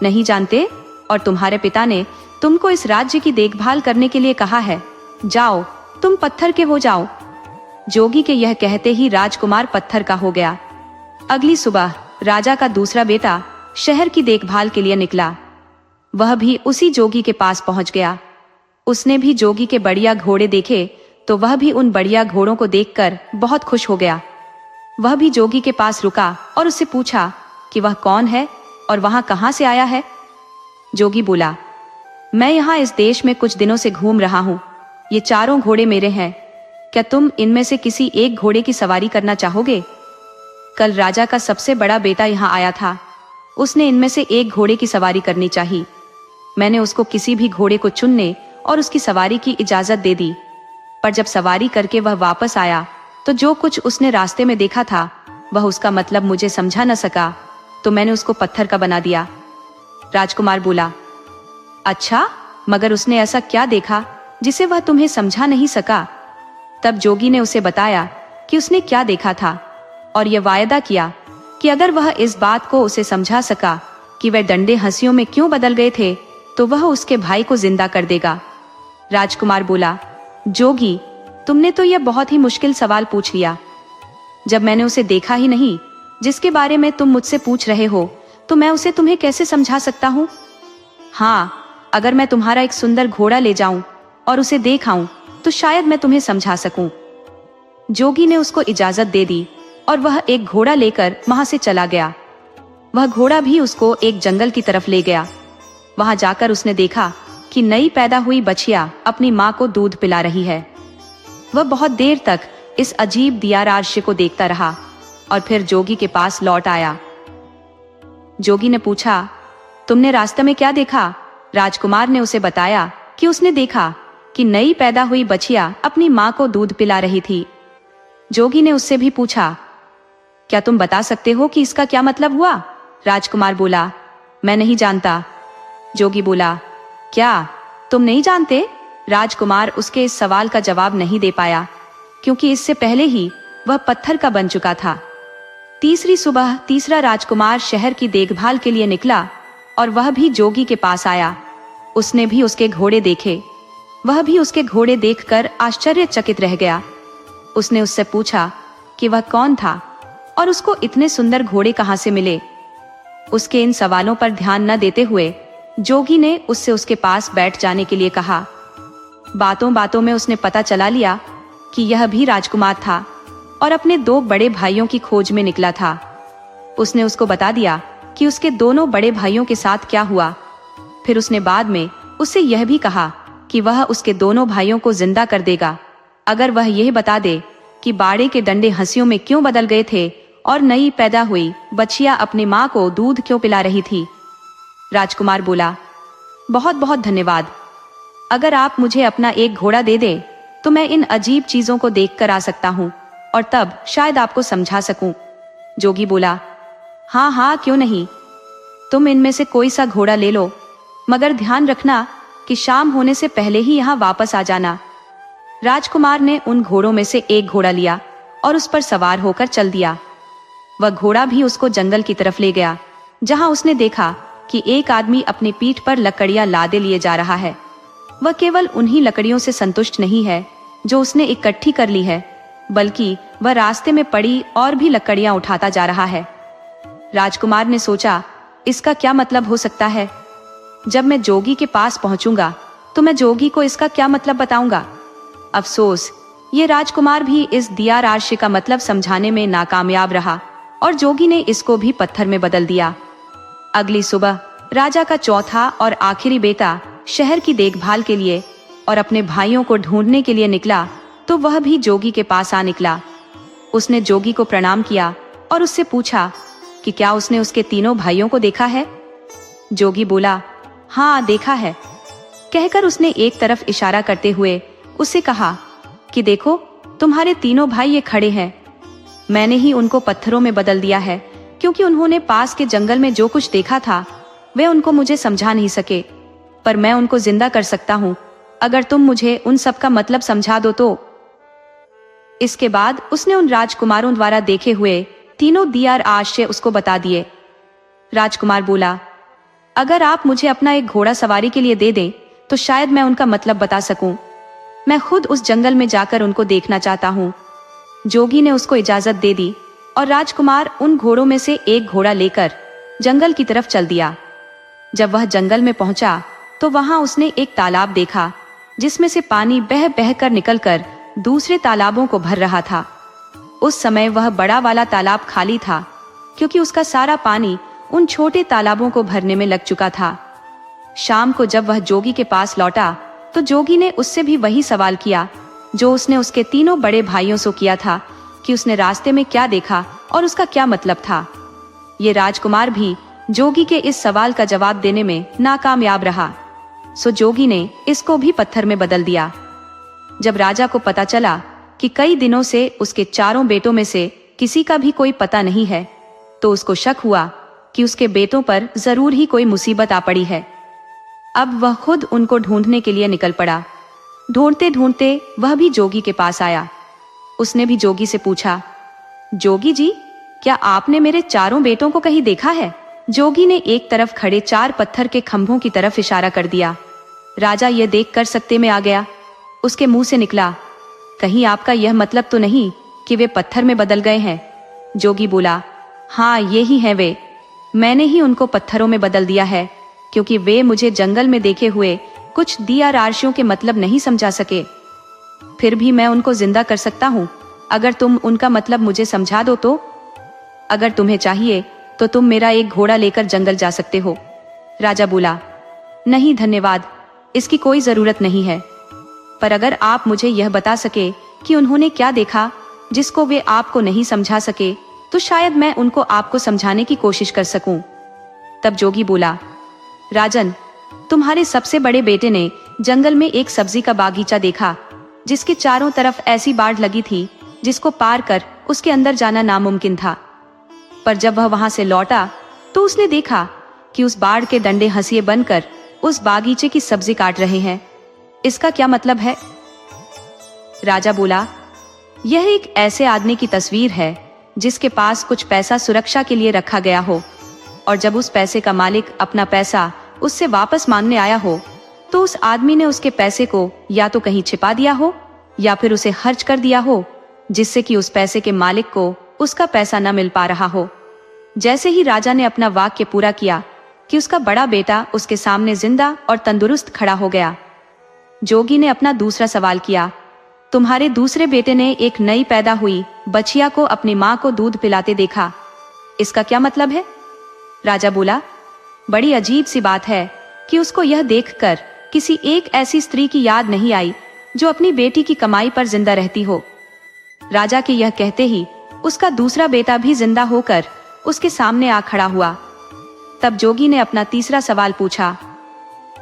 नहीं जानते? और तुम्हारे पिता ने तुमको इस राज्य की देखभाल करने के लिए कहा है। जाओ, तुम पत्थर के हो जाओ। जोगी के यह कहते ही राजकुमार पत्थर का हो गया। अगली सुबह राजा का दूसरा बेटा शहर की देखभाल के लिए निकला। वह भी उसी जोगी के पास पहुंच गया। उसने भी जोगी के बढ़िया घोड़े देखे तो वह भी उन बढ़िया घोड़ों को देखकर बहुत खुश हो गया। वह भी जोगी के पास रुका और उससे पूछा कि वह कौन है और वहां कहां से आया है। जोगी बोला, मैं यहाँ इस देश में कुछ दिनों से घूम रहा हूँ। ये चारों घोड़े मेरे हैं। क्या तुम इनमें से किसी एक घोड़े की सवारी करना चाहोगे? कल राजा का सबसे बड़ा बेटा यहाँ आया था। उसने इनमें से एक घोड़े की सवारी करनी चाहिए। मैंने उसको किसी भी घोड़े को चुनने और उसकी सवारी की इजाजत दे दी, पर जब सवारी करके वह वापस आया तो जो कुछ उसने रास्ते में देखा था वह उसका मतलब मुझे समझा न सका, तो मैंने उसको पत्थर का बना दिया। राजकुमार बोला, अच्छा, मगर उसने ऐसा क्या देखा जिसे वह तुम्हें समझा नहीं सका? तब जोगी ने उसे बताया कि उसने क्या देखा था और यह वायदा किया कि अगर वह इस बात को उसे समझा सका कि वह डंडे हंसियों में क्यों बदल गए थे तो वह उसके भाई को जिंदा कर देगा। राजकुमार बोला, जोगी, तुमने तो यह बहुत ही मुश्किल सवाल पूछ लिया। जब मैंने उसे देखा ही नहीं जिसके बारे में तुम मुझसे पूछ रहे हो, तो मैं उसे तुम्हें कैसे समझा सकता हूँ? हाँ, अगर मैं तुम्हारा एक सुंदर घोड़ा ले जाऊं और उसे देखाऊं तो शायद मैं तुम्हें समझा सकूं। जोगी ने उसको इजाजत दे दी और वह एक घोड़ा लेकर वहां से चला गया। वह घोड़ा भी उसको एक जंगल की तरफ ले गया। वहां जाकर उसने देखा कि नई पैदा हुई बछिया अपनी माँ को दूध पिला रही है। वह बहुत देर तक इस अजीब दियाराश्य को देखता रहा और फिर जोगी के पास लौट आया। जोगी ने पूछा, तुमने रास्ते में क्या देखा? राजकुमार ने उसे बताया कि उसने देखा कि नई पैदा हुई बछिया अपनी माँ को दूध पिला रही थी। जोगी ने उससे भी पूछा, क्या तुम बता सकते हो कि इसका क्या मतलब हुआ? राजकुमार बोला, मैं नहीं जानता। जोगी बोला, क्या तुम नहीं जानते? राजकुमार उसके इस सवाल का जवाब नहीं दे पाया, क्योंकि इससे पहले ही वह पत्थर का बन चुका था। तीसरी सुबह तीसरा राजकुमार शहर की देखभाल के लिए निकला और वह भी जोगी के पास आया। उसने भी उसके घोड़े देखे। वह भी उसके घोड़े देखकर आश्चर्यचकित रह गया। उसने उससे पूछा कि वह कौन था और उसको इतने सुंदर घोड़े कहां से मिले। उसके इन सवालों पर ध्यान न देते हुए जोगी ने उससे उसके पास बैठ जाने के लिए कहा। बातों बातों में उसने पता चला लिया कि यह भी राजकुमार था और अपने 2 बड़े भाइयों की खोज में निकला था। उसने उसको बता दिया कि उसके दोनों बड़े भाइयों के साथ क्या हुआ। फिर उसने बाद में उससे यह भी कहा कि वह उसके दोनों भाइयों को जिंदा कर देगा अगर वह यह बता दे कि बाड़े के डंडे हंसियों में क्यों बदल गए थे और नई पैदा हुई बछिया अपनी माँ को दूध क्यों पिला रही थी। राजकुमार बोला, बहुत बहुत धन्यवाद। अगर आप मुझे अपना एक घोड़ा दे दें तो मैं इन अजीब चीजों को देख कर आ सकता हूँ और तब शायद आपको समझा सकूं। जोगी बोला, हाँ हाँ क्यों नहीं, तुम इनमें से कोई सा घोड़ा ले लो, मगर ध्यान रखना कि शाम होने से पहले ही यहाँ वापस आ जाना। राजकुमार ने उन घोड़ों में से एक घोड़ा लिया और उस पर सवार होकर चल दिया। वह घोड़ा भी उसको जंगल की तरफ ले गया, जहां उसने देखा कि एक आदमी अपनी पीठ पर लकड़ियां लादे लिए जा रहा है। वह केवल उन्हीं लकड़ियों से संतुष्ट नहीं है जो उसने इकट्ठी कर ली है, बल्कि वह रास्ते में पड़ी और भी लकड़ियां उठाता जा रहा है। राजकुमार ने सोचा, इसका क्या मतलब हो सकता है? जब मैं जोगी के पास पहुंचूंगा तो मैं जोगी को इसका क्या मतलब बताऊंगा। अफसोस, ये राजकुमार भी इस दिया राशि का मतलब समझाने में नाकामयाब रहा और जोगी ने इसको भी पत्थर में बदल दिया। अगली सुबह राजा का चौथा और आखिरी बेटा शहर की देखभाल के लिए और अपने भाइयों को ढूंढने के लिए निकला, तो वह भी जोगी के पास आ निकला। उसने जोगी को प्रणाम किया और उससे पूछा कि क्या उसने उसके तीनों भाइयों को देखा है। जोगी बोला, हाँ देखा है। कहकर उसने एक तरफ इशारा करते हुए उससे कहा कि देखो, तुम्हारे तीनों भाई ये खड़े हैं। मैंने ही उनको पत्थरों में बदल दिया है, क्योंकि उन्होंने पास के जंगल में जो कुछ देखा था वे उनको मुझे समझा नहीं सके, पर मैं उनको जिंदा कर सकता हूँ अगर तुम मुझे उन सब का मतलब समझा दो तो। इसके बाद उसने उन राजकुमारों द्वारा देखे हुए तीनों दियार आश्चर्य उसको बता दिए। राजकुमार बोला, अगर आप मुझे अपना एक घोड़ा सवारी के लिए दे दें तो शायद मैं उनका मतलब बता सकूं। मैं खुद उस जंगल में जाकर उनको देखना चाहता हूँ। जोगी ने उसको इजाजत दे दी और राजकुमार उन घोड़ों में से एक घोड़ा लेकर जंगल की तरफ चल दिया। जब वह जंगल में पहुंचा तो वहां उसने एक तालाब देखा, जिसमें से पानी बह बह कर निकलकर दूसरे तालाबों को भर रहा था। उस समय वह बड़ा वाला तालाब खाली था, क्योंकि उसका सारा पानी उन छोटे तालाबों को भरने में लग चुका था। शाम को जब वह जोगी के पास लौटा तो जोगी ने उससे भी वही सवाल किया जो उसने उसके तीनों बड़े भाइयों से किया था, कि उसने रास्ते में क्या देखा और उसका क्या मतलब था। ये राजकुमार भी जोगी के इस सवाल का जवाब देने में नाकामयाब रहा, सो जोगी ने इसको भी पत्थर में बदल दिया। जब राजा को पता चला कि कई दिनों से उसके चारों बेटों में से किसी का भी कोई पता नहीं है, तो उसको शक हुआ कि उसके बेटों पर जरूर ही कोई मुसीबत आ पड़ी है। अब वह खुद उनको ढूंढने के लिए निकल पड़ा। ढूंढते ढूंढते वह भी जोगी के पास आया। उसने भी जोगी से पूछा, जोगी जी, क्या आपने मेरे चारों बेटों को कहीं देखा है? जोगी ने एक तरफ खड़े 4 पत्थर के खंभों की तरफ इशारा कर दिया। राजा यह देखकर सत्ते में आ गया। उसके मुंह से निकला, कहीं आपका यह मतलब तो नहीं कि वे पत्थर में बदल गए हैं? जोगी बोला, हाँ ये ही हैं वे। मैंने ही उनको पत्थरों में बदल दिया है, क्योंकि वे मुझे जंगल में देखे हुए कुछ दिया राशियों के मतलब नहीं समझा सके। फिर भी मैं उनको जिंदा कर सकता हूँ अगर तुम उनका मतलब मुझे समझा दो तो। अगर तुम्हें चाहिए तो तुम मेरा एक घोड़ा लेकर जंगल जा सकते हो। राजा बोला, नहीं धन्यवाद, इसकी कोई जरूरत नहीं है। पर अगर आप मुझे यह बता सके कि उन्होंने क्या देखा जिसको वे आपको नहीं समझा सके, तो शायद मैं उनको आपको समझाने की कोशिश कर सकूं। तब जोगी बोला, राजन, तुम्हारे सबसे बड़े बेटे ने जंगल में एक सब्जी का बागीचा देखा जिसके चारों तरफ ऐसी बाढ़ लगी थी जिसको पार कर उसके अंदर जाना नामुमकिन था। पर जब वह वहां से लौटा तो उसने देखा कि उस बाढ़ के डंडे हंसिए बनकर उस बागीचे की सब्जी काट रहे हैं। इसका क्या मतलब है? राजा बोला, यह एक ऐसे आदमी की तस्वीर है जिसके पास कुछ पैसा सुरक्षा के लिए रखा गया हो, और जब उस पैसे का मालिक अपना पैसा उससे वापस मांगने आया हो तो उस आदमी ने उसके पैसे को या तो कहीं छिपा दिया हो या फिर उसे खर्च कर दिया हो, जिससे कि उस पैसे के मालिक को उसका पैसा न मिल पा रहा हो। जैसे ही राजा ने अपना वाक्य पूरा किया कि उसका बड़ा बेटा उसके सामने जिंदा और तंदुरुस्त खड़ा हो गया। जोगी ने अपना दूसरा सवाल किया, तुम्हारे दूसरे बेटे ने एक नई पैदा हुई बछिया को अपनी माँ को दूध पिलाते देखा, इसका क्या मतलब है? राजा बोला, बड़ी अजीब सी बात है कि उसको यह देखकर किसी एक ऐसी स्त्री की याद नहीं आई जो अपनी बेटी की कमाई पर जिंदा रहती हो। राजा के यह कहते ही उसका दूसरा बेटा भी जिंदा होकर उसके सामने आ खड़ा हुआ। तब जोगी ने अपना तीसरा सवाल पूछा,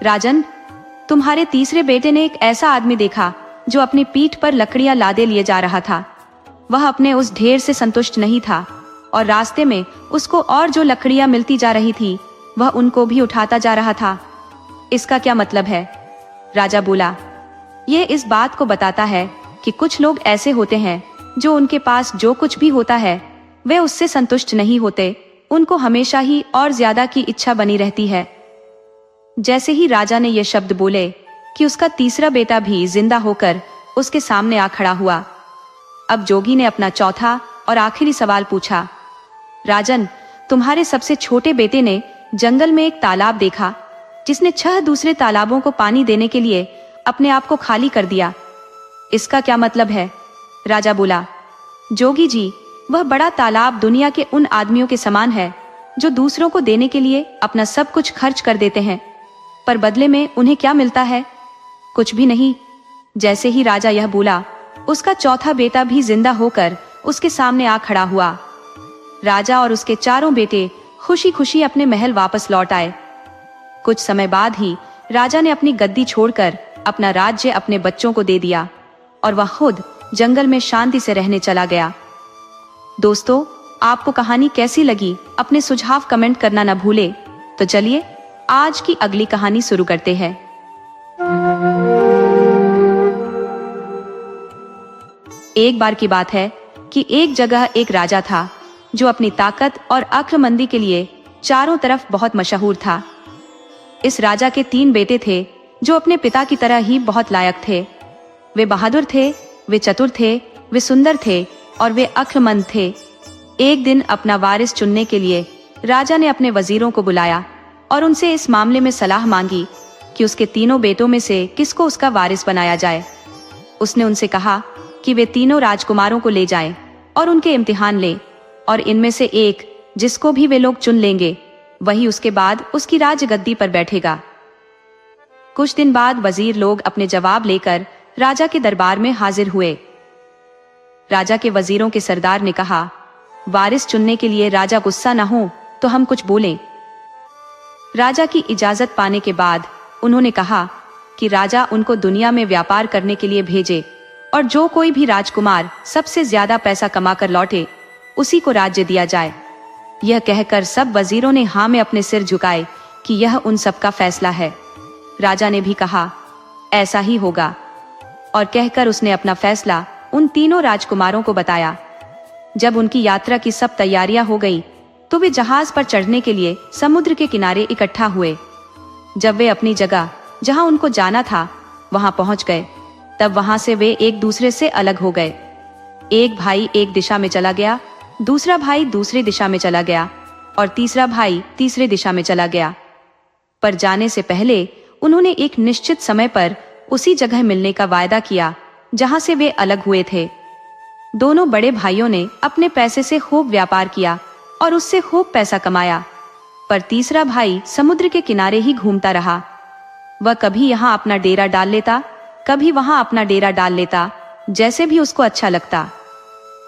राजन, तुम्हारे तीसरे बेटे ने एक ऐसा आदमी देखा जो अपनी पीठ पर लकड़ियां लादे लिए जा रहा था। वह अपने उस ढेर से संतुष्ट नहीं था और रास्ते में उसको और जो लकड़ियां मिलती जा रही थी वह उनको भी उठाता जा रहा था। इसका क्या मतलब है? राजा बोला, यह इस बात को बताता है कि कुछ लोग ऐसे होते हैं जो उनके पास जो कुछ भी होता है वे उससे संतुष्ट नहीं होते, उनको हमेशा ही और ज्यादा की इच्छा बनी रहती है। जैसे ही राजा ने ये शब्द बोले कि उसका तीसरा बेटा भी जिंदा होकर उसके सामने आ खड़ा हुआ। अब जोगी ने अपना चौथा और आखिरी सवाल पूछा, राजन, तुम्हारे सबसे छोटे बेटे ने जंगल में एक तालाब देखा जिसने 6 दूसरे तालाबों को पानी देने के लिए अपने आप को खाली कर दिया, इसका क्या मतलब है? राजा बोला, जोगी जी, वह बड़ा तालाब दुनिया के उन आदमियों के समान है जो दूसरों को देने के लिए अपना सब कुछ खर्च कर देते हैं, पर बदले में उन्हें क्या मिलता है? कुछ भी नहीं। जैसे ही राजा यह बोला, उसका चौथा बेटा भी जिंदा होकर उसके सामने आ खड़ा हुआ। राजा और उसके चारों बेटे खुशी खुशी अपने महल वापस लौट आए। कुछ समय बाद ही राजा ने अपनी गद्दी छोड़कर अपना राज्य अपने बच्चों को दे दिया और वह खुद जंगल में शांति से रहने चला गया। दोस्तों, आपको कहानी कैसी लगी? अपने सुझाव कमेंट करना न भूले। तो चलिए आज की अगली कहानी शुरू करते हैं। एक बार की बात है कि एक जगह एक राजा था जो अपनी ताकत और अक्लमंदी के लिए चारों तरफ बहुत मशहूर था। इस राजा के 3 बेटे थे जो अपने पिता की तरह ही बहुत लायक थे। वे बहादुर थे, वे चतुर थे, वे सुंदर थे और वे अक्लमंद थे। एक दिन अपना वारिस चुनने के लिए राजा ने अपने वजीरों को बुलाया और उनसे इस मामले में सलाह मांगी कि उसके तीनों बेटों में से किसको उसका वारिस बनाया जाए। उसने उनसे कहा कि वे तीनों राजकुमारों को ले जाएं और उनके इम्तिहान लें, और इनमें से एक जिसको भी वे लोग चुन लेंगे वही उसके बाद उसकी राजगद्दी पर बैठेगा। कुछ दिन बाद वजीर लोग अपने जवाब लेकर राजा के दरबार में हाजिर हुए। राजा के वजीरों के सरदार ने कहा, वारिस चुनने के लिए राजा गुस्सा न हो तो हम कुछ बोलें। राजा की इजाजत पाने के बाद उन्होंने कहा कि राजा उनको दुनिया में व्यापार करने के लिए भेजे और जो कोई भी राजकुमार सबसे ज्यादा पैसा कमाकर लौटे उसी को राज्य दिया जाए। यह कहकर सब वजीरों ने हाँ में अपने सिर झुकाए कि यह उन सबका फैसला है। राजा ने भी कहा, ऐसा ही होगा, और कहकर उसने अपना फैसला उन तीनों राजकुमारों को बताया। जब उनकी यात्रा की सब तैयारियां हो गई तो वे जहाज पर चढ़ने के लिए समुद्र के किनारे इकट्ठा हुए। जब वे अपनी जगह जहां उनको जाना था वहां पहुंच गए, तब वहां से वे एक दूसरे से अलग हो गए। एक भाई एक दिशा में चला गया, दूसरा भाई दूसरी दिशा में चला गया और तीसरा भाई तीसरे दिशा में चला गया। पर जाने से पहले उन्होंने एक निश्चित समय पर उसी जगह मिलने का वायदा किया जहां से वे अलग हुए थे। दोनों बड़े भाइयों ने अपने पैसे से खूब व्यापार किया और उससे खूब पैसा कमाया। पर तीसरा भाई समुद्र के किनारे ही घूमता रहा। वह कभी यहाँ अपना डेरा डाल लेता, कभी वहां अपना डेरा डाल लेता, जैसे भी उसको अच्छा लगता।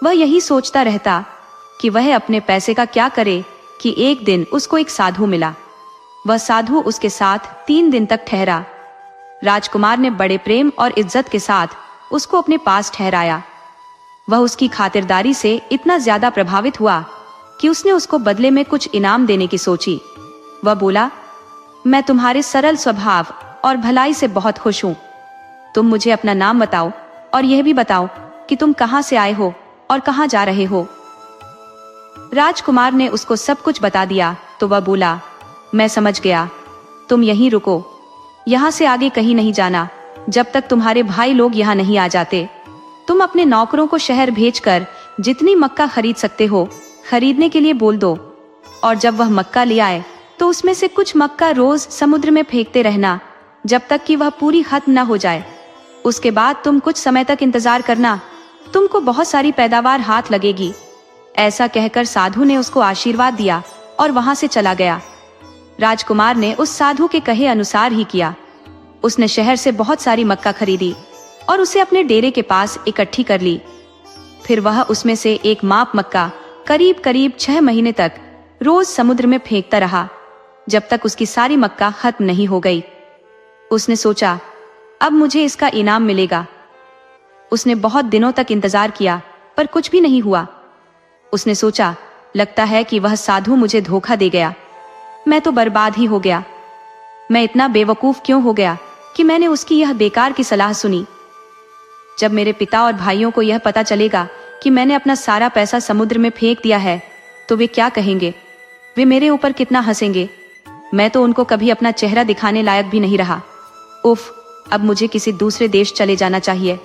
वह यही सोचता रहता कि वह अपने पैसे का क्या करे कि एक दिन उसको एक साधु मिला। वह साधु उसके साथ 3 दिन तक ठहरा। राजकुमार ने बड़े प्रेम और इज्जत के साथ उसको अपने पास ठहराया। वह उसकी खातिरदारी से इतना ज्यादा प्रभावित हुआ कि उसने उसको बदले में कुछ इनाम देने की सोची। वह बोला, मैं तुम्हारे सरल स्वभाव और भलाई से बहुत खुश हूँ। तुम मुझे अपना नाम बताओ और यह भी बताओ कि तुम कहाँ से आए हो और कहाँ जा रहे हो। राजकुमार ने उसको सब कुछ बता दिया तो वह बोला, मैं समझ गया, तुम यहीं रुको, यहाँ से आगे कहीं नहीं जाना जब तक तुम्हारे भाई लोग यहाँ नहीं आ जाते। तुम अपने नौकरों को शहर भेजकर जितनी मक्का खरीद सकते हो खरीदने के लिए बोल दो, और जब वह मक्का ले आए तो उसमें से कुछ मक्का रोज समुद्र में फेंकते रहना जब तक कि वह पूरी खत्म न हो जाए। उसके बाद तुम कुछ समय तक इंतजार करना, तुमको बहुत सारी पैदावार हाथ लगेगी। ऐसा कहकर साधु ने उसको आशीर्वाद दिया और वहां से चला गया। राजकुमार ने उस साधु के कहे अनुसार ही किया। उसने शहर से बहुत सारी मक्का खरीदी और उसे अपने डेरे के पास इकट्ठी कर ली। फिर वह उसमें से एक माप मक्का करीब करीब 6 महीने तक रोज समुद्र में फेंकता रहा, जब तक उसकी सारी मक्का खत्म नहीं हो गई। उसने सोचा, अब मुझे इसका इनाम मिलेगा। उसने बहुत दिनों तक इंतजार किया पर कुछ भी नहीं हुआ। उसने सोचा, लगता है कि वह साधु मुझे धोखा दे गया, मैं तो बर्बाद ही हो गया। मैं इतना बेवकूफ क्यों हो गया कि मैंने उसकी यह बेकार की सलाह सुनी। जब मेरे पिता और भाइयों को यह पता चलेगा कि मैंने अपना सारा पैसा समुद्र में फेंक दिया है तो वे क्या कहेंगे, वे मेरे ऊपर कितना हंसेंगे। मैं तो उनको कभी अपना चेहरा दिखाने लायक भी नहीं रहा। उफ, अब मुझे किसी दूसरे देश चले जाना चाहिए।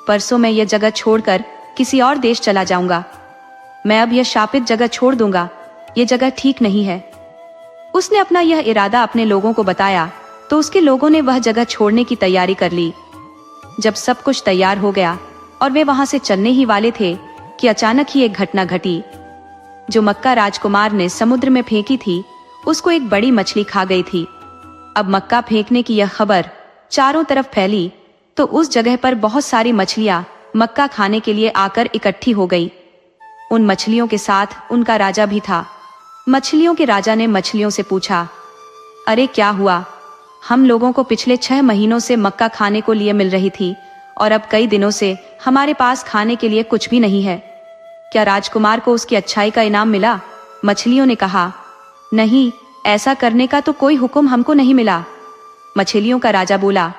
परसों मैं यह जगह छोड़कर किसी और देश चला जाऊंगा। मैं अब यह शापित जगह छोड़ दूंगा, यह जगह ठीक नहीं है। उसने अपना यह इरादा अपने लोगों को बताया तो उसके लोगों ने वह जगह छोड़ने की तैयारी कर ली। जब सब कुछ तैयार हो गया और वे वहां से चलने ही वाले थे कि अचानक ही एक घटना घटी। जो मक्का राजकुमार ने समुद्र में फेंकी थी उसको एक बड़ी मछली खा गई थी। अब मक्का फेंकने की यह खबर चारों तरफ फैली तो उस जगह पर बहुत सारी मछलियां मक्का खाने के लिए आकर इकट्ठी हो गई। उन मछलियों के साथ उनका राजा भी था। मछलियों के राजा ने मछलियों से पूछा, अरे क्या हुआ? हम लोगों को पिछले 6 महीनों से मक्का खाने को लिए मिल रही थी और अब कई दिनों से हमारे पास खाने के लिए कुछ भी नहीं है। क्या राजकुमार को उसकी अच्छाई का इनाम मिला? मछलियों ने कहा, नहीं, ऐसा करने का तो कोई हुक्म हमको नहीं मिला। मछलियों का राजा बोला,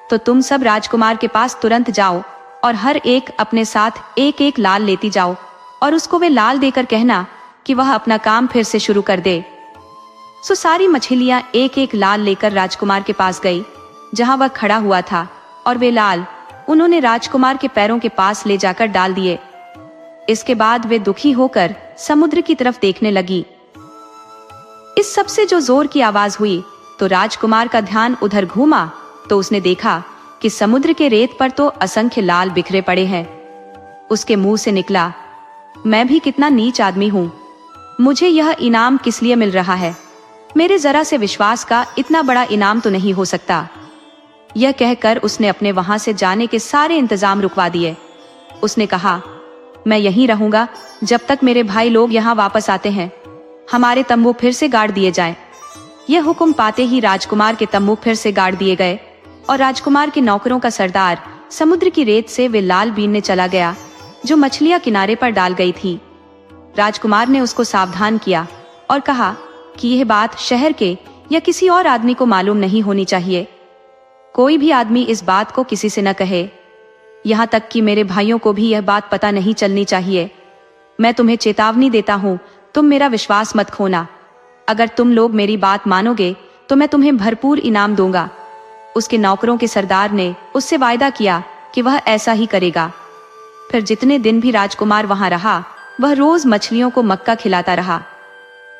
तो तुम सब राजकुमार के पास तुरंत जाओ और हर एक अपने साथ एक एक लाल लेती जाओ और उसको वे लाल देकर कहना कि वह अपना काम फिर से शुरू कर दे। सो सारी मछलियां एक एक लाल लेकर राजकुमार के पास गई जहां वह खड़ा हुआ था, और वे लाल उन्होंने राजकुमार के पैरों के पास ले जाकर डाल दिए। इसके बाद वे दुखी होकर समुद्र की तरफ देखने लगी। इस सब से जो जोर की आवाज हुई तो राजकुमार का ध्यान उधर घूमा तो उसने देखा कि समुद्र के रेत पर तो असंख्य लाल बिखरे पड़े हैं। उसके मुंह से निकला, मैं भी कितना नीच आदमी हूं, मुझे यह इनाम किस लिए मिल रहा है? मेरे जरा से विश्वास का इतना बड़ा इनाम तो नहीं हो सकता। यह कहकर उसने अपने वहां से जाने के सारे इंतजाम रुकवा दिए। उसने कहा, मैं यहीं रहूंगा जब तक मेरे भाई लोग यहाँ वापस आते हैं। हमारे तंबू फिर से गाड़ दिए जाएं। यह हुक्म पाते ही राजकुमार के तंबू फिर से गाड़ दिए गए और राजकुमार के नौकरों का सरदार समुद्र की रेत से वे लाल बीनने चला गया जो मछलियां किनारे पर डाल गई थी। राजकुमार ने उसको सावधान किया और कहा कि यह बात शहर के या किसी और आदमी को मालूम नहीं होनी चाहिए। कोई भी आदमी इस बात को किसी से न कहे, यहाँ तक कि मेरे भाइयों को भी यह बात पता नहीं चलनी चाहिए। मैं तुम्हें चेतावनी देता हूँ, तुम मेरा विश्वास मत खोना। अगर तुम लोग मेरी बात मानोगे तो मैं तुम्हें भरपूर इनाम दूंगा। उसके नौकरों के सरदार ने उससे वायदा किया कि वह ऐसा ही करेगा। फिर जितने दिन भी राजकुमार वहां रहा वह रोज मछलियों को मक्का खिलाता रहा।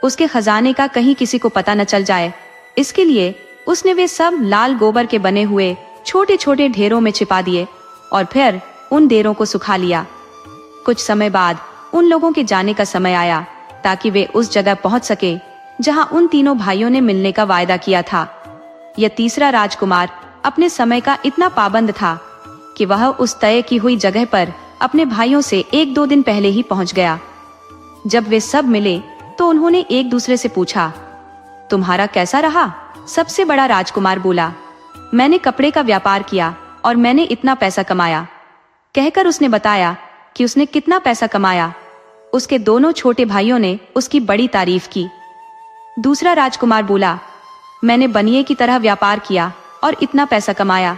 उसके खजाने का कहीं किसी को पता न चल जाए, इसके लिए उसने वे सब लाल गोबर के बने हुए छोटे छोटे ढेरों में छिपा दिए और फिर उन ढेरों को सुखा लिया। कुछ समय बाद उन लोगों के जाने का समय आया ताकि वे उस जगह पहुंच सके जहां उन तीनों भाइयों ने मिलने का वायदा किया था। यह तीसरा राजकुमार अपने समय का इतना पाबंद था कि वह उस तय की हुई जगह पर अपने भाइयों से 1-2 दिन पहले ही पहुंच गया। जब वे सब मिले तो उन्होंने एक दूसरे से पूछा, तुम्हारा कैसा रहा? सबसे बड़ा राजकुमार बोला, मैंने कपड़े का व्यापार किया और मैंने इतना पैसा कमाया। कहकर उसने बताया कि उसने कितना पैसा कमाया। उसके दोनों छोटे भाइयों ने उसकी बड़ी तारीफ की। दूसरा राजकुमार बोला, मैंने बनिए की तरह व्यापार किया और इतना पैसा कमाया।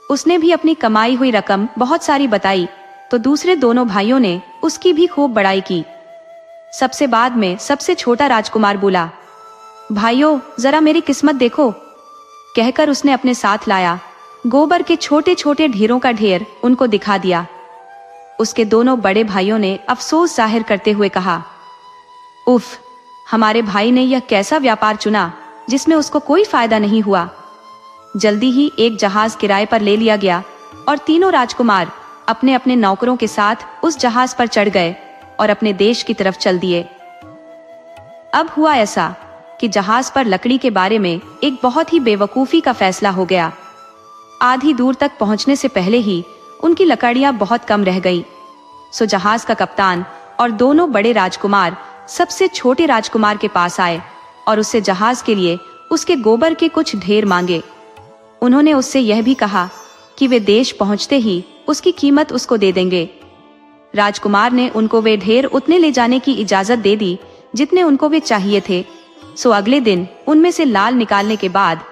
उसने भी अपनी कमाई हुई रकम बहुत सारी बताई तो दूसरे दोनों भाइयों ने उसकी भी खूब बड़ाई की। सबसे बाद में सबसे छोटा राजकुमार बोला, भाइयों जरा मेरी किस्मत देखो। कहकर उसने अपने साथ लाया गोबर के छोटे छोटे ढेरों का ढेर उनको दिखा दिया। उसके दोनों बड़े भाइयों ने अफसोस जाहिर करते हुए कहा, उफ, हमारे भाई ने यह कैसा व्यापार चुना जिसमें उसको कोई फायदा नहीं हुआ। जल्दी ही एक जहाज किराए पर ले लिया गया और तीनों राजकुमार अपने अपने नौकरों के साथ उस जहाज पर चढ़ गए और अपने देश की तरफ चल दिए। अब हुआ ऐसा कि जहाज पर लकड़ी के बारे में एक बहुत ही बेवकूफी का फैसला हो गया। आधी दूर तक पहुंचने से पहले ही उनकी लकड़ियां बहुत कम रह गई। सो जहाज का कप्तान और दोनों बड़े राजकुमार सबसे छोटे राजकुमार के पास आए और उससे जहाज के लिए उसके गोबर के कुछ ढेर मांगे। उन्होंने उससे यह भी कहा कि वे देश पहुंचते ही उसकी कीमत उसको दे देंगे। राजकुमार ने उनको वे ढेर उतने ले जाने की इजाजत दे दी जितने उनको वे चाहिए थे। सो अगले दिन उनमें से लाल निकालने के बाद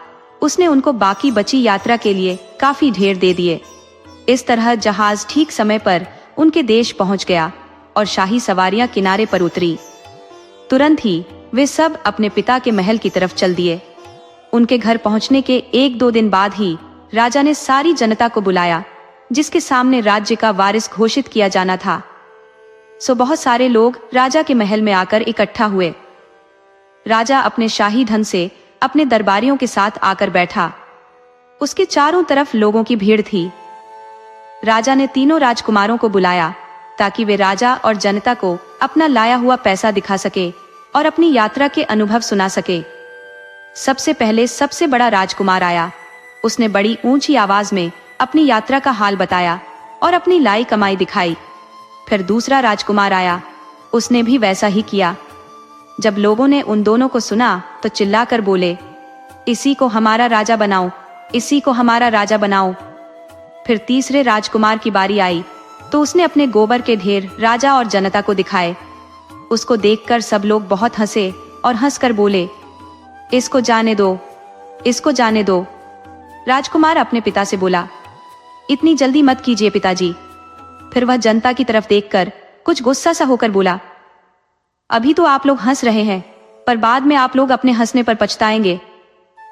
उसने उनको बाकी बची यात्रा के लिए काफी ढेर दे दिए। इस तरह जहाज ठीक समय पर उनके देश पहुंच गया और शाही सवारियां किनारे पर उतरी। तुरंत ही वे सब अपने पिता के महल की तरफ चल दिए। उनके घर पहुंचने के 1-2 दिन बाद ही राजा ने सारी जनता को बुलाया जिसके सामने राज्य का वारिस घोषित किया जाना था। सो बहुत सारे लोग राजा के महल में आकर इकट्ठा हुए। राजा अपने शाही धन से अपने दरबारियों के साथ आकर बैठा। उसके चारों तरफ लोगों की भीड़ थी। राजा ने तीनों राजकुमारों को बुलाया ताकि वे राजा और जनता को अपना लाया हुआ पैसा दिखा सके और अपनी यात्रा के अनुभव सुना सके। सबसे पहले सबसे बड़ा राजकुमार आया। उसने बड़ी ऊंची आवाज में अपनी यात्रा का हाल बताया और अपनी लाई कमाई दिखाई। फिर दूसरा राजकुमार आया, उसने भी वैसा ही किया। जब लोगों ने उन दोनों को सुना तो चिल्लाकर बोले, इसी को हमारा राजा बनाओ, इसी को हमारा राजा बनाओ। फिर तीसरे राजकुमार की बारी आई तो उसने अपने गोबर के ढेर राजा और जनता को दिखाए। उसको देखकर सब लोग बहुत हंसे और हंसकर बोले, इसको जाने दो, इसको जाने दो। राजकुमार अपने पिता से बोला, इतनी जल्दी मत कीजिए पिताजी। फिर वह जनता की तरफ देखकर कुछ गुस्सा सा होकर बोला, अभी तो आप लोग हंस रहे हैं पर बाद में आप लोग अपने हंसने पर पछताएंगे।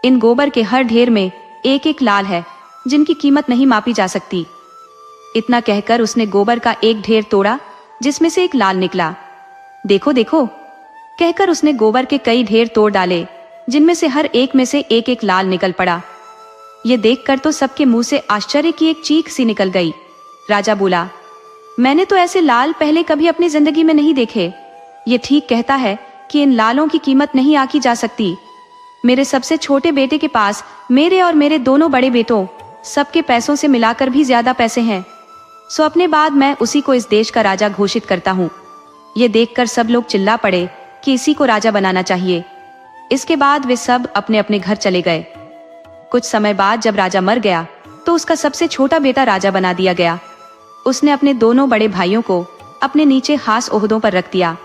इन गोबर के हर ढेर में एक एक लाल है जिनकी कीमत नहीं मापी जा सकती। इतना कहकर उसने गोबर का एक ढेर तोड़ा जिसमें से एक लाल निकला। देखो देखो, कहकर उसने गोबर के कई ढेर तोड़ डाले जिनमें से हर एक में से एक एक लाल निकल पड़ा। ये देखकर तो सबके मुंह से आश्चर्य की एक चीख सी निकल गई। राजा बोला, मैंने तो ऐसे लाल पहले कभी अपनी जिंदगी में नहीं देखे। ये ठीक कहता है कि इन लालों की कीमत नहीं आकी जा सकती। मेरे सबसे छोटे बेटे के पास मेरे और मेरे दोनों बड़े बेटों सबके पैसों से मिलाकर भी ज्यादा पैसे हैं। सो अपने बाद मैं उसी को इस देश का राजा घोषित करता हूँ। ये देखकर सब लोग चिल्ला पड़े कि इसी को राजा बनाना चाहिए। इसके बाद वे सब अपने अपने घर चले गए। कुछ समय बाद जब राजा मर गया तो उसका सबसे छोटा बेटा राजा बना दिया गया। उसने अपने दोनों बड़े भाइयों को अपने नीचे खास ओहदों पर रख दिया।